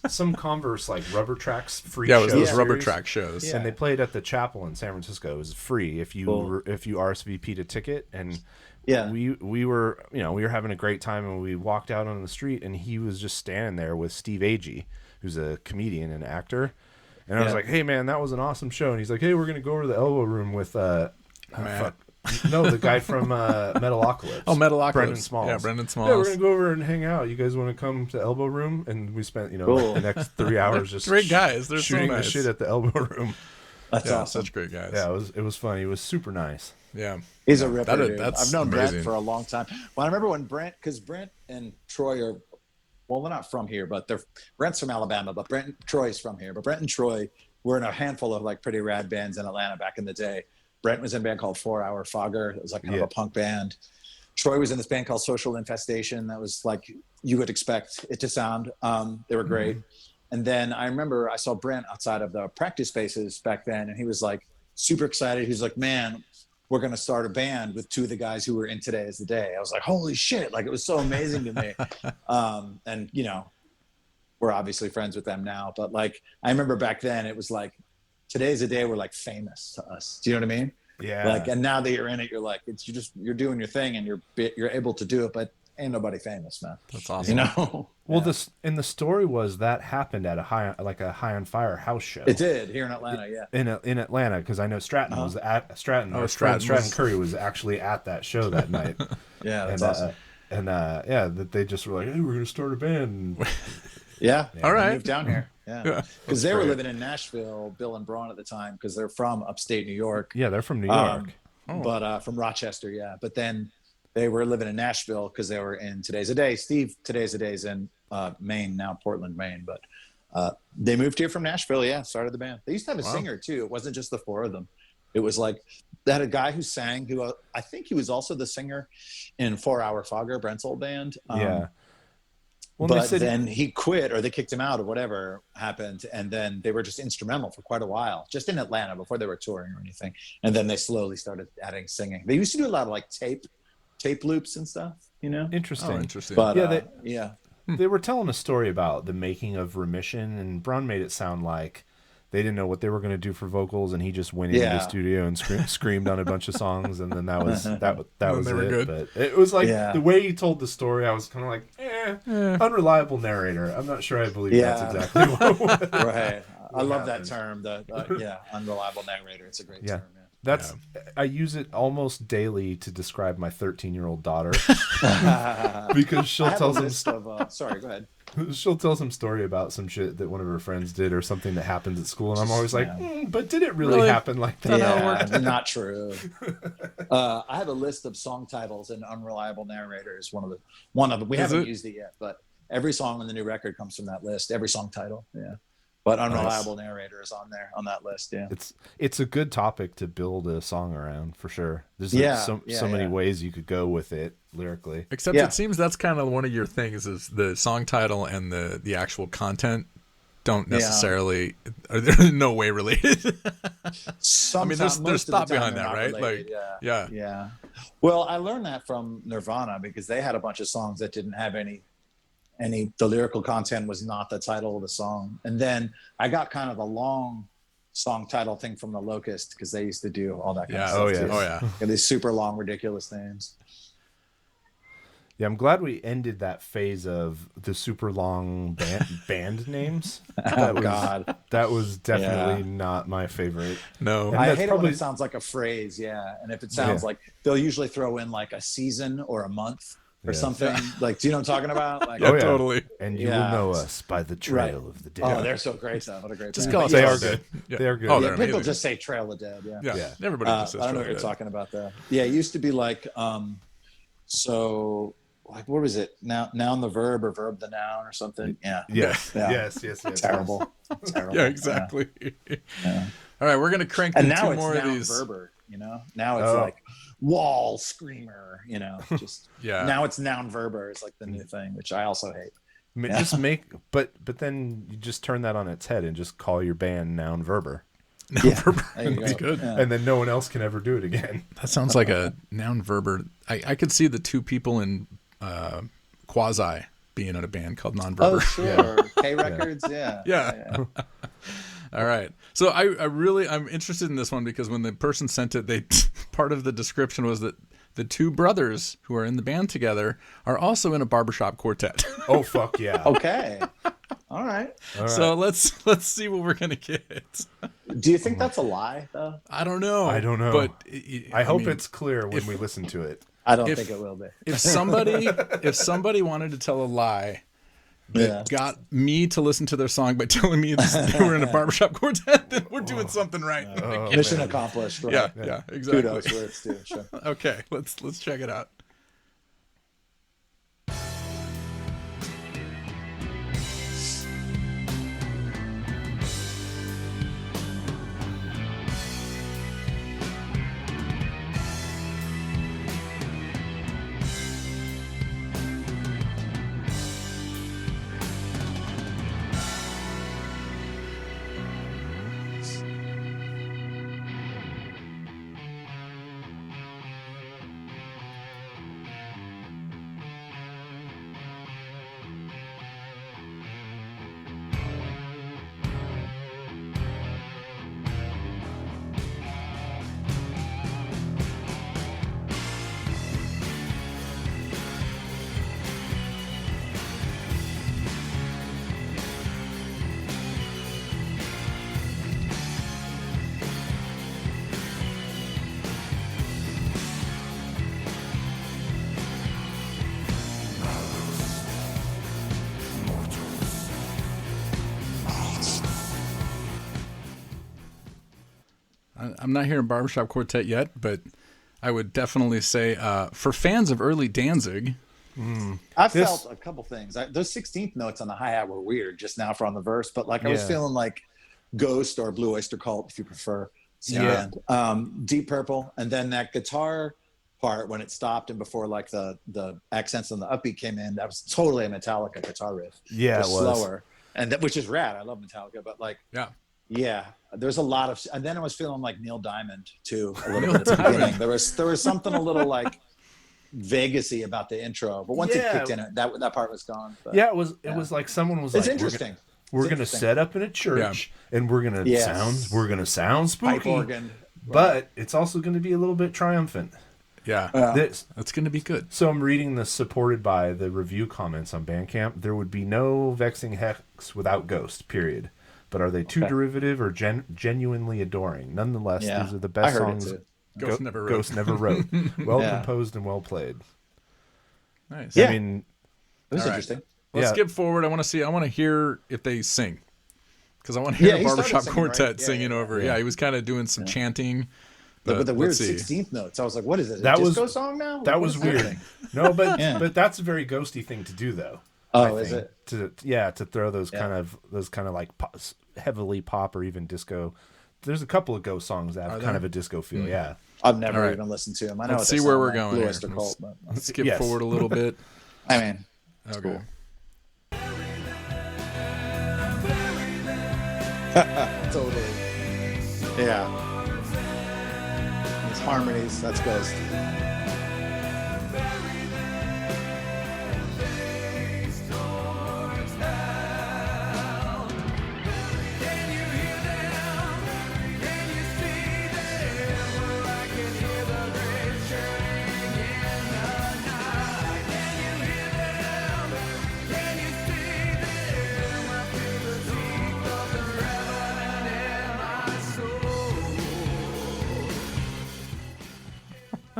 Speaker 2: some Converse like Rubber Tracks free.
Speaker 1: Yeah, it was
Speaker 2: show
Speaker 1: those rubber
Speaker 2: series.
Speaker 1: track shows.
Speaker 3: Yeah.
Speaker 2: And they played at the Chapel in San Francisco. It was free if you
Speaker 3: Cool.
Speaker 2: RSVP'd a ticket. And
Speaker 3: Yeah.
Speaker 2: we were having a great time, and we walked out on the street, and he was just standing there with Steve Agee, who's a comedian and actor. And I was
Speaker 3: Yeah.
Speaker 2: like, "Hey man, that was an awesome show." And he's like, "Hey, we're gonna go over to the Elbow Room with
Speaker 1: Matt.
Speaker 2: no, the guy from Metalocalypse.
Speaker 1: Oh, Metalocalypse.
Speaker 2: Brendan Smalls.
Speaker 1: Yeah, Brendan
Speaker 2: Yeah, we're
Speaker 1: Smalls.
Speaker 2: gonna go over and hang out. You guys want to come to Elbow Room? And we spent
Speaker 3: Cool.
Speaker 2: the next 3 hours just
Speaker 1: Great guys. They're so
Speaker 2: shooting
Speaker 1: nice.
Speaker 2: the shit at the Elbow Room.
Speaker 3: That's
Speaker 1: Yeah,
Speaker 3: awesome.
Speaker 1: such great guys.
Speaker 2: Yeah, it was funny. It was super nice.
Speaker 1: Yeah.
Speaker 3: He's a ripper, dude.
Speaker 1: That's
Speaker 3: I've known
Speaker 1: amazing.
Speaker 3: Brent for a long time. Well, I remember when because Brent and Troy are, well, they're not from here, but Brent's from Alabama, but Troy's from here. But Brent and Troy were in a handful of like pretty rad bands in Atlanta back in the day. Brent was in a band called 4 Hour Fogger. It was like kind of a punk band. Troy was in this band called Social Infestation. That was like you would expect it to sound. They were great. And then I remember I saw Brent outside of the practice spaces back then, and he was like super excited. He was like, man, we're going to start a band with 2 of the guys who were in Today Is the Day. I was like, holy shit. Like, it was so amazing to me. And, you know, we're obviously friends with them now. But, like, I remember back then it was like, Today's the Day were, like, famous to us. Do you know what I mean?
Speaker 2: Yeah.
Speaker 3: Like, and now that you're in it, you're like, you're doing your thing and you're able to do it, but ain't nobody famous, man.
Speaker 1: That's awesome.
Speaker 3: You know?
Speaker 2: Well, the story was that happened at a High on Fire house show.
Speaker 3: It did here in Atlanta, yeah.
Speaker 2: In Atlanta, because I know Stratton was at Stratton.
Speaker 1: Oh,
Speaker 2: Stratton Curry was actually at that show that night.
Speaker 3: Yeah, that's
Speaker 2: and,
Speaker 3: awesome.
Speaker 2: That they just were like, hey, we're gonna start a band.
Speaker 3: Yeah.
Speaker 1: All right.
Speaker 3: They moved down here. Yeah.
Speaker 1: Yeah,
Speaker 3: Because they were living in Nashville, Bill and Braun at the time, because they're from upstate New York.
Speaker 2: Yeah, they're from New York.
Speaker 3: But from Rochester, yeah. But then they were living in Nashville because they were in Today's a Day. Steve, Today's a Day's in Maine, now Portland, Maine. But they moved here from Nashville, yeah, started the band. They used to have a singer, too. It wasn't just the 4 of them. It was like, they had a guy who sang, who I think he was also the singer in 4 Hour Fogger, Brent's old band.
Speaker 2: Yeah. Well,
Speaker 3: But then he quit, or they kicked him out, or whatever happened, and then they were just instrumental for quite a while, just in Atlanta before they were touring or anything. And then they slowly started adding singing. They used to do a lot of like tape loops and stuff, you know.
Speaker 2: interesting.
Speaker 1: Oh, interesting.
Speaker 3: But
Speaker 2: Yeah, they were telling a story about the making of Remission, and Braun made it sound like they didn't know what they were going to do for vocals, and he just went into the studio and screamed on a bunch of songs, and then that was
Speaker 1: they were good.
Speaker 2: But it was like
Speaker 3: Yeah.
Speaker 2: the way he told the story, I was kind of like, unreliable narrator. I'm not sure I believe that's exactly what.
Speaker 3: right. I love that term. Unreliable narrator. It's a great term. Yeah.
Speaker 2: That's I use it almost daily to describe my 13-year-old daughter because she'll tell some.
Speaker 3: Sorry, go ahead.
Speaker 2: She'll tell some story about some shit that one of her friends did or something that happens at school, and I'm always like, but did it really happen like that?
Speaker 3: Yeah, not true. I have a list of song titles, and Unreliable Narrator is one of them. We haven't used it yet, but every song on the new record comes from that list. Every song title, yeah. But Unreliable Narrator is on there on that list. Yeah,
Speaker 2: it's a good topic to build a song around for sure. There's so many ways you could go with it lyrically.
Speaker 1: Except it seems that's kind of one of your things is the song title and the actual content don't necessarily they're no way related. I mean, there's thought behind that, right?
Speaker 3: Related,
Speaker 1: like,
Speaker 3: yeah. Well, I learned that from Nirvana because they had a bunch of songs that didn't have any. The lyrical content was not the title of the song. And then I got kind of a long song title thing from the Locust because they used to do all that kind of stuff.
Speaker 1: Oh yeah.
Speaker 3: These super long, ridiculous names.
Speaker 2: Yeah, I'm glad we ended that phase of the super long band names.
Speaker 3: God.
Speaker 2: That was definitely not my favorite.
Speaker 1: No.
Speaker 3: I hate it when it sounds like a phrase, And if it sounds like, they'll usually throw in like a season or a month. Or something like, do you know what I'm talking about? Like,
Speaker 1: totally.
Speaker 2: And you will know us by the trail of the dead.
Speaker 3: Oh, they're so great though. What a great
Speaker 1: just
Speaker 3: band.
Speaker 1: call it.
Speaker 2: They are good. Yeah. They are good.
Speaker 1: Oh, they're
Speaker 3: people
Speaker 1: amazing.
Speaker 3: just say Trail of Dead.
Speaker 1: Yeah. Everybody just says
Speaker 3: I don't know
Speaker 1: Trail
Speaker 3: what you're
Speaker 1: of Dead.
Speaker 3: talking about though. Yeah, it used to be like, so like what was it? Noun the verb or verb the noun or something. Yeah.
Speaker 2: Yes.
Speaker 3: Terrible.
Speaker 1: Yeah, exactly. Yeah. All right, we're gonna crank
Speaker 3: And
Speaker 1: through
Speaker 3: now
Speaker 1: 2
Speaker 3: it's
Speaker 1: more of
Speaker 3: noun
Speaker 1: these.
Speaker 3: verber. You know, now it's like wall screamer. You know, just Now it's noun verber is like the new thing, which I also hate.
Speaker 2: Just but then you just turn that on its head and just call your band Noun Verber.
Speaker 1: Noun verber.
Speaker 3: That's
Speaker 1: good.
Speaker 3: Yeah.
Speaker 2: And then no one else can ever do it again.
Speaker 1: That sounds like a noun verber. I could see the 2 people in Quasi being in a band called Non-Verber.
Speaker 3: Oh, sure. K Records,
Speaker 1: Yeah. All right. So I'm interested in this one because when the person sent it, part of the description was that the 2 brothers who are in the band together are also in a barbershop quartet.
Speaker 2: Oh, fuck yeah.
Speaker 3: Okay. All right.
Speaker 1: So let's see what we're gonna get.
Speaker 3: Do you think that's a lie, though?
Speaker 1: I don't know. But
Speaker 2: I hope it's clear when we listen to it.
Speaker 3: I don't think it will be.
Speaker 1: If somebody wanted to tell a lie,
Speaker 3: Yeah.
Speaker 1: got me to listen to their song by telling me they were in a barbershop quartet, then we're doing something right.
Speaker 3: Mission accomplished. Right?
Speaker 1: Yeah, exactly.
Speaker 3: Kudos where it's due. Sure.
Speaker 1: Okay, let's check it out. I'm not hearing barbershop quartet yet, but I would definitely say for fans of early Danzig.
Speaker 3: I felt a couple things. Those 16th notes on the hi-hat were weird just now for on the verse, but like I was feeling like Ghost or Blue Oyster Cult, if you prefer. Deep Purple, and then that guitar part when it stopped and before like the accents and the upbeat came in, that was totally a Metallica guitar riff.
Speaker 2: Yeah,
Speaker 3: just
Speaker 2: it was
Speaker 3: slower, and that, which is rad. I love Metallica, but like there's a lot of, and then I was feeling like Neil Diamond too a little bit at the beginning. There was something a little like Vegas-y about the intro, but once it kicked in, that part was gone. But,
Speaker 2: it was like someone was
Speaker 3: it's
Speaker 2: like,
Speaker 3: interesting.
Speaker 2: We're gonna set up in a church and we're gonna sound spooky,
Speaker 3: pipe organ,
Speaker 2: but it's also gonna be a little bit triumphant. That's
Speaker 1: gonna be good.
Speaker 2: So I'm reading this supported by the review comments on Bandcamp. There would be no vexing hex without Ghost, period. But are they too derivative or genuinely adoring? Nonetheless, these are the best songs
Speaker 1: Ghost never
Speaker 2: wrote. Well composed and well played.
Speaker 1: Nice.
Speaker 3: Yeah.
Speaker 2: I mean,
Speaker 3: it was interesting.
Speaker 1: Let's skip forward. I want to hear if they sing, because I want to hear a barbershop quartet singing over. Yeah, he was kind of doing some chanting.
Speaker 3: But the weird 16th notes, I was like, "What is it?
Speaker 2: That
Speaker 3: a
Speaker 2: was
Speaker 3: disco song now?"
Speaker 2: That was weird. No, but that's a very ghosty thing to do, though.
Speaker 3: Oh, is it?
Speaker 2: To throw those kind of like heavily pop or even disco. There's a couple of Ghost songs that have kind of a disco feel. Yeah,
Speaker 3: I've never even listened to them. I know.
Speaker 1: Let's see where we're going.
Speaker 3: Blue Oyster Cult, but
Speaker 1: let's skip forward a little bit.
Speaker 3: I mean,
Speaker 1: okay.
Speaker 3: Cool. Totally. Yeah. These harmonies, that's Ghost.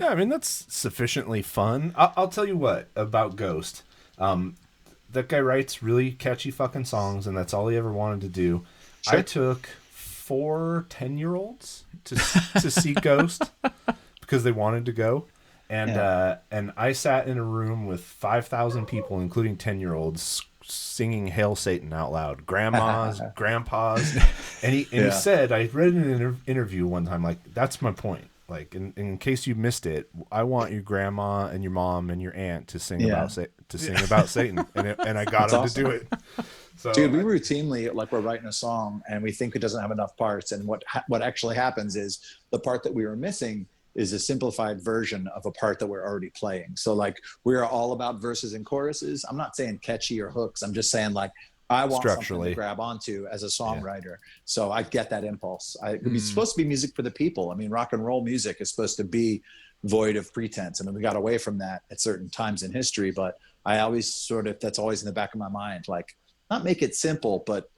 Speaker 2: Yeah, I mean, that's sufficiently fun. I'll tell you what about Ghost. That guy writes really catchy fucking songs, and that's all he ever wanted to do. Sure. I took 4 10-year-olds to see Ghost because they wanted to go. And I sat in a room with 5,000 people, including 10-year-olds, singing Hail Satan out loud. Grandmas, grandpas. And he said, I read in an interview one time, like, that's my point. Like, in case you missed it, I want your grandma and your mom and your aunt to sing about Satan, and I got them to do it. So,
Speaker 3: dude, we routinely, like, we're writing a song and we think it doesn't have enough parts, and what actually happens is the part that we were missing is a simplified version of a part that we're already playing. So, like, we're all about verses and choruses. I'm not saying catchy or hooks. I'm just saying, like, I want something to grab onto as a songwriter. Yeah. So I get that impulse. It's supposed to be music for the people. I mean, rock and roll music is supposed to be void of pretense. I mean, we got away from that at certain times in history, but I always that's always in the back of my mind, like, not make it simple, but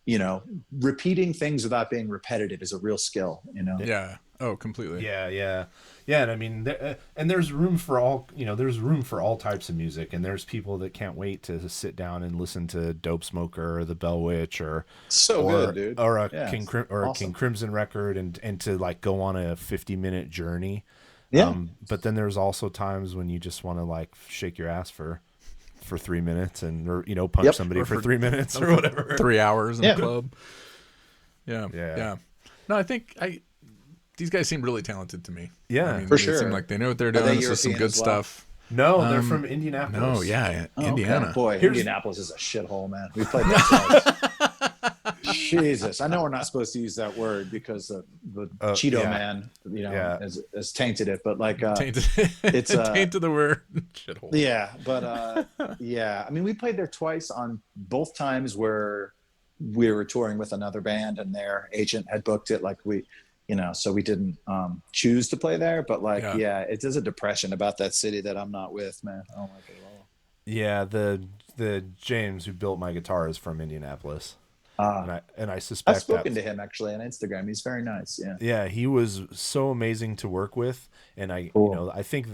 Speaker 3: you know, repeating things without being repetitive is a real skill, you know?
Speaker 1: Yeah. Oh, completely.
Speaker 2: Yeah. And I mean, and there's room for all, there's room for all types of music, and there's people that can't wait to sit down and listen to Dope Smoker or the Bell Witch or
Speaker 3: Good, dude.
Speaker 2: or a
Speaker 3: Yeah,
Speaker 2: King Crimson record, and to like go on a 50-minute journey.
Speaker 3: Yeah.
Speaker 2: But then there's also times when you just want to like shake your ass for 3 minutes or punch somebody for 3 minutes or whatever.
Speaker 1: 3 hours in a club. Yeah.
Speaker 2: Yeah.
Speaker 1: No, I think these guys seem really talented to me.
Speaker 2: Yeah,
Speaker 1: I mean,
Speaker 3: for
Speaker 1: they
Speaker 3: sure.
Speaker 1: seem like they know what they're
Speaker 3: Are
Speaker 1: doing.
Speaker 3: they
Speaker 1: This is some
Speaker 3: European
Speaker 1: good
Speaker 3: as well?
Speaker 1: stuff.
Speaker 2: No, they're from Indianapolis.
Speaker 1: No, yeah,
Speaker 3: Oh,
Speaker 1: Indiana.
Speaker 3: okay. Boy,
Speaker 2: Here's-
Speaker 3: Indianapolis is a shithole, man. We played that twice. Jesus, I know we're not supposed to use that word because the Cheeto
Speaker 2: yeah.
Speaker 3: man,
Speaker 2: Yeah.
Speaker 3: has tainted it. But like,
Speaker 1: Tainted.
Speaker 3: it's
Speaker 1: tainted the word shithole.
Speaker 3: yeah. But yeah, I mean, we played there twice on both times where we were touring with another band and their agent had booked it. Like so we didn't choose to play there. But like, yeah, it is a depression about that city that I'm not with, man. I don't like it at all.
Speaker 2: Yeah, the James who built my guitar is from Indianapolis. And I suspect
Speaker 3: I've spoken to him actually on Instagram. He's very nice. Yeah.
Speaker 2: Yeah, he was so amazing to work with, and I think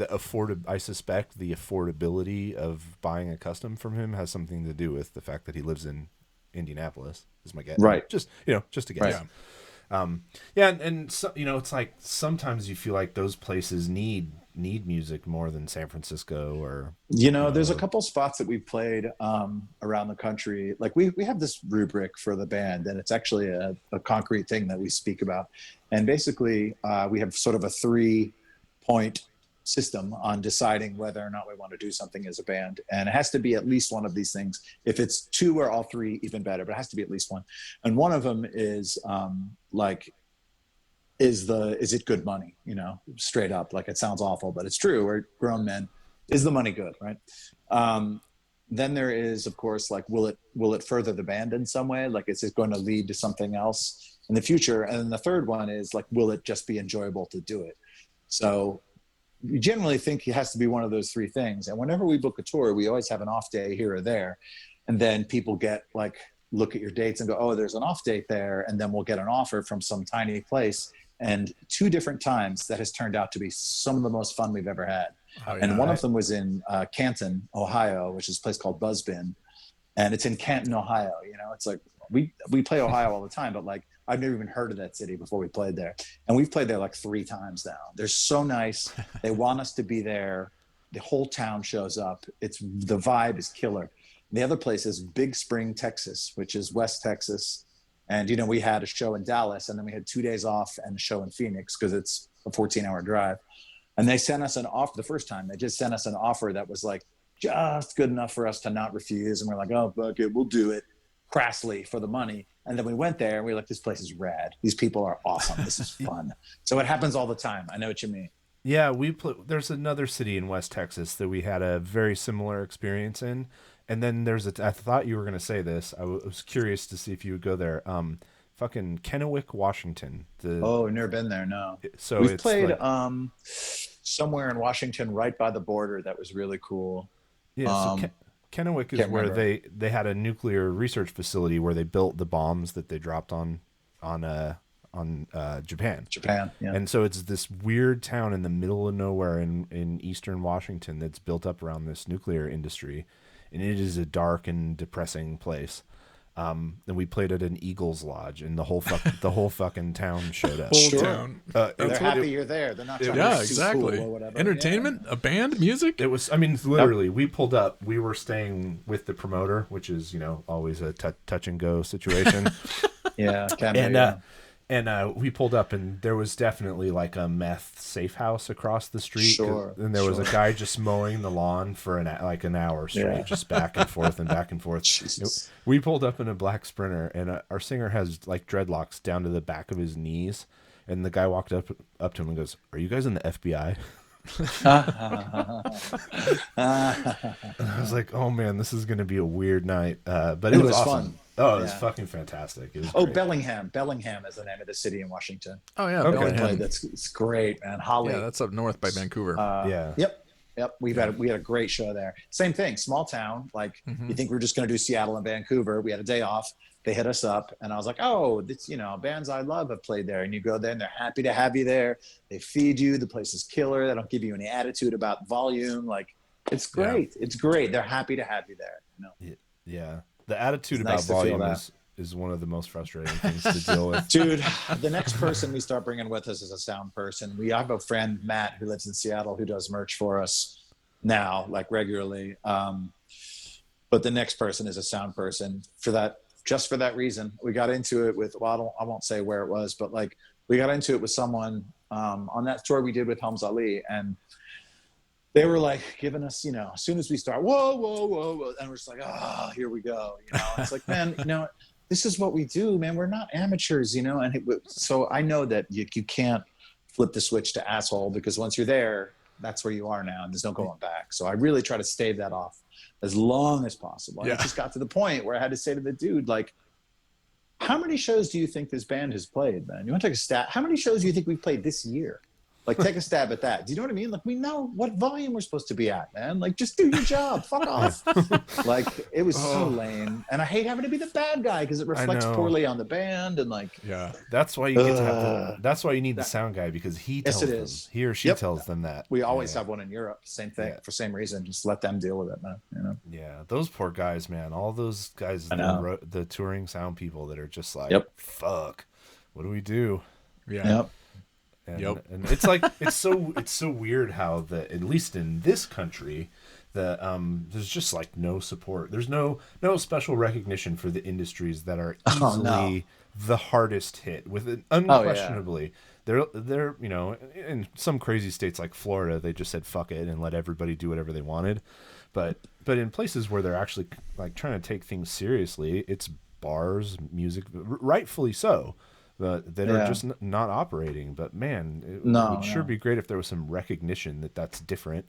Speaker 2: I suspect the affordability of buying a custom from him has something to do with the fact that he lives in Indianapolis. Is my guess.
Speaker 3: Right.
Speaker 2: Just a guess.
Speaker 1: Right.
Speaker 2: And so, it's like sometimes you feel like those places need music more than San Francisco or
Speaker 3: there's a couple spots that we've played around the country. Like we have this rubric for the band, and it's actually a concrete thing that we speak about. And basically we have sort of a 3-point system on deciding whether or not we want to do something as a band, and it has to be at least one of these things. If it's 2 or all 3, even better, but it has to be at least one. And one of them is is it good money? Straight up. Like, it sounds awful, but it's true. We're grown men. Is the money good, right? Then there is, of course, like, will it further the band in some way? Like, is it going to lead to something else in the future? And then the third one is like, will it just be enjoyable to do it? So we generally think it has to be one of those 3 things. And whenever we book a tour, we always have an off day here or there. And then people get like, look at your dates and go, oh, there's an off date there. And then we'll get an offer from some tiny place. And 2 different times that has turned out to be some of the most fun we've ever had.
Speaker 1: Oh, yeah.
Speaker 3: And one of them was in Canton, Ohio, which is a place called Buzzbin. And it's in Canton, Ohio. It's like, we play Ohio all the time, but like, I've never even heard of that city before we played there. And we've played there like 3 times now. They're so nice. They want us to be there. The whole town shows up. The vibe is killer. The other place is Big Spring, Texas, which is West Texas. And, we had a show in Dallas, and then we had 2 days off and a show in Phoenix because it's a 14-hour drive. And they sent us an offer the first time. They just sent us an offer that was like just good enough for us to not refuse. And we're like, oh, fuck it, we'll do it crassly for the money. And then we went there and we were like, this place is rad. These people are awesome. This is fun. So it happens all the time. I know what you mean.
Speaker 2: Yeah, there's another city in West Texas that we had a very similar experience in. And then I thought you were going to say this. I was curious to see if you would go there. Fucking Kennewick, Washington.
Speaker 3: Oh, never been there, no.
Speaker 2: So
Speaker 3: we've
Speaker 2: it's
Speaker 3: played
Speaker 2: like,
Speaker 3: somewhere in Washington right by the border. That was really cool.
Speaker 2: Yeah, so Kennewick is where they had a nuclear research facility where they built the bombs that they dropped on Japan.
Speaker 3: Japan, yeah.
Speaker 2: And so it's this weird town in the middle of nowhere in eastern Washington that's built up around this nuclear industry. And it is a dark and depressing place. And we played at an Eagles Lodge, and the whole fucking town showed up.
Speaker 1: Whole town.
Speaker 3: They're happy you're there. They're not trying to be
Speaker 1: exactly.
Speaker 3: cool or whatever.
Speaker 1: Entertainment, a band, music.
Speaker 2: It was, I mean, literally, we pulled up. We were staying with the promoter, which is, always a touch and go situation.
Speaker 3: Yeah,
Speaker 2: and we pulled up, and there was definitely like a meth safe house across the street.
Speaker 3: Sure.
Speaker 2: And there was a guy just mowing the lawn for an hour straight, just back and forth and back and forth.
Speaker 3: Jesus.
Speaker 2: We pulled up in a black Sprinter, and our singer has like dreadlocks down to the back of his knees. And the guy walked up to him and goes, "Are you guys in the FBI?" I was like, "Oh man, this is going to be a weird night." But it was awesome.
Speaker 3: Fun.
Speaker 2: Oh, it was fucking fantastic. It was great.
Speaker 3: Bellingham. Bellingham is the name of the city in Washington.
Speaker 1: Oh yeah,
Speaker 2: Okay.
Speaker 1: Bellingham.
Speaker 3: It's great, man. Holly.
Speaker 1: Yeah, that's up north by Vancouver.
Speaker 2: Yeah.
Speaker 3: Yep. We had a great show there. Same thing, small town. Like you think we're just going to do Seattle and Vancouver. We had a day off. they hit us up, and I was like, oh, this, bands I love have played there. And you go there and they're happy to have you there. They feed you. The place is killer. They don't give you any attitude about volume. Like, it's great. Yeah. It's great. They're happy to have you there.
Speaker 2: Yeah. The attitude about volume is one of the most frustrating things to deal with.
Speaker 3: Dude, the next person we start bringing with us is a sound person. We have a friend, Matt, who lives in Seattle, who does merch for us now, like regularly. But the next person is a sound person just for that reason. We got into it with, I won't say where it was, but like we got into it with someone on that tour we did with Helms Ali, and they were like giving us, as soon as we start, whoa, whoa, whoa, whoa, and we're just like, here we go. It's like, man, this is what we do, man. We're not amateurs, and so I know that you can't flip the switch to asshole, because once you're there, that's where you are now, and there's no going back. So I really try to stave that off as long as possible. And it just got to the point where I had to say to the dude, like, how many shows do you think this band has played, man? You want to take a stat? How many shows do you think we've played this year? Like, take a stab at that. Do you know what I mean? Like, we know what volume we're supposed to be at, man. Like, just do your job. Fuck off. Like, it was so lame. And I hate having to be the bad guy because it reflects poorly on the band. And like,
Speaker 2: that's why you get to have that's why you need the sound guy, because he tells them, he or she tells them that.
Speaker 3: We always have one in Europe. Same thing, for same reason. Just let them deal with it, man.
Speaker 2: Yeah, those poor guys, man. All those guys, the touring sound people that are just like, fuck, what do we do? And it's like it's so weird how at least in this country that there's just like no support. There's no special recognition for the industries that are easily the hardest hit with it. Unquestionably. They're in some crazy states like Florida, they just said fuck it and let everybody do whatever they wanted. But in places where they're actually like trying to take things seriously, it's bars, music, rightfully so. That are just not operating. But man, it would sure be great if there was some recognition that that's different,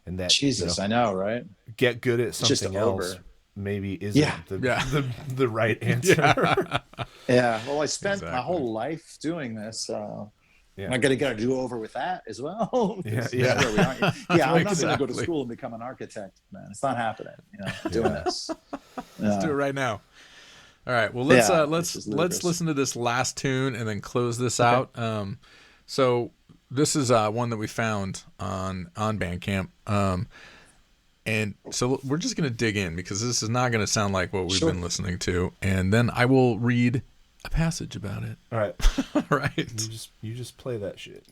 Speaker 2: and that
Speaker 3: I know, right?
Speaker 2: Get good at something else maybe isn't the right answer.
Speaker 3: Well, I spent my whole life doing this. I got to get a do-over with that as well. I'm not going to go to school and become an architect, man. It's not happening. Doing this.
Speaker 1: Let's do it right now. All right. Well, let's listen to this last tune and then close this out. So this is one that we found on Bandcamp. And so we're just going to dig in, because this is not going to sound like what we've been listening to. And then I will read a passage about it.
Speaker 2: All right.
Speaker 1: All right.
Speaker 2: You just play that shit.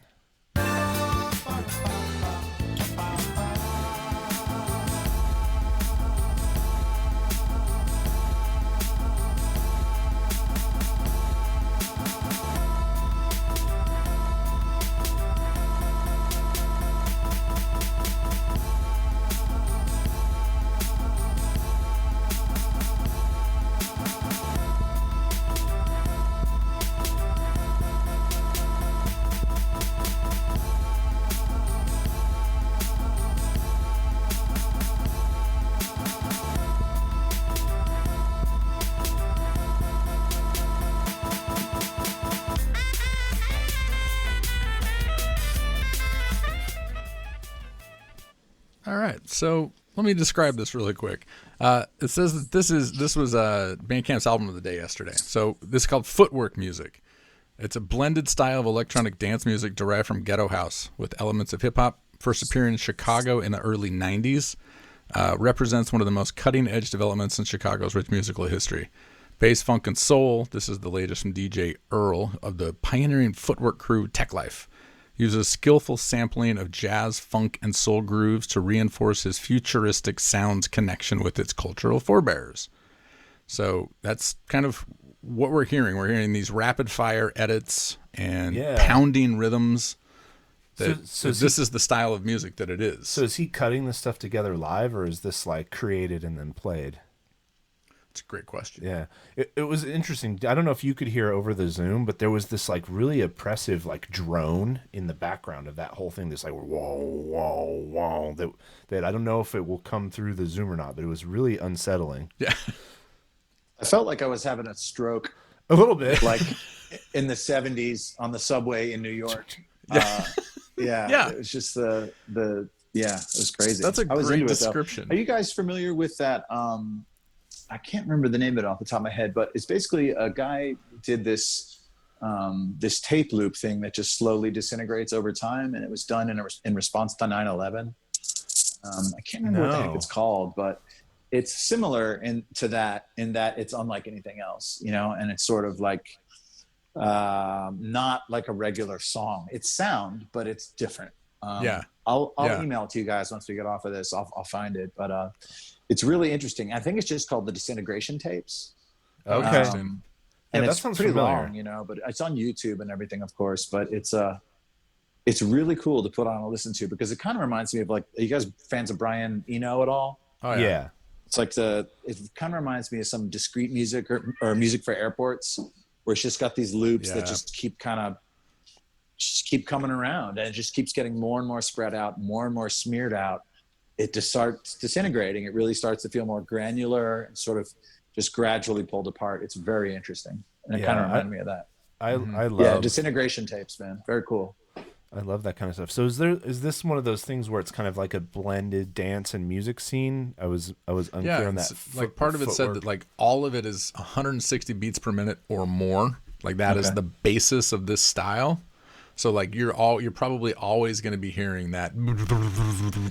Speaker 1: So let me describe this really quick. It says that this was Bandcamp's album of the day yesterday. So this is called Footwork Music. It's a blended style of electronic dance music derived from ghetto house with elements of hip hop. First appeared in Chicago in the early 90s. Represents one of the most cutting edge developments in Chicago's rich musical history. Bass, funk, and soul. This is the latest from DJ Earl of the pioneering footwork crew Tech Life. Uses skillful sampling of jazz, funk, and soul grooves to reinforce his futuristic sound's connection with its cultural forebears. So that's kind of what we're hearing. We're hearing these rapid-fire edits and pounding rhythms. So this is the style of music that it is.
Speaker 2: So is he cutting this stuff together live, or is this like created and then played?
Speaker 1: It's a great question.
Speaker 2: Yeah, it was interesting. I don't know if you could hear over the Zoom, but there was this like really oppressive like drone in the background of that whole thing. This like whoa, whoa, whoa. That I don't know if it will come through the Zoom or not, but it was really unsettling.
Speaker 1: Yeah,
Speaker 3: I felt like I was having a stroke
Speaker 2: a little bit,
Speaker 3: like in the 70s on the subway in New York. It was just it was crazy.
Speaker 1: That's a great description.
Speaker 3: Are you guys familiar with that? I can't remember the name of it off the top of my head, but it's basically a guy did this tape loop thing that just slowly disintegrates over time, and it was done in response to 9/11. I can't remember what the heck it's called, but it's similar to that in that it's unlike anything else, you know, and it's sort of like not like a regular song. It's sound, but it's different. I'll email it to you guys once we get off of this. I'll find it, but it's really interesting. I think it's just called the Disintegration Tapes.
Speaker 2: Okay.
Speaker 3: And
Speaker 2: that
Speaker 3: it's
Speaker 2: sounds
Speaker 3: pretty
Speaker 2: familiar.
Speaker 3: long, you know, but it's on YouTube and everything, of course. But it's really cool to put on and listen to because it kind of reminds me of like, are you guys fans of Brian Eno at all?
Speaker 2: Oh yeah.
Speaker 3: It's like it kind of reminds me of some discrete music or music for airports, where it's just got these loops that just keep coming around, and it just keeps getting more and more spread out, more and more smeared out. It just starts disintegrating. It really starts to feel more granular and sort of just gradually pulled apart. It's very interesting, and it kind of reminded me of that.
Speaker 2: I love
Speaker 3: Disintegration Tapes, man. Very cool.
Speaker 2: I love that kind of stuff. So is this one of those things where it's kind of like a blended dance and music scene? I was unclear on that.
Speaker 1: Like part of it said that like all of it is 160 beats per minute or more. Like that is the basis of this style. So like you're probably always going to be hearing that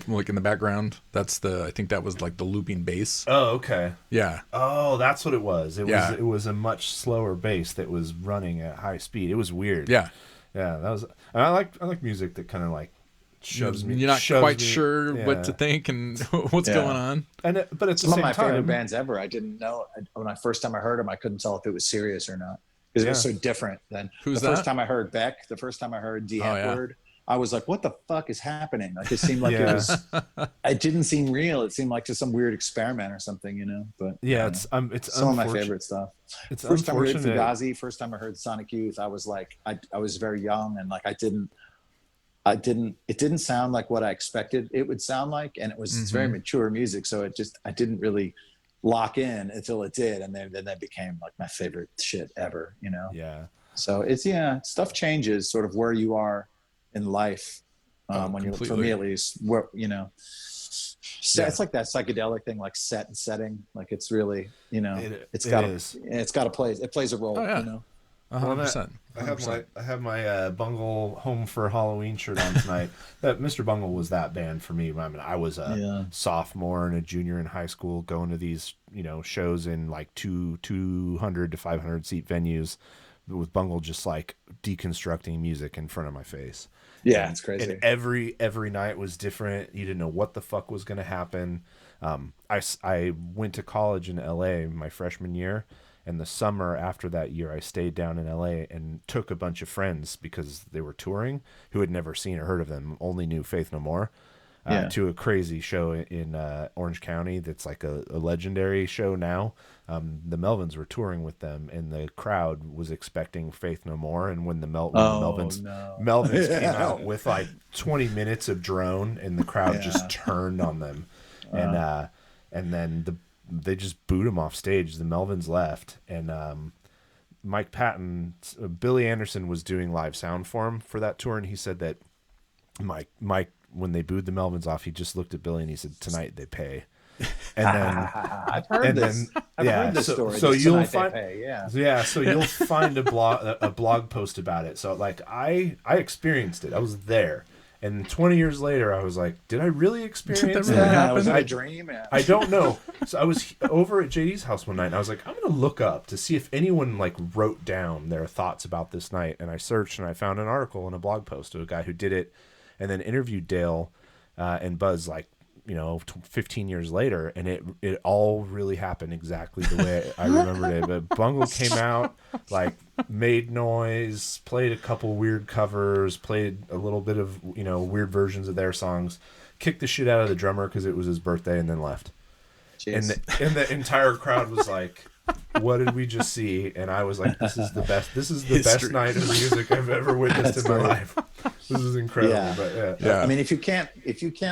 Speaker 1: like in the background. I think that was like the looping bass.
Speaker 2: Oh, okay.
Speaker 1: Yeah.
Speaker 2: Oh, that's what it was. It was a much slower bass that was running at high speed. It was weird.
Speaker 1: Yeah.
Speaker 2: Yeah, that was. And I like music that kind of like shoves me.
Speaker 1: You're not quite sure what to think and what's going on.
Speaker 2: And but it's
Speaker 3: some of my favorite bands ever. I didn't know when I first time I heard them. I couldn't tell if it was serious or not because it was so different than first time I heard Beck. The first time I heard the Word, I was like, "What the fuck is happening?" Like it seemed like it was. It didn't seem real. It seemed like just some weird experiment or something, you know. But
Speaker 2: it's
Speaker 3: some of my favorite stuff.
Speaker 2: It's
Speaker 3: first time I heard Fugazi, first time I heard Sonic Youth, I was like, I was very young and like it didn't sound like what I expected it would sound like, and it's very mature music, so I didn't really lock in until it did, and then that became like my favorite shit ever, you know.
Speaker 2: Yeah.
Speaker 3: So stuff changes sort of where you are in life when you, for me at least, where you know. It's like that psychedelic thing, like set and setting. Like it's really, you know, it's got to play. It plays a role, you know.
Speaker 1: 100%.
Speaker 2: I have my Bungle Home for Halloween shirt on tonight. That Mr. Bungle was that band for me. I mean, I was a sophomore and a junior in high school, going to these, you know, shows in like 200 to 500 seat venues, with Bungle just like deconstructing music in front of my face.
Speaker 3: Yeah, it's crazy.
Speaker 2: And every night was different. You didn't know what the fuck was going to happen. I went to college in LA my freshman year, and the summer after that year, I stayed down in LA and took a bunch of friends because they were touring who had never seen or heard of them, only knew Faith No More, to a crazy show in Orange County that's like a legendary show now. The Melvins were touring with them, and the crowd was expecting Faith No More. And when the Melvins came out with like 20 minutes of drone, and the crowd just turned on them, and then they just booed him off stage. The Melvins left, and Mike Patton, Billy Anderson was doing live sound for him for that tour, and he said that Mike, when they booed the Melvins off, he just looked at Billy and he said, "Tonight they pay." And then
Speaker 3: I've heard this. I've heard this story.
Speaker 2: So you'll find, so you'll
Speaker 3: Yeah.
Speaker 2: find a blog post about it. So like I experienced it. I was there. And 20 years later, I was like, did I really experience that?
Speaker 3: Was it a dream? Yeah.
Speaker 2: I don't know. So I was over at JD's house one night, and I was like, I'm going to look up to see if anyone like wrote down their thoughts about this night. And I searched, and I found an article and a blog post of a guy who did it, and then interviewed Dale and Buzz, like, 15 years later, and it all really happened exactly the way I remembered it. But Bungle came out, like, made noise, played a couple weird covers, played a little bit of weird versions of their songs, kicked the shit out of the drummer because it was his birthday, and then left. And the entire crowd was like, what did we just see? And I was like, this is the best night of music I've ever witnessed in my life. This is incredible. But yeah.
Speaker 3: I mean, if you can't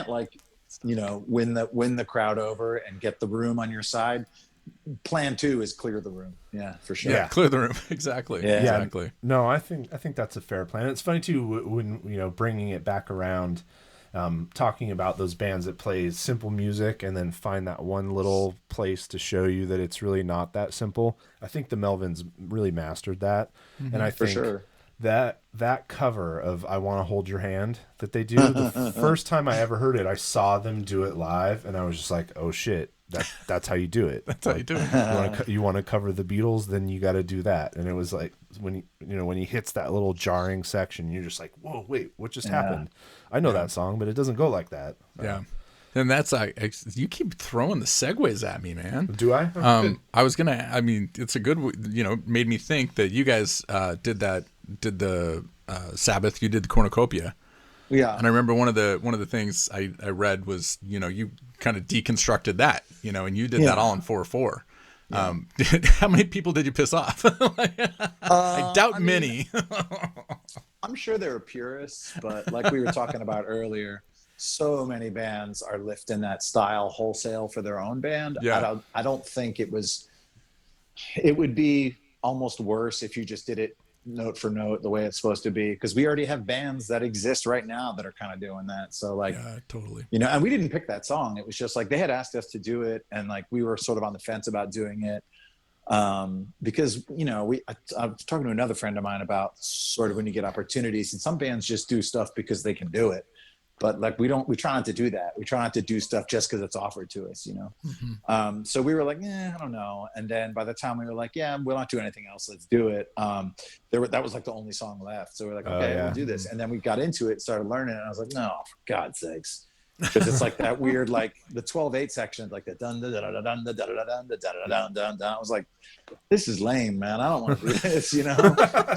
Speaker 3: like win the crowd over and get the room on your side, plan 2 is clear the room. Yeah, for sure.
Speaker 1: Yeah, clear the room. Exactly.
Speaker 3: Yeah.
Speaker 1: Exactly.
Speaker 2: No, I think that's a fair plan. It's funny too when bringing it back around. talking about those bands that play simple music and then find that one little place to show you that it's really not that simple. I think the Melvins really mastered that. And I
Speaker 3: For
Speaker 2: think
Speaker 3: sure.
Speaker 2: that cover of I Want to Hold Your Hand that they do, the first time I ever heard it, I saw them do it live, and I was just like, oh shit, that's how you do it.
Speaker 1: That's how you do it.
Speaker 2: You want to cover the Beatles, then you got to do that. And it was like when he hits that little jarring section, you're just like, whoa, wait, what just happened? I know that song, but it doesn't go like that.
Speaker 1: Yeah. And that's you keep throwing the segues at me, man.
Speaker 2: Do I?
Speaker 1: I was gonna. I mean, it's a good. Made me think that you guys did the Sabbath. You did the cornucopia.
Speaker 3: Yeah.
Speaker 1: And I remember one of the things I read was you kind of deconstructed that and you did that all in 4/4. How many people did you piss off? I doubt many.
Speaker 3: I'm sure there are purists, but like we were talking about earlier, so many bands are lifting that style wholesale for their own band.
Speaker 1: Yeah.
Speaker 3: I don't think it would be almost worse if you just did it note for note the way it's supposed to be, because we already have bands that exist right now that are kind of doing that. So like,
Speaker 1: yeah, totally.
Speaker 3: and we didn't pick that song. It was just like they had asked us to do it, and like we were sort of on the fence about doing it. Because I was talking to another friend of mine about sort of when you get opportunities, and some bands just do stuff because they can do it, but like we try not to do that. We try not to do stuff just because it's offered to us,
Speaker 1: Mm-hmm.
Speaker 3: So we were like, I don't know. And then by the time we were like, we'll not do anything else, let's do it. That was like the only song left. So we're like, okay, we'll do this. And then we got into it, started learning, and I was like, no, for God's sakes. Because it's like that weird, like the 12/8 section, like the dun da da da dun da da da dun da da da dun dun. I was like, this is lame, man. I don't want to do this,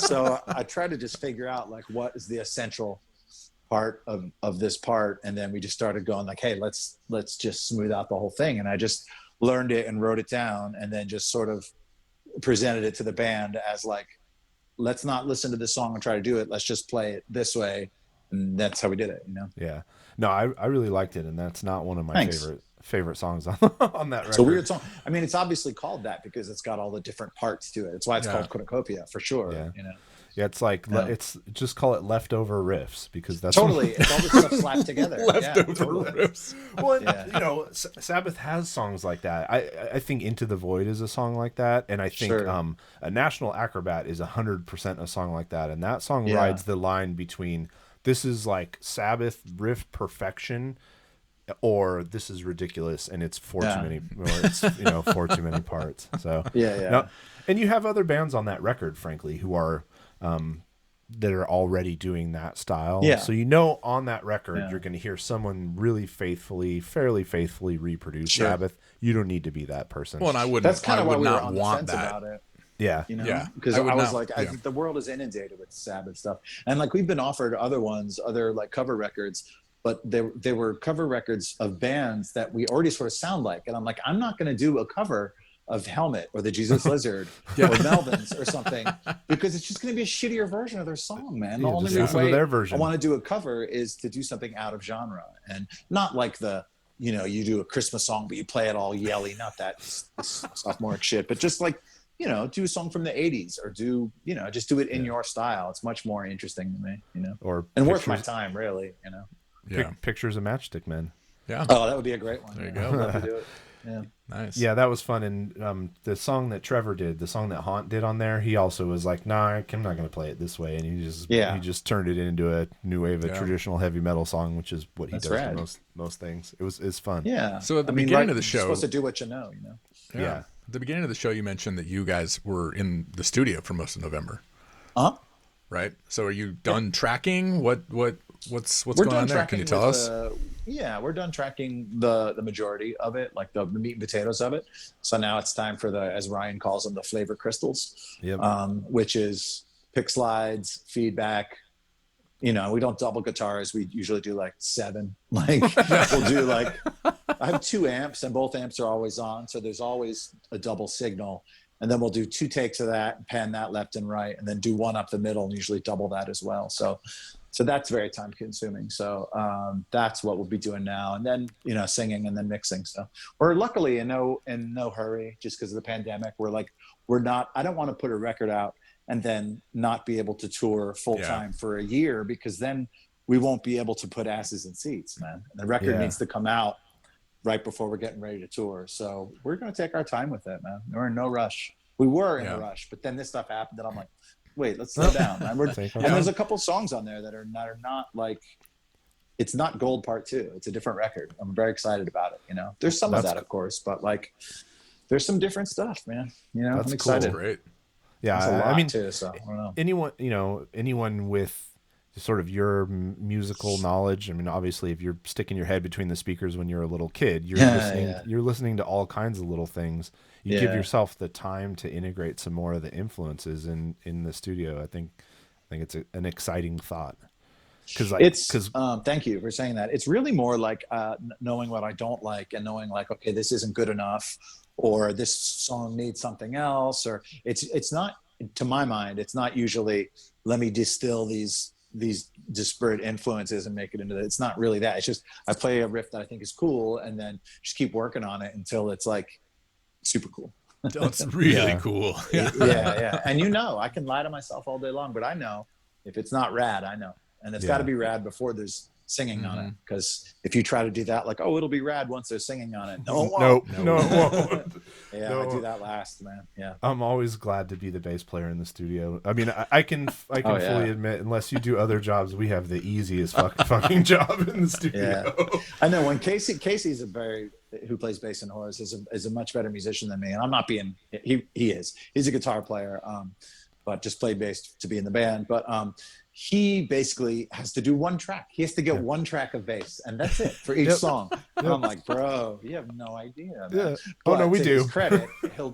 Speaker 3: So I tried to just figure out like what is the essential part of this part, and then we just started going like, hey, let's just smooth out the whole thing. And I just learned it and wrote it down, and then just sort of presented it to the band as like, let's not listen to this song and try to do it. Let's just play it this way. And that's how we did it,
Speaker 2: Yeah. No, I really liked it, and that's not one of my favorite songs on that record.
Speaker 3: It's a weird song. I mean, it's obviously called that because it's got all the different parts to it. That's why it's called Cornucopia, for sure.
Speaker 2: Yeah. Yeah, it's like it's just call it leftover riffs, because that's
Speaker 3: totally it's all the stuff slapped together.
Speaker 1: Leftover riffs.
Speaker 2: Well, Sabbath has songs like that. I think Into the Void is a song like that, and I think a National Acrobat is 100% a song like that, and that song rides the line between this is like Sabbath riff perfection, or this is ridiculous and it's too many, or it's too many parts. So and you have other bands on that record, frankly, who are that are already doing that style. So on that record you're going to hear someone really fairly faithfully reproduce Sabbath. You don't need to be that person.
Speaker 1: Well, and I wouldn't.
Speaker 3: That's kind of why we were on the
Speaker 1: want
Speaker 3: fence
Speaker 1: that
Speaker 3: about it.
Speaker 2: Because
Speaker 3: I was like, the world is inundated with Sabbath stuff, and like we've been offered other like cover records, but they were cover records of bands that we already sort of sound like, and I'm like, I'm not going to do a cover of Helmet or the Jesus Lizard or Melvins or something, because it's just going to be a shittier version of their song, man. The only way
Speaker 2: their version.
Speaker 3: I want to do a cover is to do something out of genre, and not like you do a Christmas song but you play it all yelly, not that sophomoric shit, but just like do a song from the 80s, or just do it in your style. It's much more interesting to me, and worth my time, really,
Speaker 2: Pictures of Matchstick Men.
Speaker 1: Yeah.
Speaker 3: Oh, that would be a great one.
Speaker 1: There you go.
Speaker 3: Love to do it. Yeah.
Speaker 1: Nice.
Speaker 2: Yeah, that was fun. And the song that Trevor did, the song that Haunt did on there, he also was like, nah, I'm not going to play it this way. And he just turned it into a new wave of traditional heavy metal song, which is what he does for most things. It's fun.
Speaker 3: Yeah.
Speaker 1: So at the beginning of the show,
Speaker 3: you're supposed to do what you know.
Speaker 1: Yeah. At the beginning of the show, you mentioned that you guys were in the studio for most of November. Right. So are you done tracking? What's going on there? Can you tell us?
Speaker 3: We're done tracking the majority of it, like the meat and potatoes of it. So now it's time for as Ryan calls them, the flavor crystals, which is pick slides, feedback. We don't double guitars. We usually do like 7. Like we'll do like, I have 2 amps and both amps are always on. So there's always a double signal. And then we'll do 2 takes of that, pan that left and right, and then do 1 up the middle, and usually double that as well. So that's very time consuming. So that's what we'll be doing now. And then, singing and then mixing. So we're luckily in no hurry, just because of the pandemic. I don't want to put a record out and then not be able to tour full time for a year, because then we won't be able to put asses in seats, man. The record needs to come out right before we're getting ready to tour. So we're going to take our time with it, man. We're in no rush. We were in a rush, but then this stuff happened and I'm like, wait, let's slow down. And there's a couple songs on there that are not like, it's not Gold Part 2. It's a different record. I'm very excited about it. You know, there's some of that, of course, but like, there's some different stuff, man. You know, I'm excited.
Speaker 1: Cool. Great.
Speaker 2: Yeah, I mean,
Speaker 3: too, so I don't know.
Speaker 2: Anyone with sort of your musical knowledge. I mean, obviously, if you're sticking your head between the speakers when you're a little kid, you're listening to all kinds of little things. You give yourself the time to integrate some more of the influences in the studio. I think it's an exciting thought. Because
Speaker 3: thank you for saying that. It's really more like knowing what I don't like and knowing like, okay, this isn't good enough, or this song needs something else, or it's not, to my mind, it's not usually let me distill these disparate influences and make it into that. It's not really that. It's just I play a riff that I think is cool and then just keep working on it until it's like super cool.
Speaker 1: That's really cool.
Speaker 3: Yeah. And I can lie to myself all day long, but I know if it's not rad, I know. And it's got to be rad before there's singing on it. Because if you try to do that, like, oh, it'll be rad once there's singing on it. No, it won't.
Speaker 2: No, it won't.
Speaker 3: I do that last, man. Yeah.
Speaker 2: I'm always glad to be the bass player in the studio. I mean, I can fully admit, unless you do other jobs, we have the easiest fucking job in the studio.
Speaker 3: Yeah. I know when Casey's who plays bass in Horrors is a much better musician than me. And I'm not being, he is. He's a guitar player, but just played bass to be in the band. But he basically has to do one track. He has to get one track of bass, and that's it for each song. And I'm like, bro, you have no idea. Man.
Speaker 2: Yeah. Oh no, we do.
Speaker 3: His credit, he'll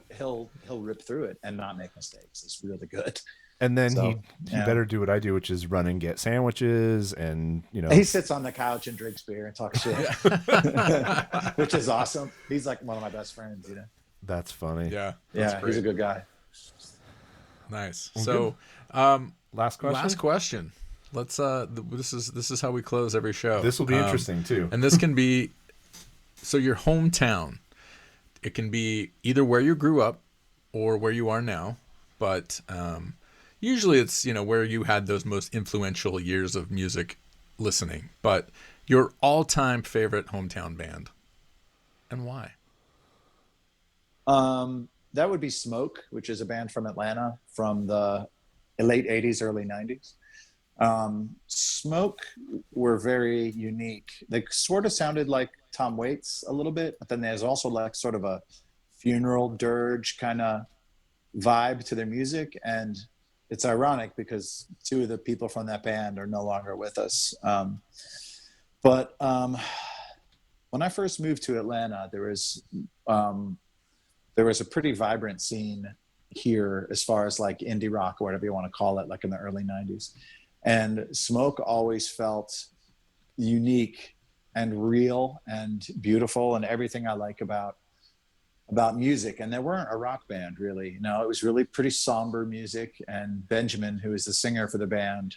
Speaker 3: rip through it and not make mistakes. It's really good.
Speaker 2: And then he better do what I do, which is run and get sandwiches, and
Speaker 3: he sits on the couch and drinks beer and talks shit, which is awesome. He's like one of my best friends.
Speaker 2: That's funny.
Speaker 1: Yeah,
Speaker 3: he's a good guy.
Speaker 1: Nice.
Speaker 2: Well,
Speaker 1: so.
Speaker 2: Last question.
Speaker 1: Let's this is how we close every show.
Speaker 2: This will be interesting too.
Speaker 1: And this can be your hometown. It can be either where you grew up or where you are now, but usually it's where you had those most influential years of music listening. But your all-time favorite hometown band, and why?
Speaker 3: That would be Smoke, which is a band from Atlanta from the late 80s, early 90s. Smoke were very unique. They sort of sounded like Tom Waits a little bit, but then there's also like sort of a funeral dirge kind of vibe to their music. And it's ironic because two of the people from that band are no longer with us. But when I first moved to Atlanta, there was a pretty vibrant scene here as far as like indie rock or whatever you want to call it, like in the early 90s. And Smoke always felt unique and real and beautiful and everything I like about music. And they weren't a rock band really, it was really pretty somber music. And Benjamin, who is the singer for the band,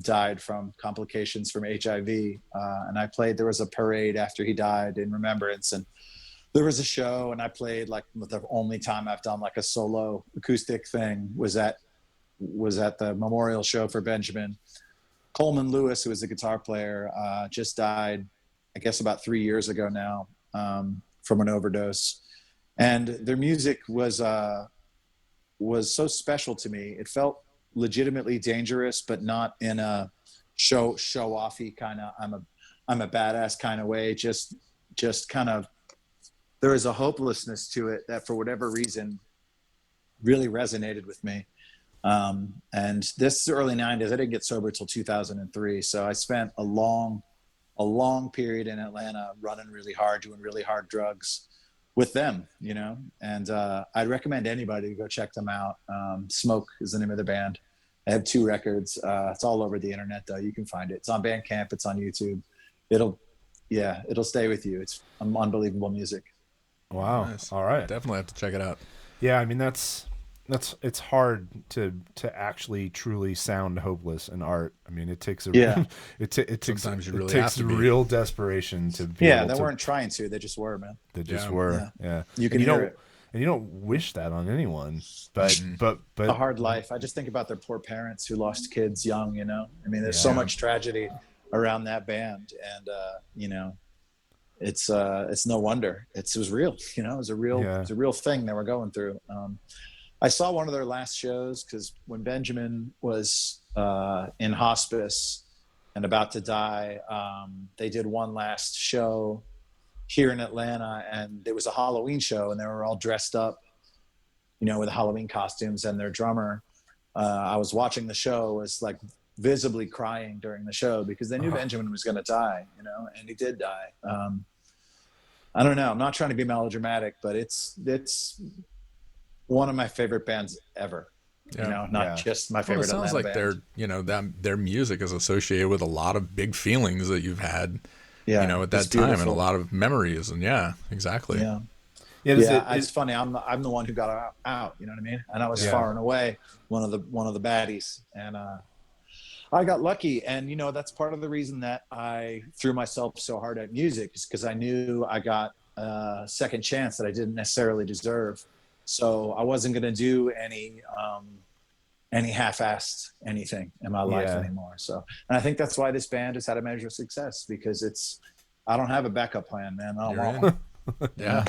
Speaker 3: died from complications from HIV. And there was a parade after he died in remembrance, and there was a show, and I played like the only time I've done like a solo acoustic thing was at the memorial show for Benjamin. Coleman Lewis, who was the guitar player, just died, I guess about 3 years ago now, from an overdose. And their music was so special to me. It felt legitimately dangerous, but not in a show offy kind of I'm a badass kind of way. Just kind of. There is a hopelessness to it that for whatever reason really resonated with me. And this early 90s, I didn't get sober till 2003. So I spent a long period in Atlanta running really hard, doing really hard drugs with them, and I'd recommend anybody to go check them out. Smoke is the name of the band. I have 2 records. It's all over the internet though. You can find it. It's on Bandcamp. It's on YouTube. It'll stay with you. It's unbelievable music.
Speaker 2: Wow.
Speaker 1: Nice.
Speaker 2: All right.
Speaker 1: Definitely have to check it out.
Speaker 2: Yeah, I mean it's hard to actually truly sound hopeless in art. I mean, it takes
Speaker 1: Sometimes you really have to be.
Speaker 2: Real desperation to be
Speaker 3: they weren't trying to. They just were, man.
Speaker 2: They just were. Yeah.
Speaker 3: You can hear it.
Speaker 2: and you don't wish that on anyone. But
Speaker 3: A hard life. I just think about their poor parents who lost kids young. I mean, there's so much tragedy around that band, and it's no wonder. It was real. It was a real thing they were going through. I saw one of their last shows because when Benjamin was in hospice and about to die, they did one last show here in Atlanta, and it was a Halloween show, and they were all dressed up, with Halloween costumes, and their drummer, I was watching the show, was like visibly crying during the show because they knew Benjamin was going to die, and he did die. I don't know. I'm not trying to be melodramatic, but it's one of my favorite bands ever. Not just my favorite.
Speaker 1: Well, it sounds like
Speaker 3: band.
Speaker 1: their music is associated with a lot of big feelings that you've had, at that time, and a lot of memories. And exactly.
Speaker 3: Yeah. It's funny. I'm the one who got out. You know what I mean? And I was far and away one of the baddies, and I got lucky. And that's part of the reason that I threw myself so hard at music, is because I knew I got a second chance that I didn't necessarily deserve. So I wasn't going to do any half-assed anything in my life anymore. So, and I think that's why this band has had a measure of success, because I don't have a backup plan, man. I don't want one.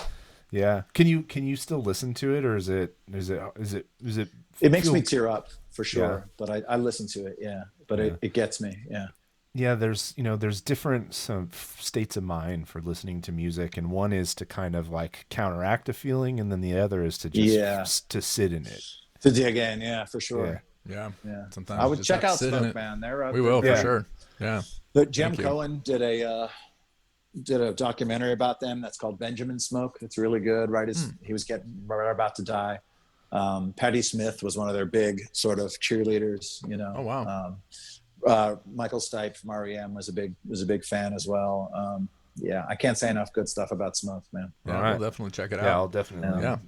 Speaker 2: Yeah. Can you still listen to it, or is it?
Speaker 3: It makes me tear up for sure, but I listen to it. Yeah, but it gets me. Yeah.
Speaker 2: Yeah, there's different states of mind for listening to music, and one is to kind of like counteract a feeling, and then the other is to just to sit in it,
Speaker 3: to dig in. For sure.
Speaker 1: Yeah.
Speaker 3: Sometimes I would check out Smoke, man.
Speaker 1: We will for sure. Yeah.
Speaker 3: But Jem Cohen did a documentary about them that's called Benjamin Smoke. It's really good. Right as he was about to die. Patti Smith was one of their big sort of cheerleaders.
Speaker 1: Oh wow.
Speaker 3: Michael Stipe from REM was a big fan as well. I can't say enough good stuff about Smoke, man.
Speaker 1: Yeah, we'll definitely check it out.
Speaker 2: Yeah, I'll definitely.
Speaker 1: Yeah.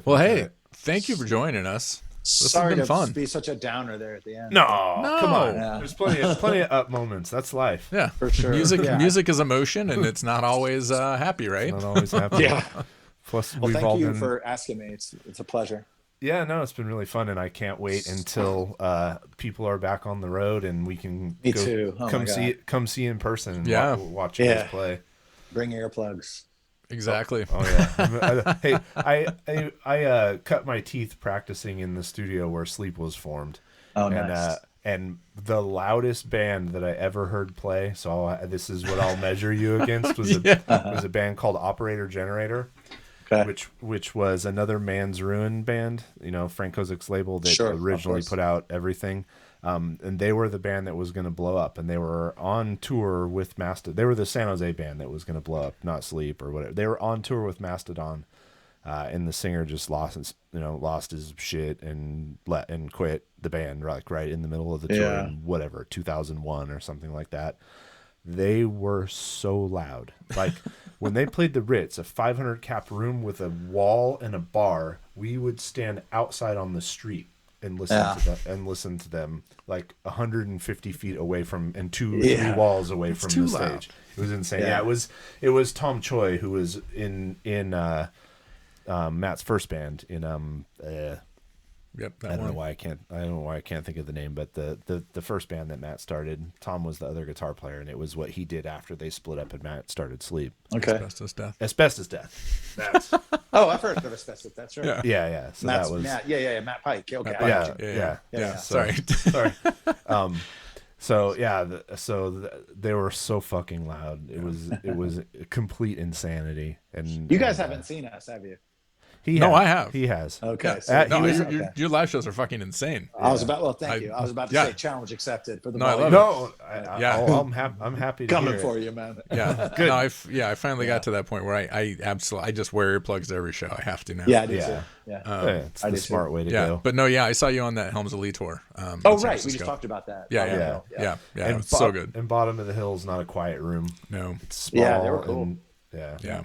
Speaker 1: Well, hey, thank you for joining us. This
Speaker 3: Sorry
Speaker 1: has been fun.
Speaker 3: to be such a downer there at the end.
Speaker 2: No, come on.
Speaker 3: Yeah.
Speaker 2: There's plenty of up moments. That's life.
Speaker 1: Yeah,
Speaker 3: for sure.
Speaker 1: Music is emotion, and it's not always happy, right?
Speaker 2: Not always happy.
Speaker 3: Yeah.
Speaker 2: Plus,
Speaker 3: thank you for asking me. It's a pleasure.
Speaker 2: Yeah, no, it's been really fun, and I can't wait until people are back on the road and we can come see in person and watch you guys play.
Speaker 3: Bring earplugs.
Speaker 1: Exactly.
Speaker 2: Hey, I cut my teeth practicing in the studio where Sleep was formed.
Speaker 3: Oh, nice.
Speaker 2: And the loudest band that I ever heard play, so this is what I'll measure you against, was a band called Operator Generator. Okay. Which was another Man's Ruin band, Frank Kozik's label that originally put out everything. And they were the band that was going to blow up, and they were on tour with Mastodon. They were the San Jose band that was going to blow up, not Sleep or whatever. They were on tour with Mastodon, and the singer just lost his shit and quit the band right in the middle of the tour in 2001 or something like that. They were so loud. Like when they played the Ritz, a 500 cap room with a wall and a bar, we would stand outside on the street and listen to them like 150 feet away from and 3 walls away from the stage. Loud. It was insane. Yeah, it was Tom Choi who was in Matt's first band in I don't know why I can't think of the name, but the first band that Matt started, Tom was the other guitar player, and it was what he did after they split up and Matt started Sleep.
Speaker 3: Okay.
Speaker 2: Asbestos Death. That's
Speaker 3: I've heard of Asbestos. That's right.
Speaker 2: Yeah. So that was
Speaker 3: Matt Pike. Okay.
Speaker 2: Yeah.
Speaker 1: Sorry.
Speaker 2: So they were so fucking loud. It was complete insanity. And
Speaker 3: you guys haven't seen us, have you?
Speaker 1: I have.
Speaker 2: He has.
Speaker 3: Okay.
Speaker 1: Your live shows are fucking insane.
Speaker 3: Thank you. I was about to say challenge accepted for the
Speaker 2: I'm happy to
Speaker 3: coming
Speaker 2: hear
Speaker 3: for you, man.
Speaker 1: Yeah. Good. I finally got to that point where I just wear earplugs to every show. I have to now.
Speaker 3: Yeah, I do too. Yeah.
Speaker 2: It's the smart way to go.
Speaker 1: But I saw you on that Helms Elite tour.
Speaker 3: Right. We just talked about that.
Speaker 1: Yeah.
Speaker 2: And
Speaker 1: it's so good.
Speaker 2: And Bottom of the Hill is not a quiet room.
Speaker 1: No.
Speaker 2: It's small.
Speaker 3: Yeah, they were cool.
Speaker 2: Yeah.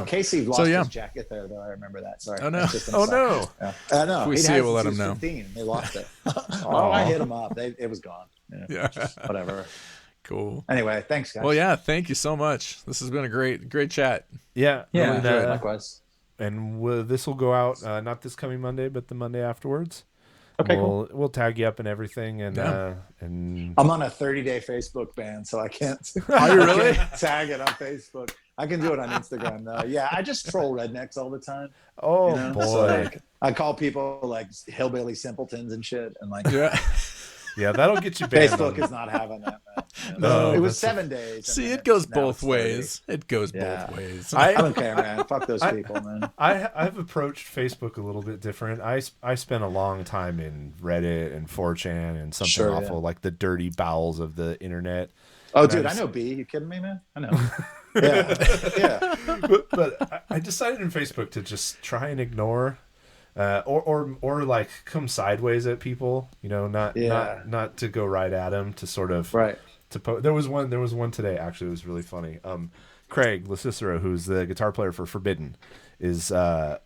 Speaker 3: Casey lost his jacket there, though. I remember that. Sorry.
Speaker 1: Oh no!
Speaker 3: I know.
Speaker 1: If we see it, we'll let him know.
Speaker 3: They lost it. I hit him up. It was gone. Whatever.
Speaker 1: Cool.
Speaker 3: Anyway, thanks, guys.
Speaker 1: Well, thank you so much. This has been a great chat.
Speaker 2: Yeah.
Speaker 3: Likewise.
Speaker 2: this will go out not this coming Monday, but the Monday afterwards.
Speaker 3: Okay,
Speaker 2: We'll tag you up and everything, and
Speaker 3: I'm on a 30-day Facebook ban, so I can't.
Speaker 1: Are you really?
Speaker 3: I can't tag it on Facebook. I can do it on Instagram though. Yeah, I just troll rednecks all the time.
Speaker 2: oh
Speaker 3: You know?
Speaker 2: boy,
Speaker 3: So, like, I call people like hillbilly simpletons and shit, and like
Speaker 2: yeah, that'll get you banned.
Speaker 3: Facebook is not having that. Man.
Speaker 2: No,
Speaker 3: It was
Speaker 2: that's
Speaker 3: 7 days. and
Speaker 1: See,
Speaker 3: then
Speaker 1: it goes
Speaker 3: now
Speaker 1: both
Speaker 3: it's 30.
Speaker 1: ways. It goes
Speaker 3: Yeah.
Speaker 1: both ways.
Speaker 3: I don't care, man. Fuck those people, man.
Speaker 2: I've approached Facebook a little bit different. I spent a long time in Reddit and 4chan and something
Speaker 3: Sure,
Speaker 2: awful like the dirty bowels of the internet.
Speaker 3: Oh,
Speaker 2: And
Speaker 3: dude, I
Speaker 2: just-
Speaker 3: know B. You kidding me, man? I know. Yeah.
Speaker 2: but I decided in Facebook to just try and ignore, or like come sideways at people. You know, not to go right at them. To sort of
Speaker 3: Right.
Speaker 2: There was one today. Actually, it was really funny. Craig LaCicero, who's the guitar player for Forbidden, is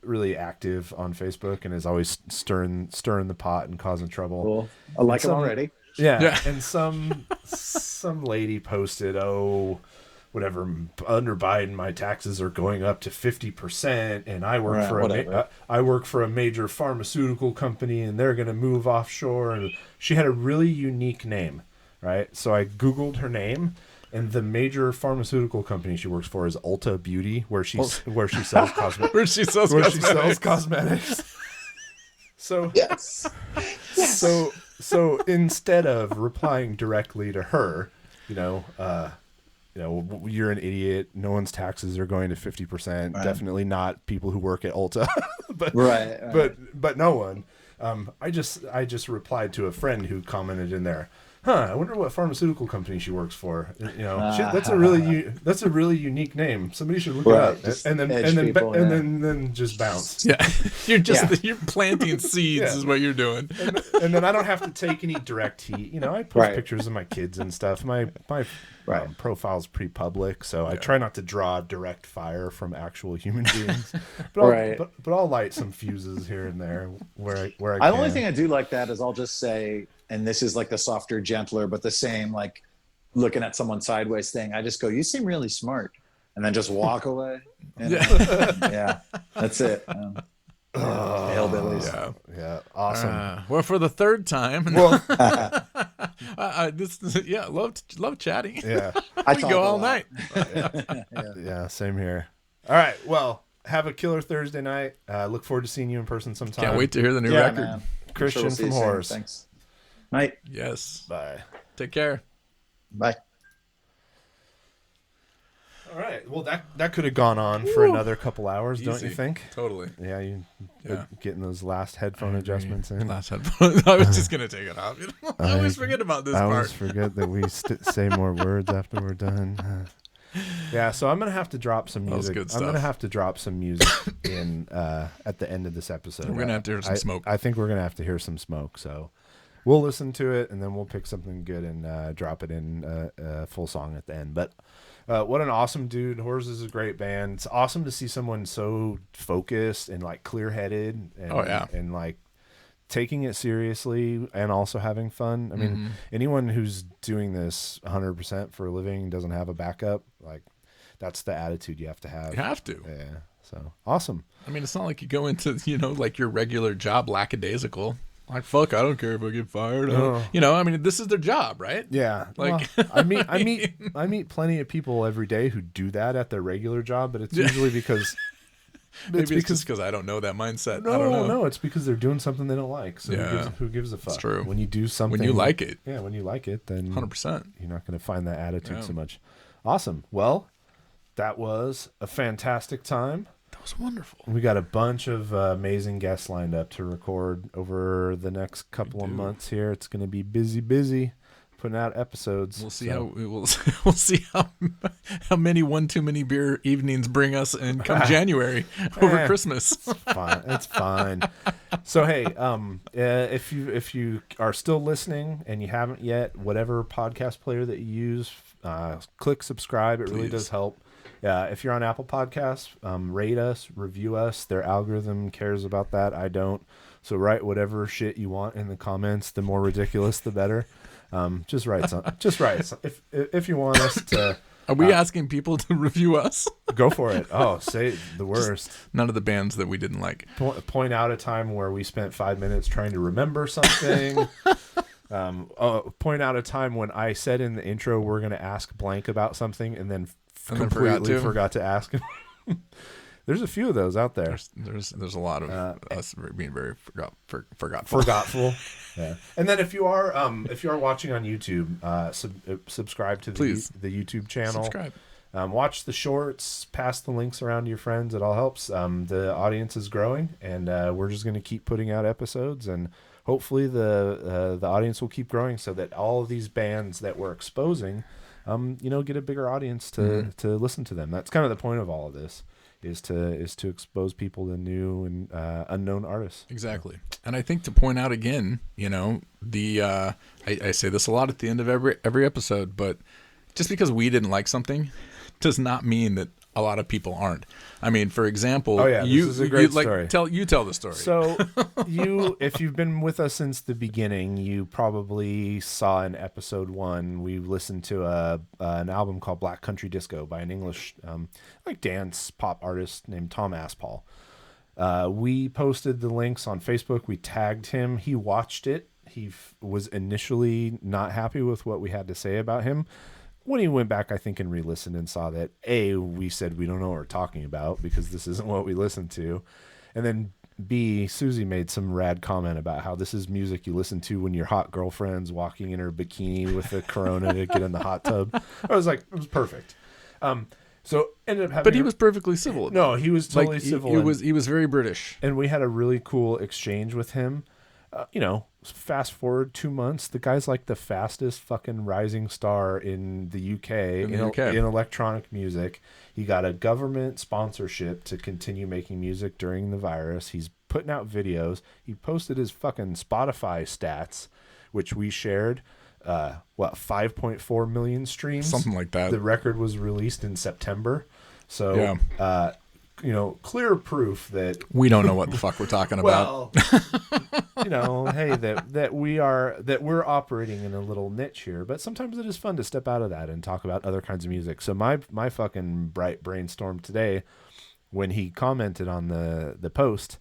Speaker 2: really active on Facebook and is always stirring the pot and causing trouble.
Speaker 3: Cool. I like it already.
Speaker 2: Yeah. And some lady posted, whatever, under Biden, my taxes are going up to 50%, and I work I work for a major pharmaceutical company, and they're going to move offshore. And she had a really unique name, right? So I Googled her name, and the major pharmaceutical company she works for is Ulta Beauty, where she sells cosmetics.
Speaker 1: Where she sells
Speaker 2: cosmetics. So
Speaker 3: Yes.
Speaker 2: So instead of replying directly to her, you're an idiot. No one's taxes are going to 50%.
Speaker 3: Right.
Speaker 2: Definitely not people who work at Ulta. but
Speaker 3: Right.
Speaker 2: but no one. I just replied to a friend who commented in there. I wonder what pharmaceutical company she works for. That's a really unique name. Somebody should look
Speaker 3: Right,
Speaker 2: it up.
Speaker 3: just
Speaker 2: And then
Speaker 3: edge
Speaker 2: and then
Speaker 3: people,
Speaker 2: and
Speaker 3: yeah.
Speaker 2: then just bounce.
Speaker 1: Yeah, you're planting seeds
Speaker 2: Yeah.
Speaker 1: is what you're doing.
Speaker 2: And then I don't have to take any direct heat. I post
Speaker 3: Right.
Speaker 2: pictures of my kids and stuff. My
Speaker 3: Right.
Speaker 2: profile's pretty public, so I try not to draw direct fire from actual human beings. But I'll light some fuses here and there where I can.
Speaker 3: The only thing I do like that is I'll just say, and this is like the softer, gentler, but the same, like looking at someone sideways thing. I just go, "You seem really smart," and then just walk away. Yeah, that's it. Hillbillies.
Speaker 1: Yeah.
Speaker 2: Awesome.
Speaker 1: Well, for the third time.
Speaker 2: Well,
Speaker 1: love chatting.
Speaker 2: yeah,
Speaker 3: I
Speaker 1: We
Speaker 3: talk
Speaker 1: go
Speaker 3: a
Speaker 1: all
Speaker 3: lot.
Speaker 1: night.
Speaker 2: yeah, same here. All right, well, have a killer Thursday night. Look forward to seeing you in person sometime.
Speaker 1: Can't wait to hear the new
Speaker 3: Yeah,
Speaker 1: record.
Speaker 3: man.
Speaker 2: Christian
Speaker 3: Sure we'll see
Speaker 2: from
Speaker 3: you soon.
Speaker 2: WHORES.
Speaker 3: Thanks. Night.
Speaker 1: Yes.
Speaker 2: Bye.
Speaker 1: Take care.
Speaker 3: Bye.
Speaker 2: All right. Well, that could have gone on for another couple hours, don't you
Speaker 1: Easy.
Speaker 2: think?
Speaker 1: Totally.
Speaker 2: Yeah,
Speaker 1: Yeah.
Speaker 2: getting those last headphone adjustments in.
Speaker 1: Last headphones. I was just gonna take it off. I always forget about this
Speaker 2: I
Speaker 1: part.
Speaker 2: always forget that we say more words after we're done. Yeah, so I'm gonna have to drop some
Speaker 1: That was
Speaker 2: music.
Speaker 1: good
Speaker 2: I'm gonna
Speaker 1: stuff.
Speaker 2: have to drop some music in at the end of this episode.
Speaker 1: We're gonna have to hear some smoke.
Speaker 2: I think we're gonna have to hear some smoke. So we'll listen to it and then we'll pick something good and drop it in a full song at the end. But what an awesome dude! WHORES is a great band. It's awesome to see someone so focused and like clear-headed and and like taking it seriously and also having fun. I mean, anyone who's doing this 100% for a living doesn't have a backup. Like, that's the attitude you have to have.
Speaker 1: You have to.
Speaker 2: Yeah. So awesome.
Speaker 1: I mean, it's not like you go into like your regular job lackadaisical. Like, fuck, I don't care if I get fired. I mean, this is their job, right?
Speaker 2: Yeah.
Speaker 1: Like-
Speaker 2: well, I meet plenty of people every day who do that at their regular job, but it's usually because
Speaker 1: Maybe it's just because I don't know that mindset. I don't know.
Speaker 2: No, it's because they're doing something they don't like. So who gives a fuck?
Speaker 1: It's true.
Speaker 2: When you do something,
Speaker 1: When you like it.
Speaker 2: Yeah, when you like it, then
Speaker 1: 100%.
Speaker 2: you're not going to find that attitude so much. Awesome. Well, that was a fantastic time.
Speaker 1: That was wonderful.
Speaker 2: We got a bunch of amazing guests lined up to record over the next couple of months here. It's going to be busy putting out episodes.
Speaker 1: We'll see we'll see how many one too many beer evenings bring us in come January over Christmas.
Speaker 2: It's fine. So hey, if you are still listening and you haven't yet, whatever podcast player that you use, click subscribe. It really does help. If you're on Apple Podcasts, rate us, review us. Their algorithm cares about that. I don't. So write whatever shit you want in the comments. The more ridiculous, the better. Just write some. If you want us
Speaker 1: Are we asking people to review us?
Speaker 2: Go for it. Oh, say the worst.
Speaker 1: None of the bands that we didn't like.
Speaker 2: Point out a time where we spent 5 minutes trying to remember something. Point out a time when I said in the intro we're going to ask blank about something and then completely forgot to ask him. There's a few of those out there.
Speaker 1: There's a lot of us being very forgetful.
Speaker 2: Forgetful. Yeah. And then if you are watching on YouTube, subscribe to the YouTube channel.
Speaker 1: Subscribe.
Speaker 2: Watch the shorts, pass the links around to your friends. It all helps. The audience is growing, and we're just going to keep putting out episodes, and hopefully the audience will keep growing so that all of these bands that we're exposing, get a bigger audience to listen to them. That's kind of the point of all of this. Is to expose people to new and unknown artists.
Speaker 1: Exactly. And I think to point out again, I say this a lot at the end of every episode, but just because we didn't like something does not mean that a lot of people aren't. I mean, for example,
Speaker 2: this is a great story.
Speaker 1: Tell the story.
Speaker 2: So if you've been with us since the beginning, you probably saw in episode 1, we listened to an album called Black Country Disco by an English dance pop artist named Tom Aspall. We posted the links on Facebook. We tagged him. He watched it. He was initially not happy with what we had to say about him. When he went back, I think, and re-listened and saw that, A, we said we don't know what we're talking about because this isn't what we listened to. And then, B, Susie made some rad comment about how this is music you listen to when your hot girlfriend's walking in her bikini with a Corona to get in the hot tub. I was like, it was perfect. So ended up having...
Speaker 1: But he was perfectly civil.
Speaker 2: No, he was totally civil.
Speaker 1: He was very British.
Speaker 2: And we had a really cool exchange with him. Fast forward 2 months, the guy's like the fastest fucking rising star in the UK in electronic music. He got a government sponsorship to continue making music during the virus. He's putting out videos. He posted his fucking Spotify stats, which we shared. 5.4 million streams?
Speaker 1: Something like that.
Speaker 2: The record was released in September. So,
Speaker 1: yeah.
Speaker 2: Clear proof that
Speaker 1: we don't know what the fuck we're talking about.
Speaker 2: Well, hey, that we're operating in a little niche here, but sometimes it is fun to step out of that and talk about other kinds of music. So my fucking bright brainstorm today, when he commented on the post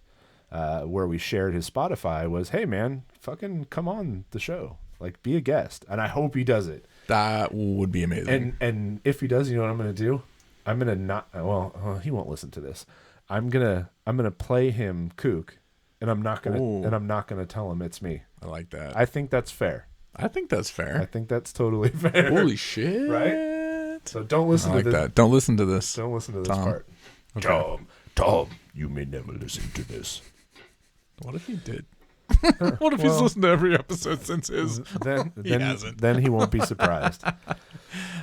Speaker 2: where we shared his Spotify, was, hey man, fucking come on the show, like be a guest, and I hope he does it.
Speaker 1: That would be amazing.
Speaker 2: And if he does, you know what I'm going to do? I'm gonna not. Well, he won't listen to this. I'm gonna play him kook, and I'm not gonna tell him it's me.
Speaker 1: I like that.
Speaker 2: I think that's fair.
Speaker 1: I think that's fair.
Speaker 2: I think that's totally fair.
Speaker 1: Holy shit!
Speaker 2: Right? So don't listen
Speaker 1: to this.
Speaker 2: That.
Speaker 1: Don't listen to this.
Speaker 2: Don't listen to this
Speaker 1: Tom.
Speaker 2: part.
Speaker 1: Okay.
Speaker 2: Tom, you may never listen to this.
Speaker 1: What if he did? What if he's listened to every episode since his?
Speaker 2: Then
Speaker 1: he hasn't.
Speaker 2: Then he won't be surprised.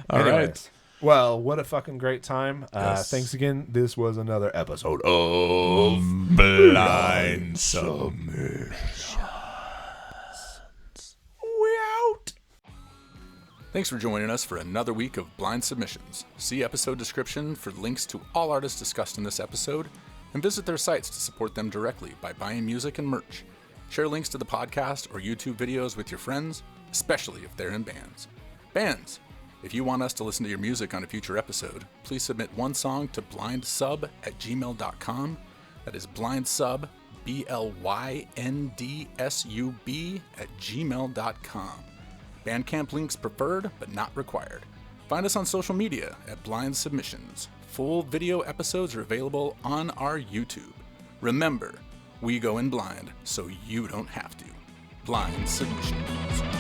Speaker 1: All right.
Speaker 2: Well, what a fucking great time.
Speaker 1: Yes.
Speaker 2: Thanks again. This was another episode
Speaker 1: of Blynd Submyshynz. We out. Thanks for joining us for another week of Blynd Submyshynz. See episode description for links to all artists discussed in this episode, and visit their sites to support them directly by buying music and merch. Share links to the podcast or YouTube videos with your friends, especially if they're in bands. Bands! If you want us to listen to your music on a future episode, please submit one song to blyndsub@gmail.com. That is blyndsub, BLYNDSUB @gmail.com. Bandcamp links preferred, but not required. Find us on social media at Blynd Submyshynz. Full video episodes are available on our YouTube. Remember, we go in blind, so you don't have to. Blynd Submyshynz.